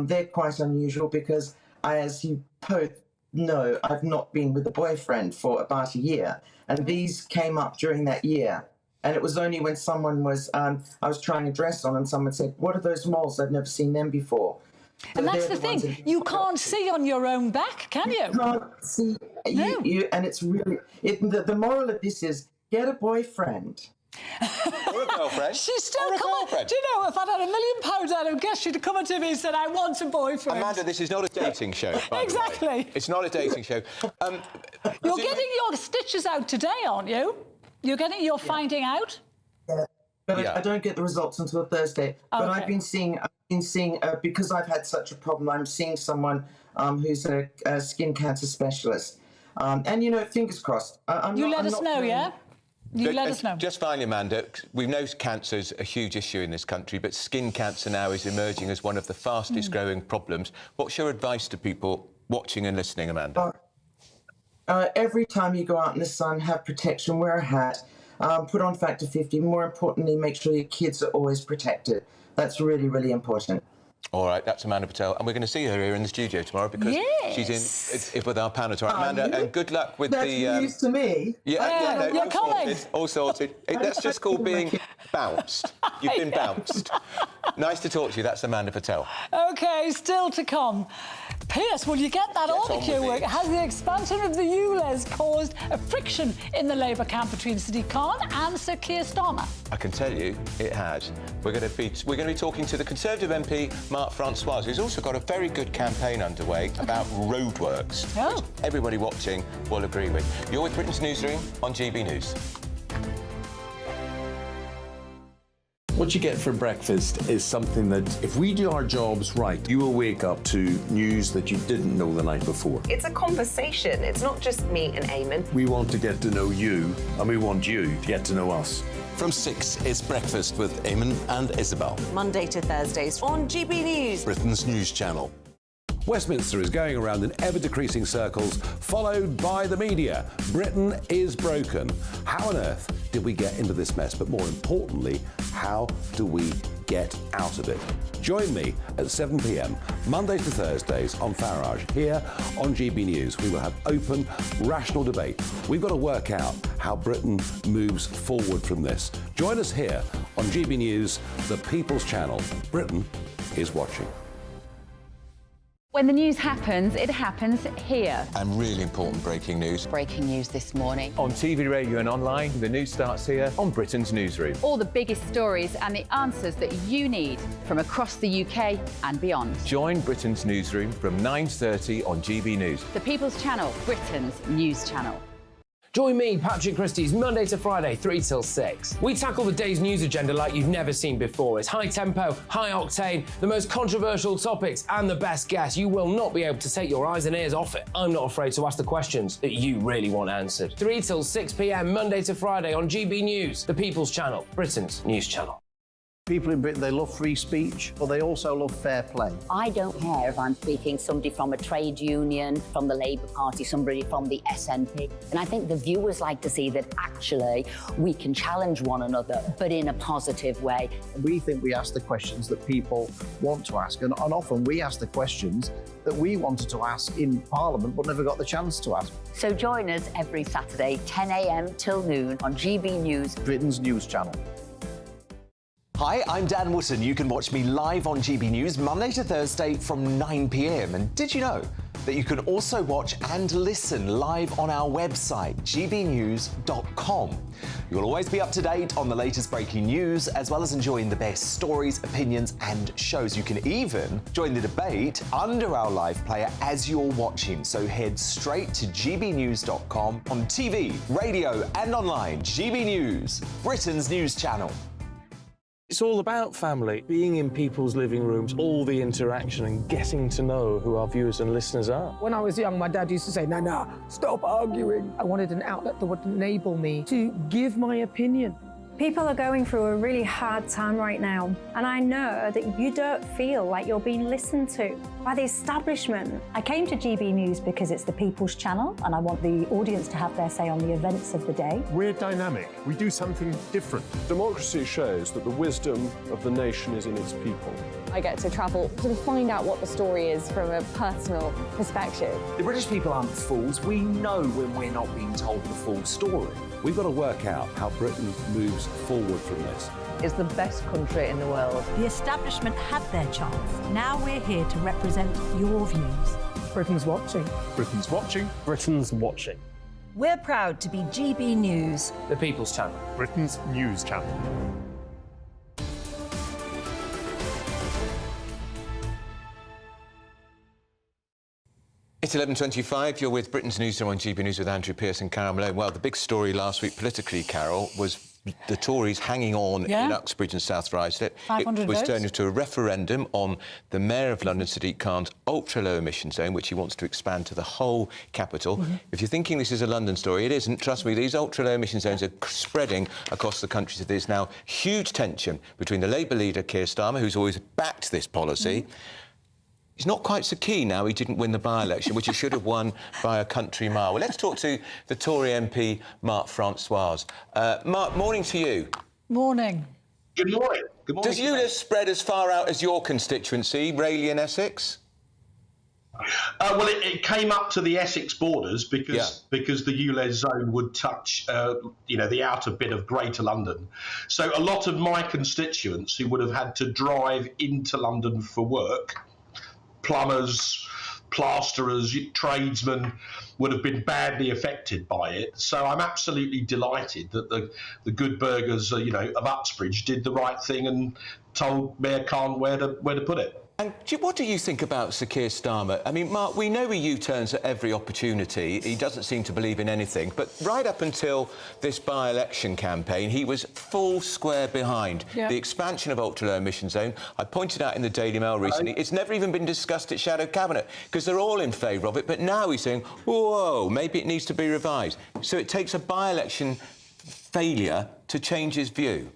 they're quite unusual because as you both know, I've not been with a boyfriend for about a year. And these came up during that year. And it was only when someone was, I was trying a dress on and someone said, what are those moles? I've never seen them before. And that's the thing, you can't see on your own back, can you? You can't see, and it's really, the moral of this is, get a boyfriend. Or a girlfriend. She's still coming. Do you know, if I'd had £1 million, I would guess she'd have come to me and said, I want a boyfriend. Amanda, this is not a dating show, by Exactly. the way. It's not a dating show. You're getting your stitches out today, aren't you? You're finding out? Yeah. But I don't get the results until Thursday. But Okay. I've been seeing, because I've had such a problem, I'm seeing someone who's a skin cancer specialist. And, you know, fingers crossed. You let us know, yeah? You let us know. Just finally, Amanda, we know cancer's a huge issue in this country, but skin cancer now is emerging as one of the fastest growing problems. What's your advice to people watching and listening, Amanda? Every time you go out in the sun, have protection, wear a hat, put on factor 50. More importantly, make sure your kids are always protected. That's really, really important. All right, that's Amanda Patel, and we're going to see her here in the studio tomorrow because she's in with our panel. All right, Amanda, and good luck with That's news to me. Yeah, you're coming. All sorted. That's just called being bounced. You've been bounced. Nice to talk to you. That's Amanda Patel. OK, still to come. Pierce, will you get that on work? Has the expansion of the ULEZ caused a friction in the Labour camp between Sadiq Khan and Sir Keir Starmer? I can tell you it has. We're going to be talking to the Conservative MP, Mark Francois, who's also got a very good campaign underway about roadworks, which everybody watching will agree with. You're with Britain's Newsroom on GB News. What you get for breakfast is something that, if we do our jobs right, you will wake up to news that you didn't know the night before. It's a conversation. It's not just me and Eamon. We want to get to know you, and we want you to get to know us. From 6, it's Breakfast with Eamon and Isabel. Monday to Thursdays on GB News. Britain's news channel. Westminster is going around in ever-decreasing circles, followed by the media. Britain is broken. How on earth did we get into this mess? But more importantly, how do we get out of it? Join me at 7 p.m, Mondays to Thursdays on Farage, here on GB News. We will have open, rational debate. We've got to work out how Britain moves forward from this. Join us here on GB News, the People's Channel. Britain is watching. When the news happens, it happens here. And really important breaking news. Breaking news this morning. On TV, radio and online, the news starts here on Britain's Newsroom. All the biggest stories and the answers that you need from across the UK and beyond. Join Britain's Newsroom from 9:30 on GB News. The People's Channel, Britain's news channel. Join me, Patrick Christie's Monday to Friday, 3 till 6. We tackle the day's news agenda like you've never seen before. It's high tempo, high octane, the most controversial topics and the best guests. You will not be able to take your eyes and ears off it. I'm not afraid to ask the questions that you really want answered. 3 till 6 p.m, Monday to Friday on GB News, the People's Channel, Britain's news channel. People in Britain, they love free speech, but they also love fair play. I don't care if I'm speaking somebody from a trade union, from the Labour Party, somebody from the SNP. And I think the viewers like to see that actually we can challenge one another, but in a positive way. We think we ask the questions that people want to ask, and often we ask the questions that we wanted to ask in Parliament but never got the chance to ask. So join us every Saturday, 10 a.m. till noon on GB News, Britain's news channel. Hi, I'm Dan Wootton. You can watch me live on GB News Monday to Thursday from 9 p.m. And did you know that you can also watch and listen live on our website, gbnews.com? You'll always be up to date on the latest breaking news, as well as enjoying the best stories, opinions and shows. You can even join the debate under our live player as you're watching. So head straight to gbnews.com on TV, radio and online. GB News, Britain's news channel. It's all about family, being in people's living rooms, all the interaction and getting to know who our viewers and listeners are. When I was young, my dad used to say, "Nana, stop arguing." I wanted an outlet that would enable me to give my opinion. People are going through a really hard time right now, and I know that you don't feel like you're being listened to by the establishment. I came to GB News because it's the People's Channel, and I want the audience to have their say on the events of the day. We're dynamic. We do something different. Democracy shows that the wisdom of the nation is in its people. I get to travel to find out what the story is from a personal perspective. The British people aren't fools. We know when we're not being told the full story. We've got to work out how Britain moves forward from this. It's the best country in the world. The establishment had their chance. Now we're here to represent your views. Britain's watching. Britain's watching. Britain's watching. We're proud to be GB News, the People's Channel, Britain's news channel. It's 11:25. You're with Britain's Newsroom on GB News with Andrew Pearce and Carol Malone. Well, the big story last week politically, Carol, was the Tories hanging on in Uxbridge and South Ryslip. 500 It was votes. turned into a referendum on the Mayor of London, Sadiq Khan's ultra-low emission zone, which he wants to expand to the whole capital. If you're thinking this is a London story, it isn't. Trust me, these ultra-low emission zones are spreading across the country. So there's now huge tension between the Labour leader, Keir Starmer, who's always backed this policy. He's not quite so keen now he didn't win the by-election, which he should have won by a country mile. Well, let's talk to the Tory MP, Mark Francois. Mark, morning to you. Morning. Good morning. Good morning. Does ULEZ spread as far out as your constituency, Rayleigh and Essex? Well, it came up to the Essex borders because the ULEZ zone would touch, the outer bit of Greater London. So a lot of my constituents who would have had to drive into London for work, plumbers, plasterers, tradesmen, would have been badly affected by it. So I'm absolutely delighted that the good burghers, of Uxbridge did the right thing and told Mayor Khan where to put it. And what do you think about Sir Keir Starmer? I mean, Mark, we know he U-turns at every opportunity. He doesn't seem to believe in anything. But right up until this by-election campaign, he was full square behind the expansion of ultra-low emission zone. I pointed out in the Daily Mail recently, it's never even been discussed at Shadow Cabinet because they're all in favour of it. But now he's saying, whoa, maybe it needs to be revised. So it takes a by-election failure to change his view.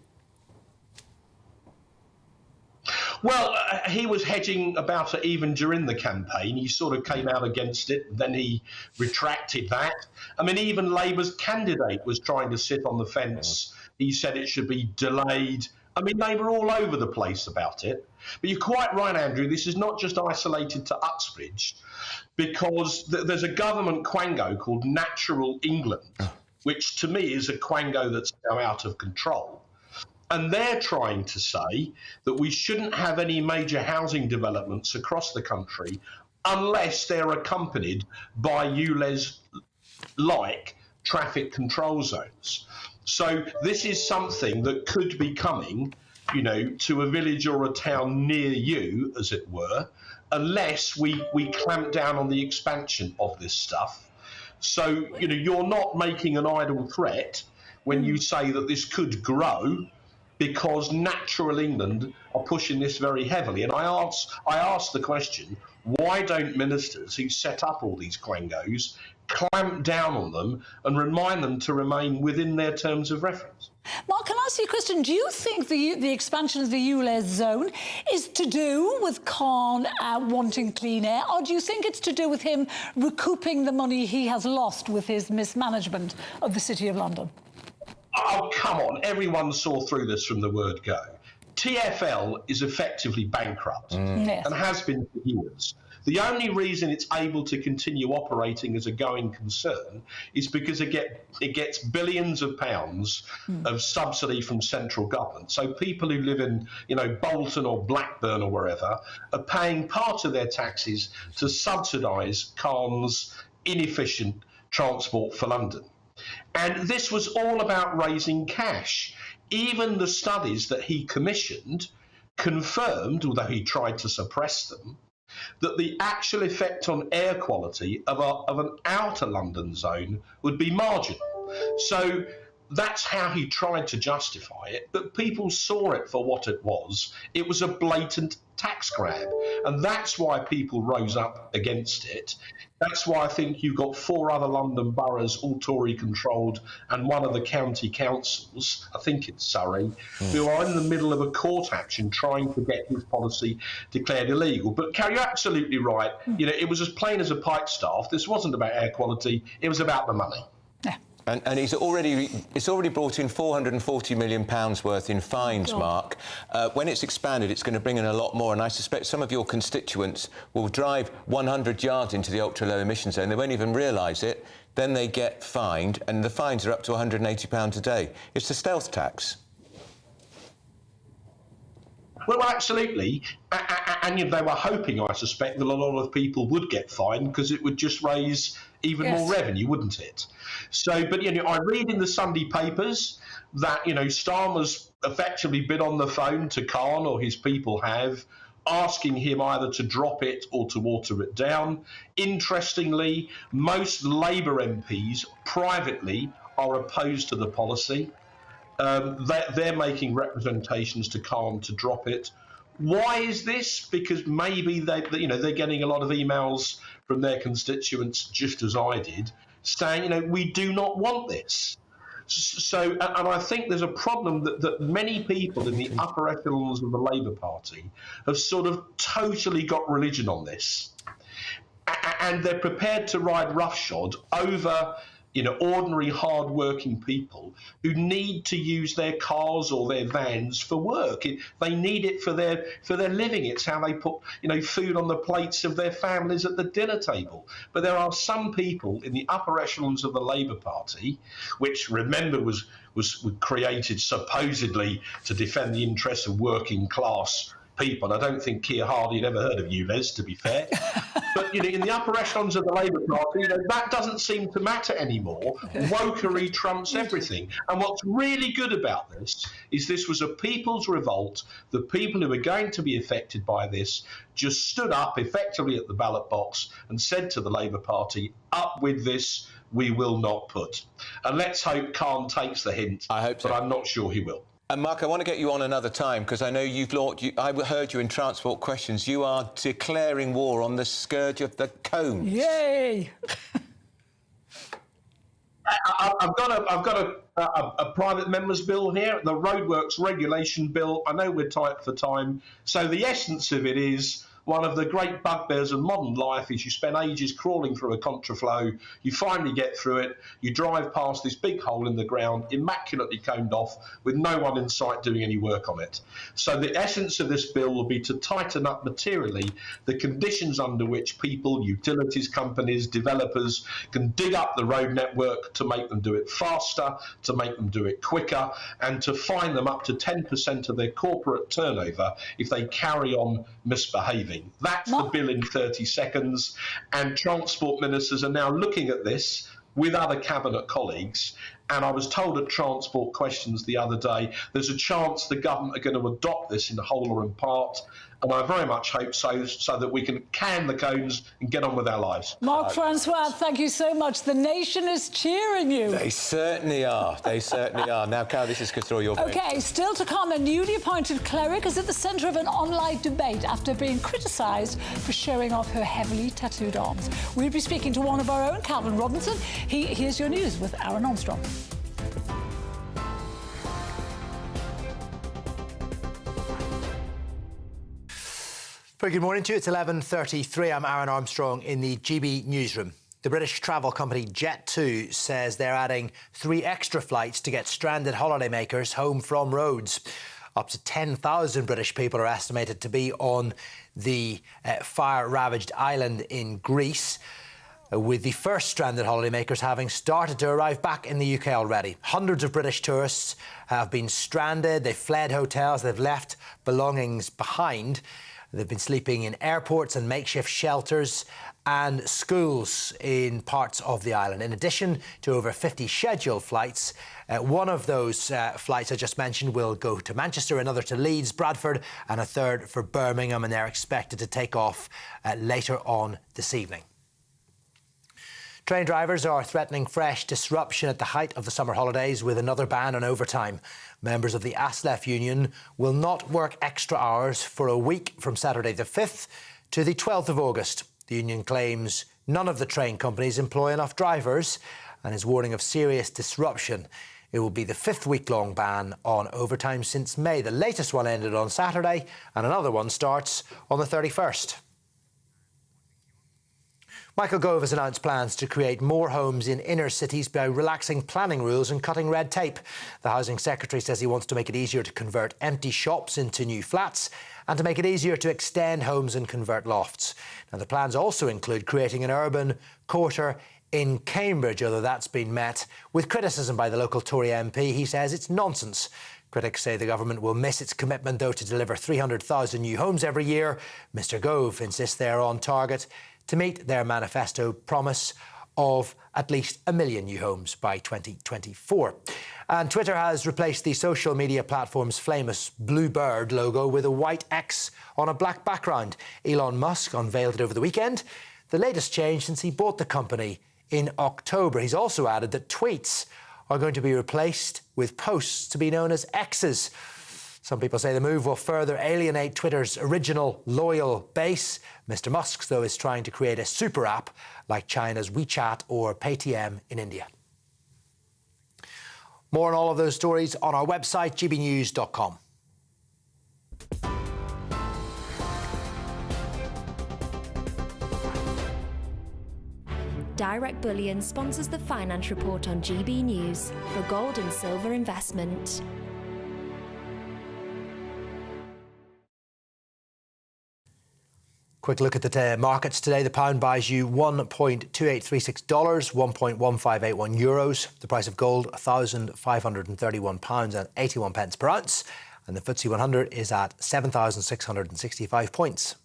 Well, he was hedging about it even during the campaign. He sort of came out against it, then he retracted that. I mean, even Labour's candidate was trying to sit on the fence. He said it should be delayed. I mean, they were all over the place about it. But you're quite right, Andrew, this is not just isolated to Uxbridge, because there's a government quango called Natural England, which to me is a quango that's now out of control. And they're trying to say that we shouldn't have any major housing developments across the country unless they're accompanied by ULEZ-like traffic control zones. So this is something that could be coming, to a village or a town near you, as it were, unless we clamp down on the expansion of this stuff. So, you're not making an idle threat when you say that this could grow, because Natural England are pushing this very heavily. And I asked the question, why don't ministers who set up all these quangos clamp down on them and remind them to remain within their terms of reference? Mark, can I ask you a question? Do you think the expansion of the ULEZ zone is to do with Khan wanting clean air, or do you think it's to do with him recouping the money he has lost with his mismanagement of the City of London? Oh, come on. Everyone saw through this from the word go. TfL is effectively bankrupt and has been for years. The only reason it's able to continue operating as a going concern is because it gets billions of pounds of subsidy from central government. So people who live in, Bolton or Blackburn or wherever are paying part of their taxes to subsidise Khan's inefficient transport for London. And this was all about raising cash. Even the studies that he commissioned confirmed, although he tried to suppress them, that the actual effect on air quality of an outer London zone would be marginal. So that's how he tried to justify it, but people saw it for what it was. It was a blatant tax grab, and that's why people rose up against it. That's why I think you've got 4 other London boroughs, all Tory-controlled, and one of the county councils, I think it's Surrey, who are in the middle of a court action trying to get his policy declared illegal. But, Carrie, you're absolutely right. It was as plain as a pikestaff. This wasn't about air quality. It was about the money. And it's already brought in £440 million worth in fines, Mark. When it's expanded, it's going to bring in a lot more, and I suspect some of your constituents will drive 100 yards into the ultra-low emission zone. They won't even realise it. Then they get fined, and the fines are up to £180 a day. It's a stealth tax. Well, absolutely. And they were hoping, I suspect, that a lot of people would get fined because it would just raise even more revenue, wouldn't it? So, but, I read in the Sunday papers that, Starmer's effectively been on the phone to Khan, or his people have, asking him either to drop it or to water it down. Interestingly, most Labour MPs privately are opposed to the policy. They're making representations to Khan to drop it. Why is this? Because maybe they're getting a lot of emails from their constituents, just as I did, saying, we do not want this. So, and I think there's a problem that many people in the upper echelons of the Labour Party have sort of totally got religion on this. And they're prepared to ride roughshod over ordinary hard-working people who need to use their cars or their vans for work. They need it for their living. It's how they put, food on the plates of their families at the dinner table. But there are some people in the upper echelons of the Labour Party, which, remember, was created supposedly to defend the interests of working class people. I don't think Keir Hardie had ever heard of ULEZ, to be fair. But in the upper echelons of the Labour Party, that doesn't seem to matter anymore. Wokery trumps everything. And what's really good about this was a people's revolt. The people who are going to be affected by this just stood up effectively at the ballot box and said to the Labour Party, up with this, we will not put. And let's hope Khan takes the hint. I hope so. But I'm not sure he will. And Mark, I want to get you on another time because I know I heard you in Transport Questions. You are declaring war on the scourge of the cones. Yay! I've got a private member's bill here, the Roadworks Regulation Bill. I know we're tight for time. So the essence of it is, one of the great bugbears of modern life is you spend ages crawling through a contraflow, you finally get through it, you drive past this big hole in the ground, immaculately coned off, with no one in sight doing any work on it. So the essence of this bill will be to tighten up materially the conditions under which people, utilities companies, developers can dig up the road network to make them do it faster, to make them do it quicker, and to fine them up to 10% of their corporate turnover if they carry on misbehaving. That's the bill in 30 seconds, and transport ministers are now looking at this with other cabinet colleagues. And I was told at Transport Questions the other day, there's a chance the government are going to adopt this in whole or in part. And I very much hope so that we can the cones and get on with our lives. Mark Francois, thank you so much. The nation is cheering you. They certainly are. They certainly are. Now, Carol, this is good for your vote. OK, still to come, a newly appointed cleric is at the centre of an online debate after being criticised for showing off her heavily tattooed arms. We'll be speaking to one of our own, Calvin Robinson. Here's your news with Aaron Armstrong. Very good morning to you. It's 11:33. I'm Aaron Armstrong in the GB Newsroom. The British travel company Jet2 says they're adding 3 extra flights to get stranded holidaymakers home from Rhodes. Up to 10,000 British people are estimated to be on the fire-ravaged island in Greece, with the first stranded holidaymakers having started to arrive back in the UK already. Hundreds of British tourists have been stranded. They've fled hotels. They've left belongings behind. They've been sleeping in airports and makeshift shelters and schools in parts of the island. In addition to over 50 scheduled flights, one of those flights I just mentioned will go to Manchester, another to Leeds, Bradford, and a third for Birmingham, and they're expected to take off later on this evening. Train drivers are threatening fresh disruption at the height of the summer holidays with another ban on overtime. Members of the ASLEF union will not work extra hours for a week from Saturday the 5th to the 12th of August. The union claims none of the train companies employ enough drivers and is warning of serious disruption. It will be the 5th week-long ban on overtime since May. The latest one ended on Saturday and another one starts on the 31st. Michael Gove has announced plans to create more homes in inner cities by relaxing planning rules and cutting red tape. The Housing Secretary says he wants to make it easier to convert empty shops into new flats and to make it easier to extend homes and convert lofts. Now, the plans also include creating an urban quarter in Cambridge, although that's been met with criticism by the local Tory MP. He says it's nonsense. Critics say the government will miss its commitment, though, to deliver 300,000 new homes every year. Mr Gove insists they're on target to meet their manifesto promise of at least 1 million new homes by 2024. And Twitter has replaced the social media platform's famous blue bird logo with a white X on a black background. Elon Musk unveiled it over the weekend, the latest change since he bought the company in October. He's also added that tweets are going to be replaced with posts to be known as X's. Some people say the move will further alienate Twitter's original loyal base. Mr Musk, though, is trying to create a super app like China's WeChat or Paytm in India. More on all of those stories on our website, gbnews.com. Direct Bullion sponsors the Finance Report on GB News for gold and silver investment. Quick look at the markets today. The pound buys you $1.2836, €1.1581 euros. The price of gold, £1,531.81 per ounce. And the FTSE 100 is at 7,665 points.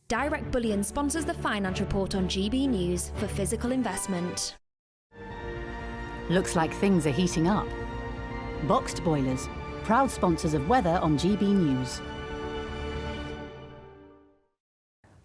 Direct Bullion sponsors the Finance Report on GB News for physical investment. Looks like things are heating up. Boxed boilers, proud sponsors of weather on GB News.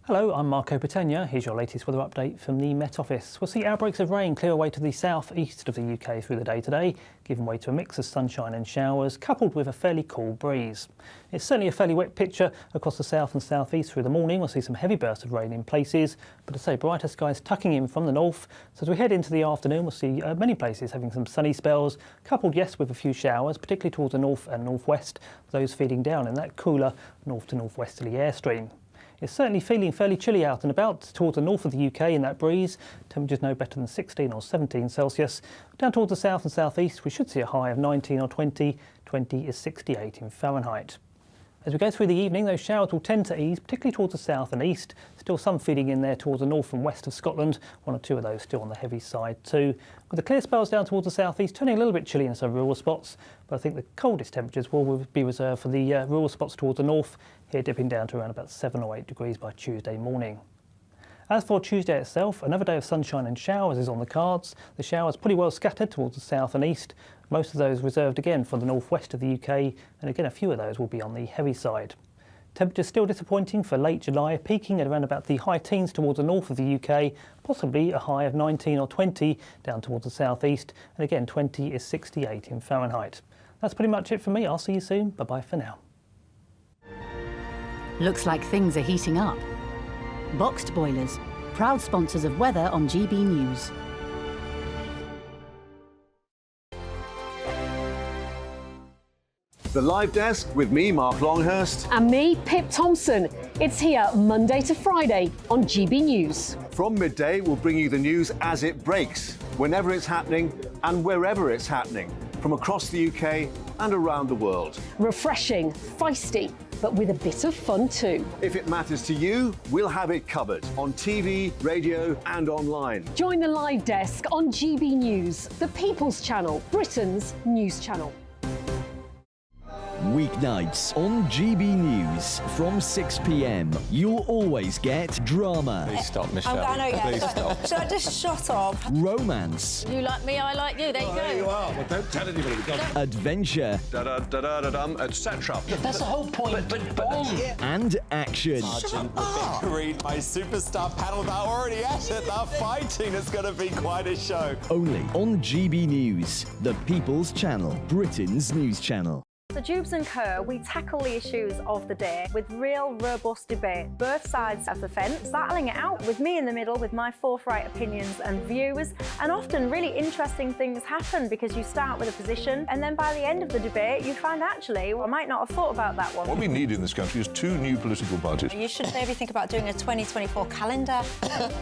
Hello, I'm Marco Patenia. Here's your latest weather update from the Met Office. We'll see outbreaks of rain clear away to the south-east of the UK through the day today, giving way to a mix of sunshine and showers, coupled with a fairly cool breeze. It's certainly a fairly wet picture across the south and south-east through the morning. We'll see some heavy bursts of rain in places, but as I say, brighter skies tucking in from the north. So as we head into the afternoon, we'll see many places having some sunny spells, coupled, yes, with a few showers, particularly towards the north and northwest, those feeding down in that cooler north to northwesterly airstream. It's certainly feeling fairly chilly out and about towards the north of the UK in that breeze. Temperatures no better than 16 or 17 Celsius. Down towards the south and southeast, we should see a high of 19 or 20. 20 is 68 in Fahrenheit. As we go through the evening, those showers will tend to ease, particularly towards the south and east. Still some feeding in there towards the north and west of Scotland. One or two of those still on the heavy side too. With the clear spells down towards the southeast, turning a little bit chilly in some rural spots. But I think the coldest temperatures will be reserved for the rural spots towards the north, here dipping down to around about 7 or 8 degrees by Tuesday morning. As for Tuesday itself, another day of sunshine and showers is on the cards. The showers pretty well scattered towards the south and east. Most of those reserved again for the northwest of the UK, and again a few of those will be on the heavy side. Temperatures still disappointing for late July, peaking at around about the high teens towards the north of the UK, possibly a high of 19 or 20 down towards the southeast, and again 20 is 68 in Fahrenheit. That's pretty much it for me. I'll see you soon. Bye-bye for now. Looks like things are heating up. Boxed boilers, proud sponsors of weather on GB News. The Live Desk with me, Mark Longhurst. And me, Pip Thompson. It's here Monday to Friday on GB News. From midday, we'll bring you the news as it breaks, whenever it's happening and wherever it's happening, from across the UK and around the world. Refreshing, feisty, but with a bit of fun too. If it matters to you, we'll have it covered on TV, radio and online. Join the Live Desk on GB News, the People's Channel, Britain's news channel. Weeknights on GB News from 6 p.m. You'll always get drama. Please stop, Michelle. I know, yeah. Please stop. Should I just shut up? Romance. You like me, I like you. There you go. There you are. Well, don't tell anybody. Adventure. Etc. That's the whole point, but boom. And action. Sergeant, Read my superstar panel that already at it. That fighting is going to be quite a show. Only on GB News, the People's Channel, Britain's news channel. So Jubes and Kerr, we tackle the issues of the day with real robust debate, both sides of the fence, battling it out with me in the middle with my forthright opinions and views. And often really interesting things happen because you start with a position and then by the end of the debate you find actually, well, I might not have thought about that one. What we need in this country is 2 new political parties. You should maybe think about doing a 2024 calendar.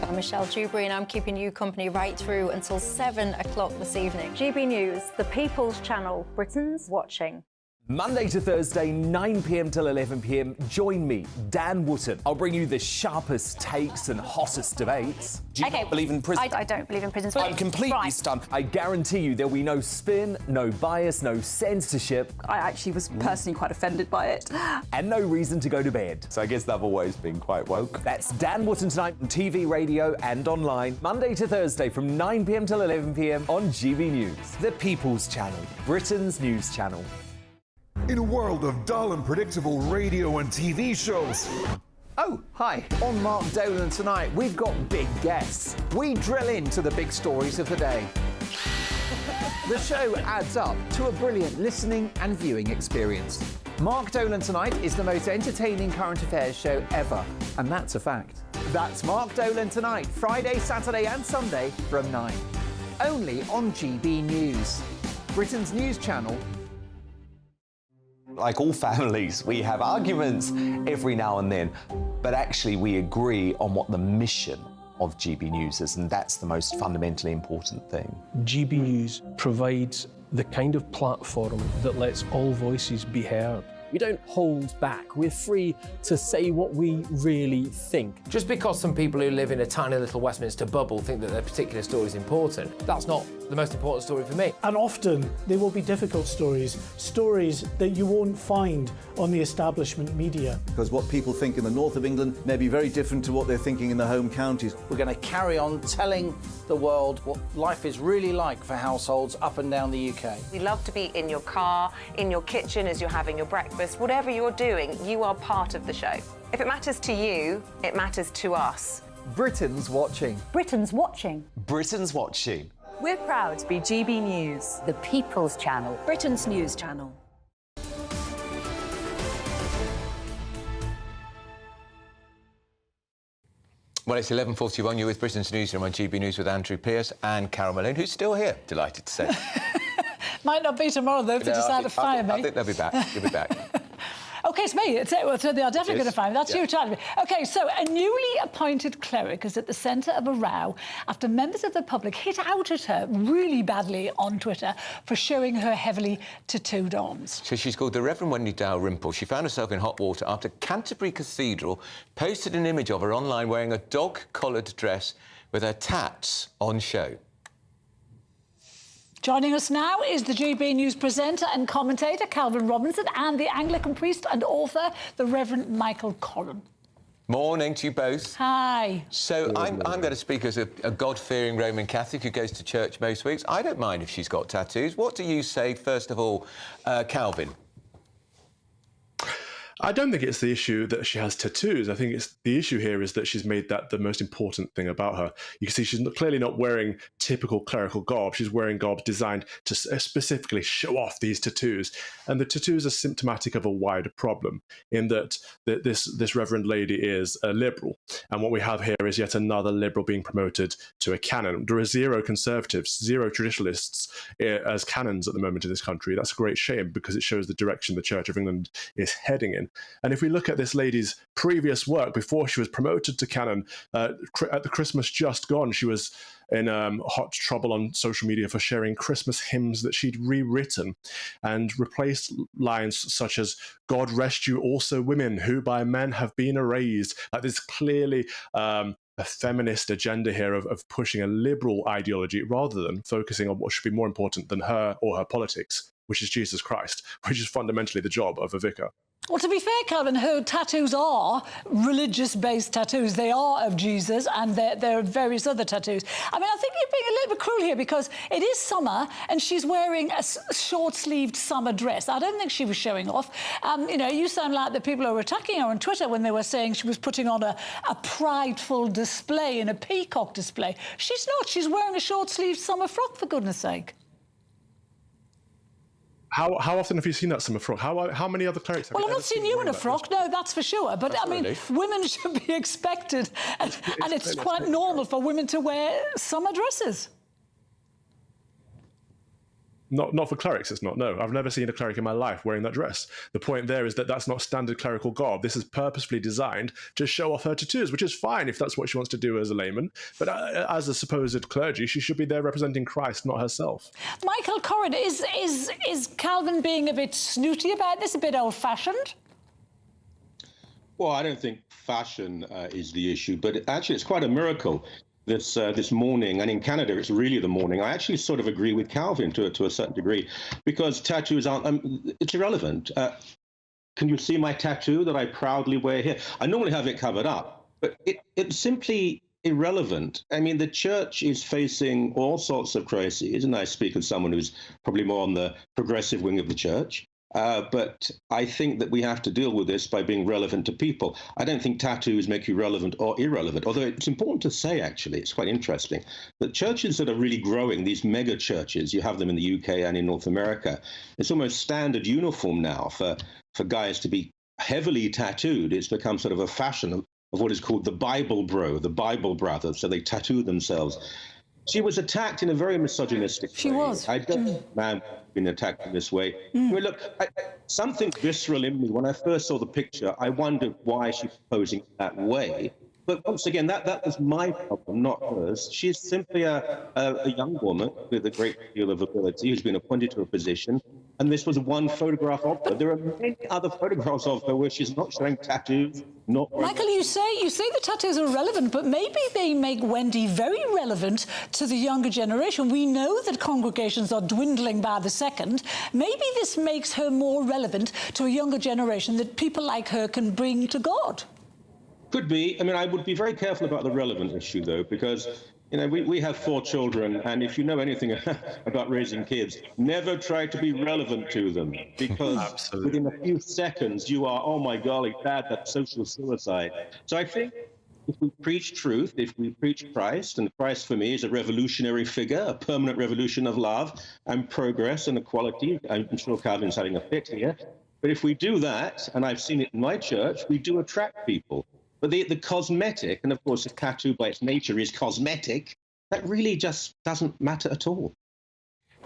I'm Michelle Dewberry and I'm keeping you company right through until 7 o'clock this evening. GB News, the People's Channel, Britain's watching. Monday to Thursday, 9 p.m. till 11 p.m. Join me, Dan Wootton. I'll bring you the sharpest takes and hottest debates. Do you not believe in prison? I don't believe in prisons. I'm completely stunned. I guarantee you there'll be no spin, no bias, no censorship. I actually was personally quite offended by it. And no reason to go to bed. So I guess they've always been quite woke. That's Dan Wootton tonight on TV, radio and online. Monday to Thursday from 9 p.m. till 11 p.m. on GB News. The People's Channel, Britain's news channel. In a world of dull and predictable radio and TV shows. Oh, hi. On Mark Dolan tonight, we've got big guests. We drill into the big stories of the day. The show adds up to a brilliant listening and viewing experience. Mark Dolan Tonight is the most entertaining current affairs show ever, and that's a fact. That's Mark Dolan Tonight, Friday, Saturday and Sunday from 9. Only on GB News, Britain's news channel. Like all families, we have arguments every now and then, but actually we agree on what the mission of GB Newsers, and that's the most fundamentally important thing. GB News provides the kind of platform that lets all voices be heard. We don't hold back. We're free to say what we really think. Just because some people who live in a tiny little Westminster bubble think that their particular story is important, that's not the most important story for me. And often they will be difficult stories, stories that you won't find on the establishment media. Because what people think in the north of England may be very different to what they're thinking in the home counties. We're going to carry on telling the world what life is really like for households up and down the UK. We love to be in your car, in your kitchen as you're having your breakfast. Whatever you're doing, you are part of the show. If it matters to you, it matters to us. Britain's watching. Britain's watching. Britain's watching. We're proud to be GB News, The People's Channel. Britain's news channel. Well, it's 11:41. You're with Britain's Newsroom on GB News with Andrew Pearce and Carol Malone, who's still here, delighted to say. Might not be tomorrow, though, if they decide to fire me. I think they'll be back. You'll be back. OK, it's me. So they are definitely going to fire me. That's Yeah. you telling me. OK, so a newly appointed cleric is at the centre of a row after members of the public hit out at her really badly on Twitter for showing her heavily tattooed arms. So she's called the Reverend Wendy Dalrymple. She found herself in hot water after Canterbury Cathedral posted an image of her online wearing a dog-collared dress with her tats on show. Joining us now is the GB News presenter and commentator, Calvin Robinson, and the Anglican priest and author, the Reverend Michael Corran. Morning to you both. Hi. So I'm going to speak as a God-fearing Roman Catholic who goes to church most weeks. I don't mind if she's got tattoos. What do you say, first of all, Calvin? I don't think it's the issue that she has tattoos. I think it's the issue here is that she's made that the most important thing about her. You can see she's clearly not wearing typical clerical garb. She's wearing garb designed to specifically show off these tattoos. And the tattoos are symptomatic of a wider problem in that this reverend lady is a liberal. And what we have here is yet another liberal being promoted to a canon. There are zero conservatives, zero traditionalists as canons at the moment in this country. That's a great shame because it shows the direction the Church of England is heading in. And if we look at this lady's previous work before she was promoted to canon, at the Christmas just gone, she was in hot trouble on social media for sharing Christmas hymns that she'd rewritten and replaced lines such as, "God rest you also women who by men have been erased." There's clearly a feminist agenda here of pushing a liberal ideology rather than focusing on what should be more important than her or her politics, which is Jesus Christ, which is fundamentally the job of a vicar. Well, to be fair, Calvin, her tattoos are religious-based tattoos. They are of Jesus, and there are various other tattoos. I mean, I think you're being a little bit cruel here because it is summer, and she's wearing a short-sleeved summer dress. I don't think she was showing off. You know, you sound like the people who were attacking her on Twitter when they were saying she was putting on a prideful display and a peacock display. She's not. She's wearing a short-sleeved summer frock, for goodness sake. How often have you seen that summer frock? How many other clerics have Well, you I've ever not seen seen you in a frock, no, that's for sure. But, I mean, relief. women should be expected, and it's quite normal for women to wear summer dresses. Not for clerics, it's not, no. I've never seen a cleric in my life wearing that dress. The point there is that that's not standard clerical garb. This is purposefully designed to show off her tattoos, which is fine if that's what she wants to do as a layman. But as a supposed clergy, she should be there representing Christ, not herself. Michael Corran, is Calvin being a bit snooty about this, a bit old-fashioned? Well, I don't think fashion is the issue, but actually it's quite a miracle. This morning, and in Canada it's really the morning. I actually sort of agree with Calvin to a certain degree, because tattoos aren't. It's irrelevant. Can you see my tattoo that I proudly wear here? I normally have it covered up, but it's simply irrelevant. I mean, the church is facing all sorts of crises, and I speak as someone who's probably more on the progressive wing of the church. But I think that we have to deal with this by being relevant to people. I don't think tattoos make you relevant or irrelevant, although it's important to say, actually, it's quite interesting, that churches that are really growing, these mega churches, you have them in the UK and in North America, it's almost standard uniform now for guys to be heavily tattooed. It's become sort of a fashion of what is called the Bible bro, the Bible brother, so they tattoo themselves. She was attacked in a very misogynistic way. She was. I don't man been attacked in this way. I mean, look, something visceral in me. When I first saw the picture, I wondered why she's posing that way. But once again, that was my problem, not hers. She's simply a young woman with a great deal of ability who's been appointed to a position, and this was one photograph of her. There are many other photographs of her where she's not showing tattoos, not... Michael, you say the tattoos are relevant, but maybe they make Wendy very relevant to the younger generation. We know that congregations are dwindling by the second. Maybe this makes her more relevant to a younger generation that people like her can bring to God. Could be. I mean, I would be very careful about the relevant issue, though, because, you know, we have 4 children, and if you know anything about raising kids, never try to be relevant to them, because within a few seconds you are, oh my golly, Dad, that's social suicide. So I think if we preach truth, if we preach Christ, and Christ for me is a revolutionary figure, a permanent revolution of love and progress and equality, I'm sure Calvin's having a fit here, but if we do that, and I've seen it in my church, we do attract people. But the cosmetic, and of course, if tattoo by its nature is cosmetic, that really just doesn't matter at all.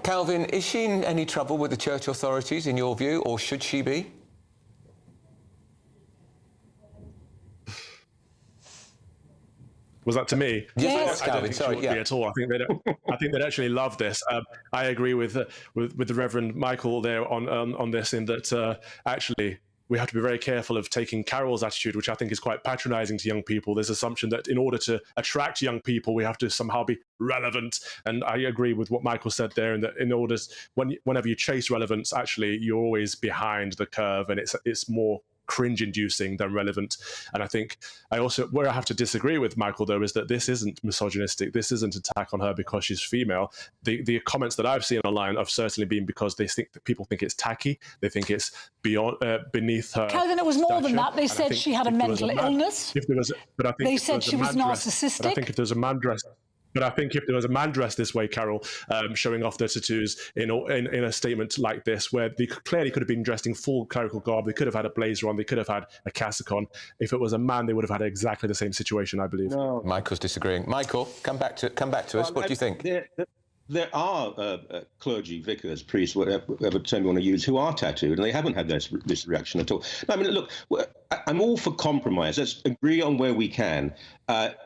Calvin, is she in any trouble with the church authorities, in your view, or should she be? Was that to me? Yes, I don't Calvin, think sorry, she would be at all. I think they'd actually love this. I agree with the Reverend Michael there on this, in that actually we have to be very careful of taking Carol's attitude, which I think is quite patronising to young people. There's assumption that in order to attract young people, we have to somehow be relevant. And I agree with what Michael said there, in that in order, whenever you chase relevance, actually you're always behind the curve, and it's more cringe-inducing than relevant. And I think where I have to disagree with Michael, though, is that this isn't misogynistic. This isn't attack on her because she's female. The comments that I've seen online have certainly been because they think that people think it's tacky. They think it's beneath her. Calvin, it was more stature. than that. They said she had a mental illness. They said she was narcissistic. But I think if there's a man dressed... But I think if there was a man dressed this way, Carol, showing off their tattoos in a statement like this, where they clearly could have been dressed in full clerical garb, they could have had a blazer on, they could have had a cassock on. If it was a man, they would have had exactly the same situation, I believe. No. Michael's disagreeing. Michael, come back to us. What do you think? There are clergy, vicars, priests, whatever term you want to use, who are tattooed, and they haven't had this reaction at all. No, I mean, look, I'm all for compromise. Let's agree on where we can.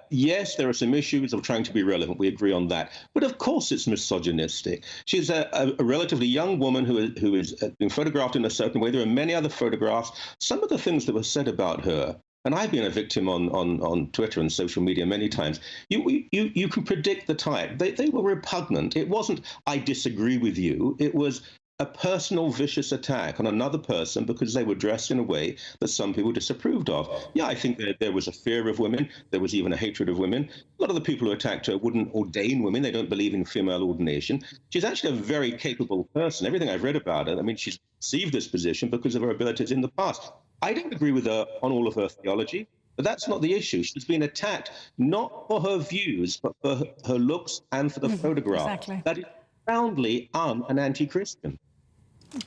Yes, there are some issues of trying to be relevant. We agree on that. But of course it's misogynistic. She's a relatively young woman who is been photographed in a certain way. There are many other photographs. Some of the things that were said about her, and I've been a victim on Twitter and social media many times, you can predict the type. They were repugnant. It wasn't, I disagree with you. It was a personal vicious attack on another person because they were dressed in a way that some people disapproved of. Yeah, I think there was a fear of women. There was even a hatred of women. A lot of the people who attacked her wouldn't ordain women. They don't believe in female ordination. She's actually a very capable person. Everything I've read about her, I mean, she's received this position because of her abilities in the past. I don't agree with her on all of her theology, but that's not the issue. She's been attacked not for her views, but for her looks and for the photograph. Exactly. That is profoundly and anti-Christian.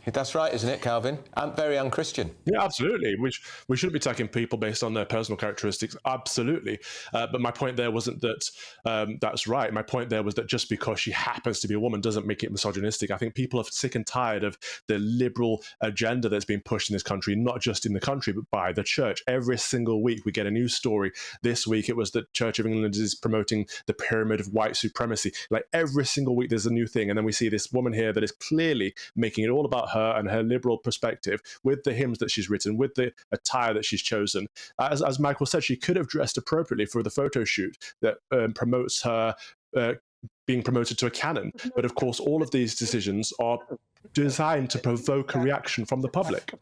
That's right, isn't it, Calvin? Very unchristian. Yeah, absolutely. We shouldn't be attacking people based on their personal characteristics. Absolutely. But my point there wasn't that that's right. My point there was that just because she happens to be a woman doesn't make it misogynistic. I think people are sick and tired of the liberal agenda that's being pushed in this country, not just in the country, but by the church. Every single week we get a new story. This week it was the Church of England is promoting the pyramid of white supremacy. Like every single week there's a new thing. And then we see this woman here that is clearly making it all about her and her liberal perspective, with the hymns that she's written, with the attire that she's chosen. As Michael said, she could have dressed appropriately for the photo shoot that promotes her being promoted to a canon. But of course, all of these decisions are designed to provoke a reaction from the public.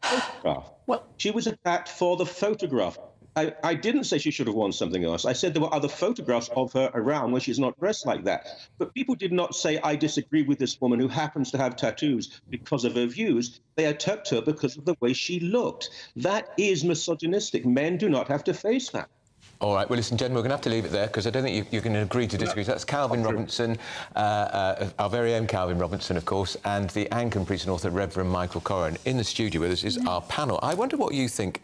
Well, she was attacked for the photograph. I didn't say she should have worn something else. I said there were other photographs of her around where she's not dressed like that. But people did not say, I disagree with this woman who happens to have tattoos because of her views. They attacked her because of the way she looked. That is misogynistic. Men do not have to face that. All right, well, listen, Jen, we're going to have to leave it there because I don't think you're going to agree to disagree. So that's Calvin Robinson, our very own Calvin Robinson, of course, and the Anglican priest and author, Reverend Michael Corrin. In the studio with us is our panel. I wonder what you think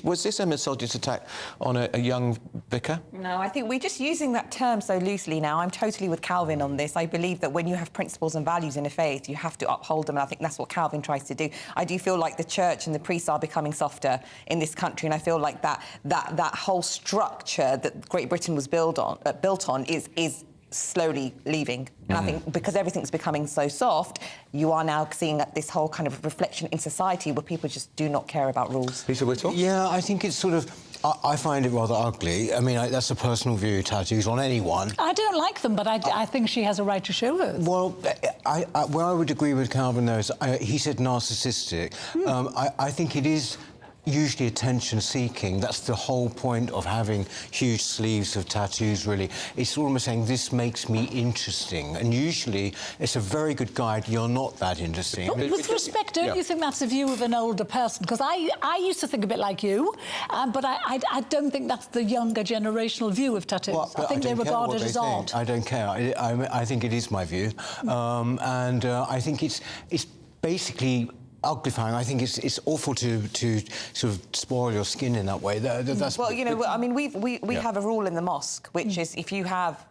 was this a misogynist attack on a young vicar? No, I think we're just using that term so loosely now. I'm totally with Calvin on this. I believe that when you have principles and values in a faith, you have to uphold them, and I think that's what Calvin tries to do. I do feel like the church and the priests are becoming softer in this country, and I feel like that whole structure that Great Britain was built on is slowly leaving. And I think because everything's becoming so soft, you are now seeing this whole kind of reflection in society where people just do not care about rules. Peter Whittle? Yeah, I think it's sort of... I find it rather ugly. I mean, that's a personal view, tattoos on anyone. I don't like them, but I think she has a right to show those. Well, where I would agree with Calvin, though, is he said narcissistic. I think it is usually attention-seeking. That's the whole point of having huge sleeves of tattoos, really. It's almost saying, this makes me interesting. And usually, it's a very good guide. You're not that interesting. But with respect, don't you think that's a view of an older person? Because I used to think a bit like you, but I don't think that's the younger generational view of tattoos. Well, I think they're regarded as odd. I don't care. I think it is my view. And I think it's basically uglifying. I think it's awful to sort of spoil your skin in that way. That's well, you know, I mean, we have a rule in the mosque, which is if you have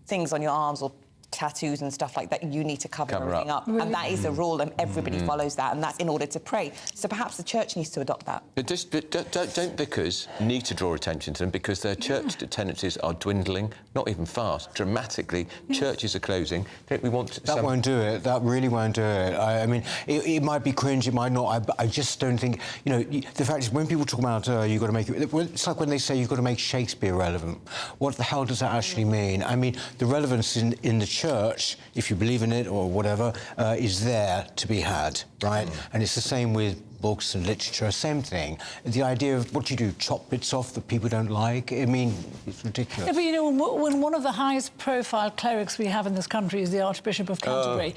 things on your arms or tattoos and stuff like that, you need to cover everything up. And that is a rule, and everybody follows that, and that's in order to pray. So perhaps the church needs to adopt that. But don't vicars need to draw attention to them because their church tenancies are dwindling, not even fast, dramatically. Churches are closing. Don't we want that won't do it. That really won't do it. I mean, it might be cringe, it might not. I just don't think, you know, the fact is when people talk about you've got to make it... It's like when they say you've got to make Shakespeare relevant. What the hell does that actually mean? I mean, the relevance in the church, if you believe in it or whatever, is there to be had, right? And it's the same with books and literature, same thing. The idea of what you do, chop bits off that people don't like, I mean, it's ridiculous. Yeah, but you know, when one of the highest profile clerics we have in this country is the Archbishop of Canterbury,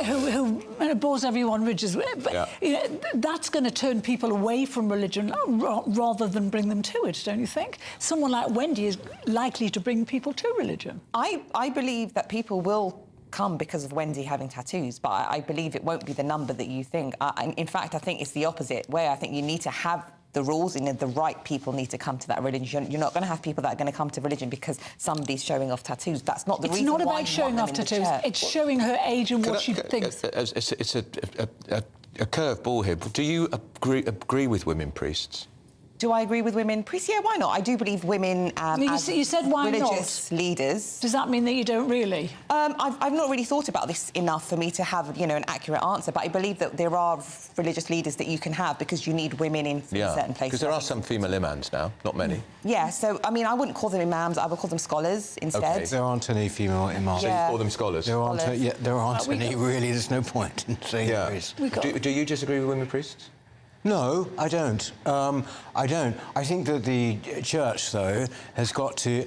who bores everyone ridges, but you know, that's going to turn people away from religion rather than bring them to it, don't you think? Someone like Wendy is likely to bring people to religion. I believe that people will come because of Wendy having tattoos, but I believe it won't be the number that you think. In fact, I think it's the opposite way. I think you need to have the rules and the right people need to come to that religion. You're not going to have people that are going to come to religion because somebody's showing off tattoos. That's not the reason why. It's not about showing off tattoos. It's showing her age and what she thinks. It's a curved ball here. Do you agree with women priests? Do I agree with women priests? Yeah, why not? I do believe women as you said why religious leaders. Does that mean that you don't really? I've not really thought about this enough for me to have, you know, an accurate answer, but I believe that there are religious leaders that you can have because you need women in certain places. Because there are some female imams now, not many. Yeah, so, I mean, I wouldn't call them imams, I would call them scholars instead. Okay. There aren't any female imams. So you call them scholars? There aren't any, really. There's no point in saying there is. Do you disagree with women priests? No, I don't. I don't. I think that the church, though, has got to...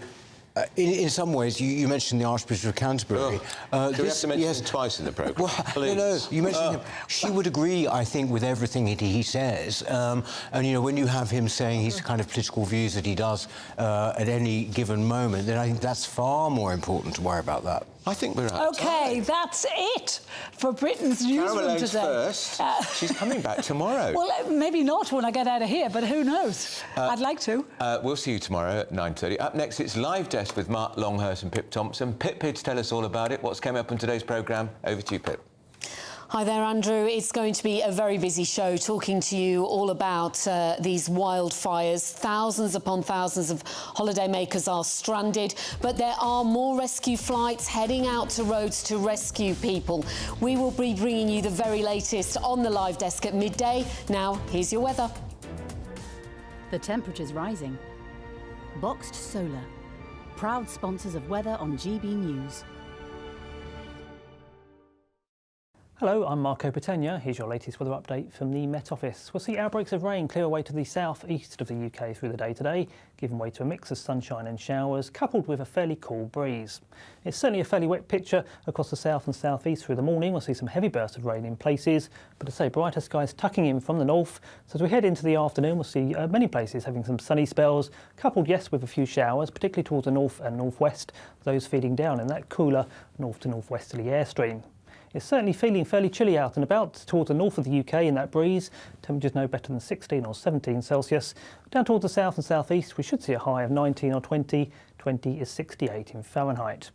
in some ways, you mentioned the Archbishop of Canterbury. Do we have to mention him twice in the programme? Well, no, you mentioned him. She would agree, I think, with everything he says. And, you know, when you have him saying his kind of political views that he does at any given moment, then I think that's far more important to worry about that. I think we're out. OK, that's it for Britain's Newsroom today. First. She's coming back tomorrow. Well, maybe not when I get out of here, but who knows? I'd like to. We'll see you tomorrow at 9:30. Up next, it's Live Desk with Mark Longhurst and Pip Thompson. Pip's here to tell us all about it. What's coming up on today's programme? Over to you, Pip. Hi there, Andrew. It's going to be a very busy show, talking to you all about these wildfires. Thousands upon thousands of holidaymakers are stranded, but there are more rescue flights heading out to roads to rescue people. We will be bringing you the very latest on the Live Desk at midday. Now, here's your weather. The temperature's rising. Boxed Solar, proud sponsors of weather on GB News. Hello, I'm Marco Patenia. Here's your latest weather update from the Met Office. We'll see outbreaks of rain clear away to the south-east of the UK through the day today, giving way to a mix of sunshine and showers, coupled with a fairly cool breeze. It's certainly a fairly wet picture across the south and south-east through the morning. We'll see some heavy bursts of rain in places, but to say brighter skies tucking in from the north. So as we head into the afternoon, we'll see many places having some sunny spells, coupled, yes, with a few showers, particularly towards the north and northwest, those feeding down in that cooler north to northwesterly airstream. It's certainly feeling fairly chilly out and about towards the north of the UK in that breeze. Temperatures no better than 16 or 17 Celsius. Down towards the south and southeast, we should see a high of 19 or 20. 20 is 68 in Fahrenheit.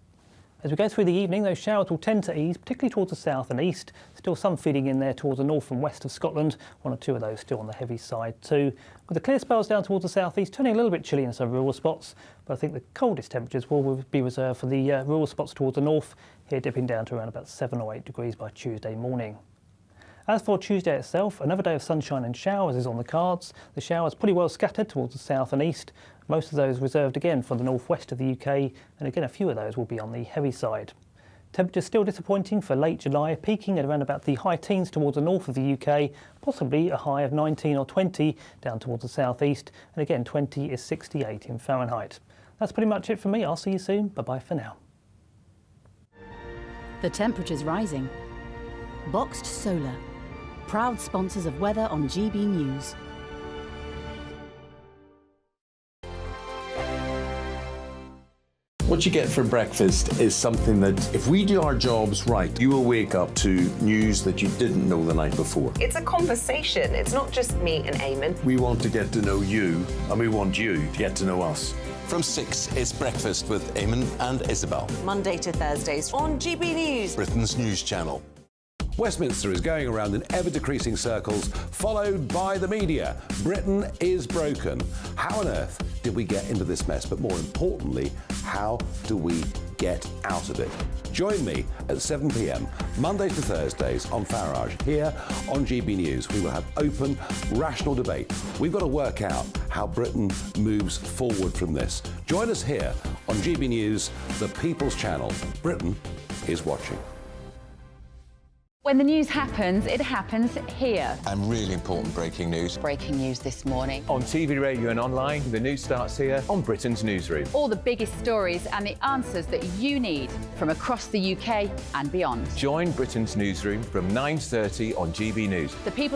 As we go through the evening, those showers will tend to ease, particularly towards the south and east. Still some feeding in there towards the north and west of Scotland. 1 or 2 of those still on the heavy side too. With the clear spells down towards the southeast, turning a little bit chilly in some rural spots. But I think the coldest temperatures will be reserved for the rural spots towards the north. Here dipping down to around about 7 or 8 degrees by Tuesday morning. As for Tuesday itself, another day of sunshine and showers is on the cards. The showers pretty well scattered towards the south and east. Most of those reserved again for the northwest of the UK, and again a few of those will be on the heavy side. Temperatures still disappointing for late July, peaking at around about the high teens towards the north of the UK, possibly a high of 19 or 20 down towards the southeast, and again 20 is 68 in Fahrenheit. That's pretty much it from me. I'll see you soon. Bye-bye for now. The temperature's rising. Boxed Solar, proud sponsors of weather on GB News. What you get for breakfast is something that, if we do our jobs right, you will wake up to news that you didn't know the night before. It's a conversation. It's not just me and Eamon. We want to get to know you, and we want you to get to know us. From 6, it's Breakfast with Eamon and Isabel. Monday to Thursdays on GB News. Britain's news channel. Westminster is going around in ever-decreasing circles, followed by the media. Britain is broken. How on earth did we get into this mess? But more importantly, how do we get out of it? Join me at 7 p.m, Mondays to Thursdays on Farage, here on GB News. We will have open, rational debate. We've got to work out how Britain moves forward from this. Join us here on GB News, the People's Channel. Britain is watching. When the news happens, it happens here. And really important breaking news. Breaking news this morning. On TV, radio and online, the news starts here on Britain's Newsroom. All the biggest stories and the answers that you need from across the UK and beyond. Join Britain's Newsroom from 9:30 on GB News. The People's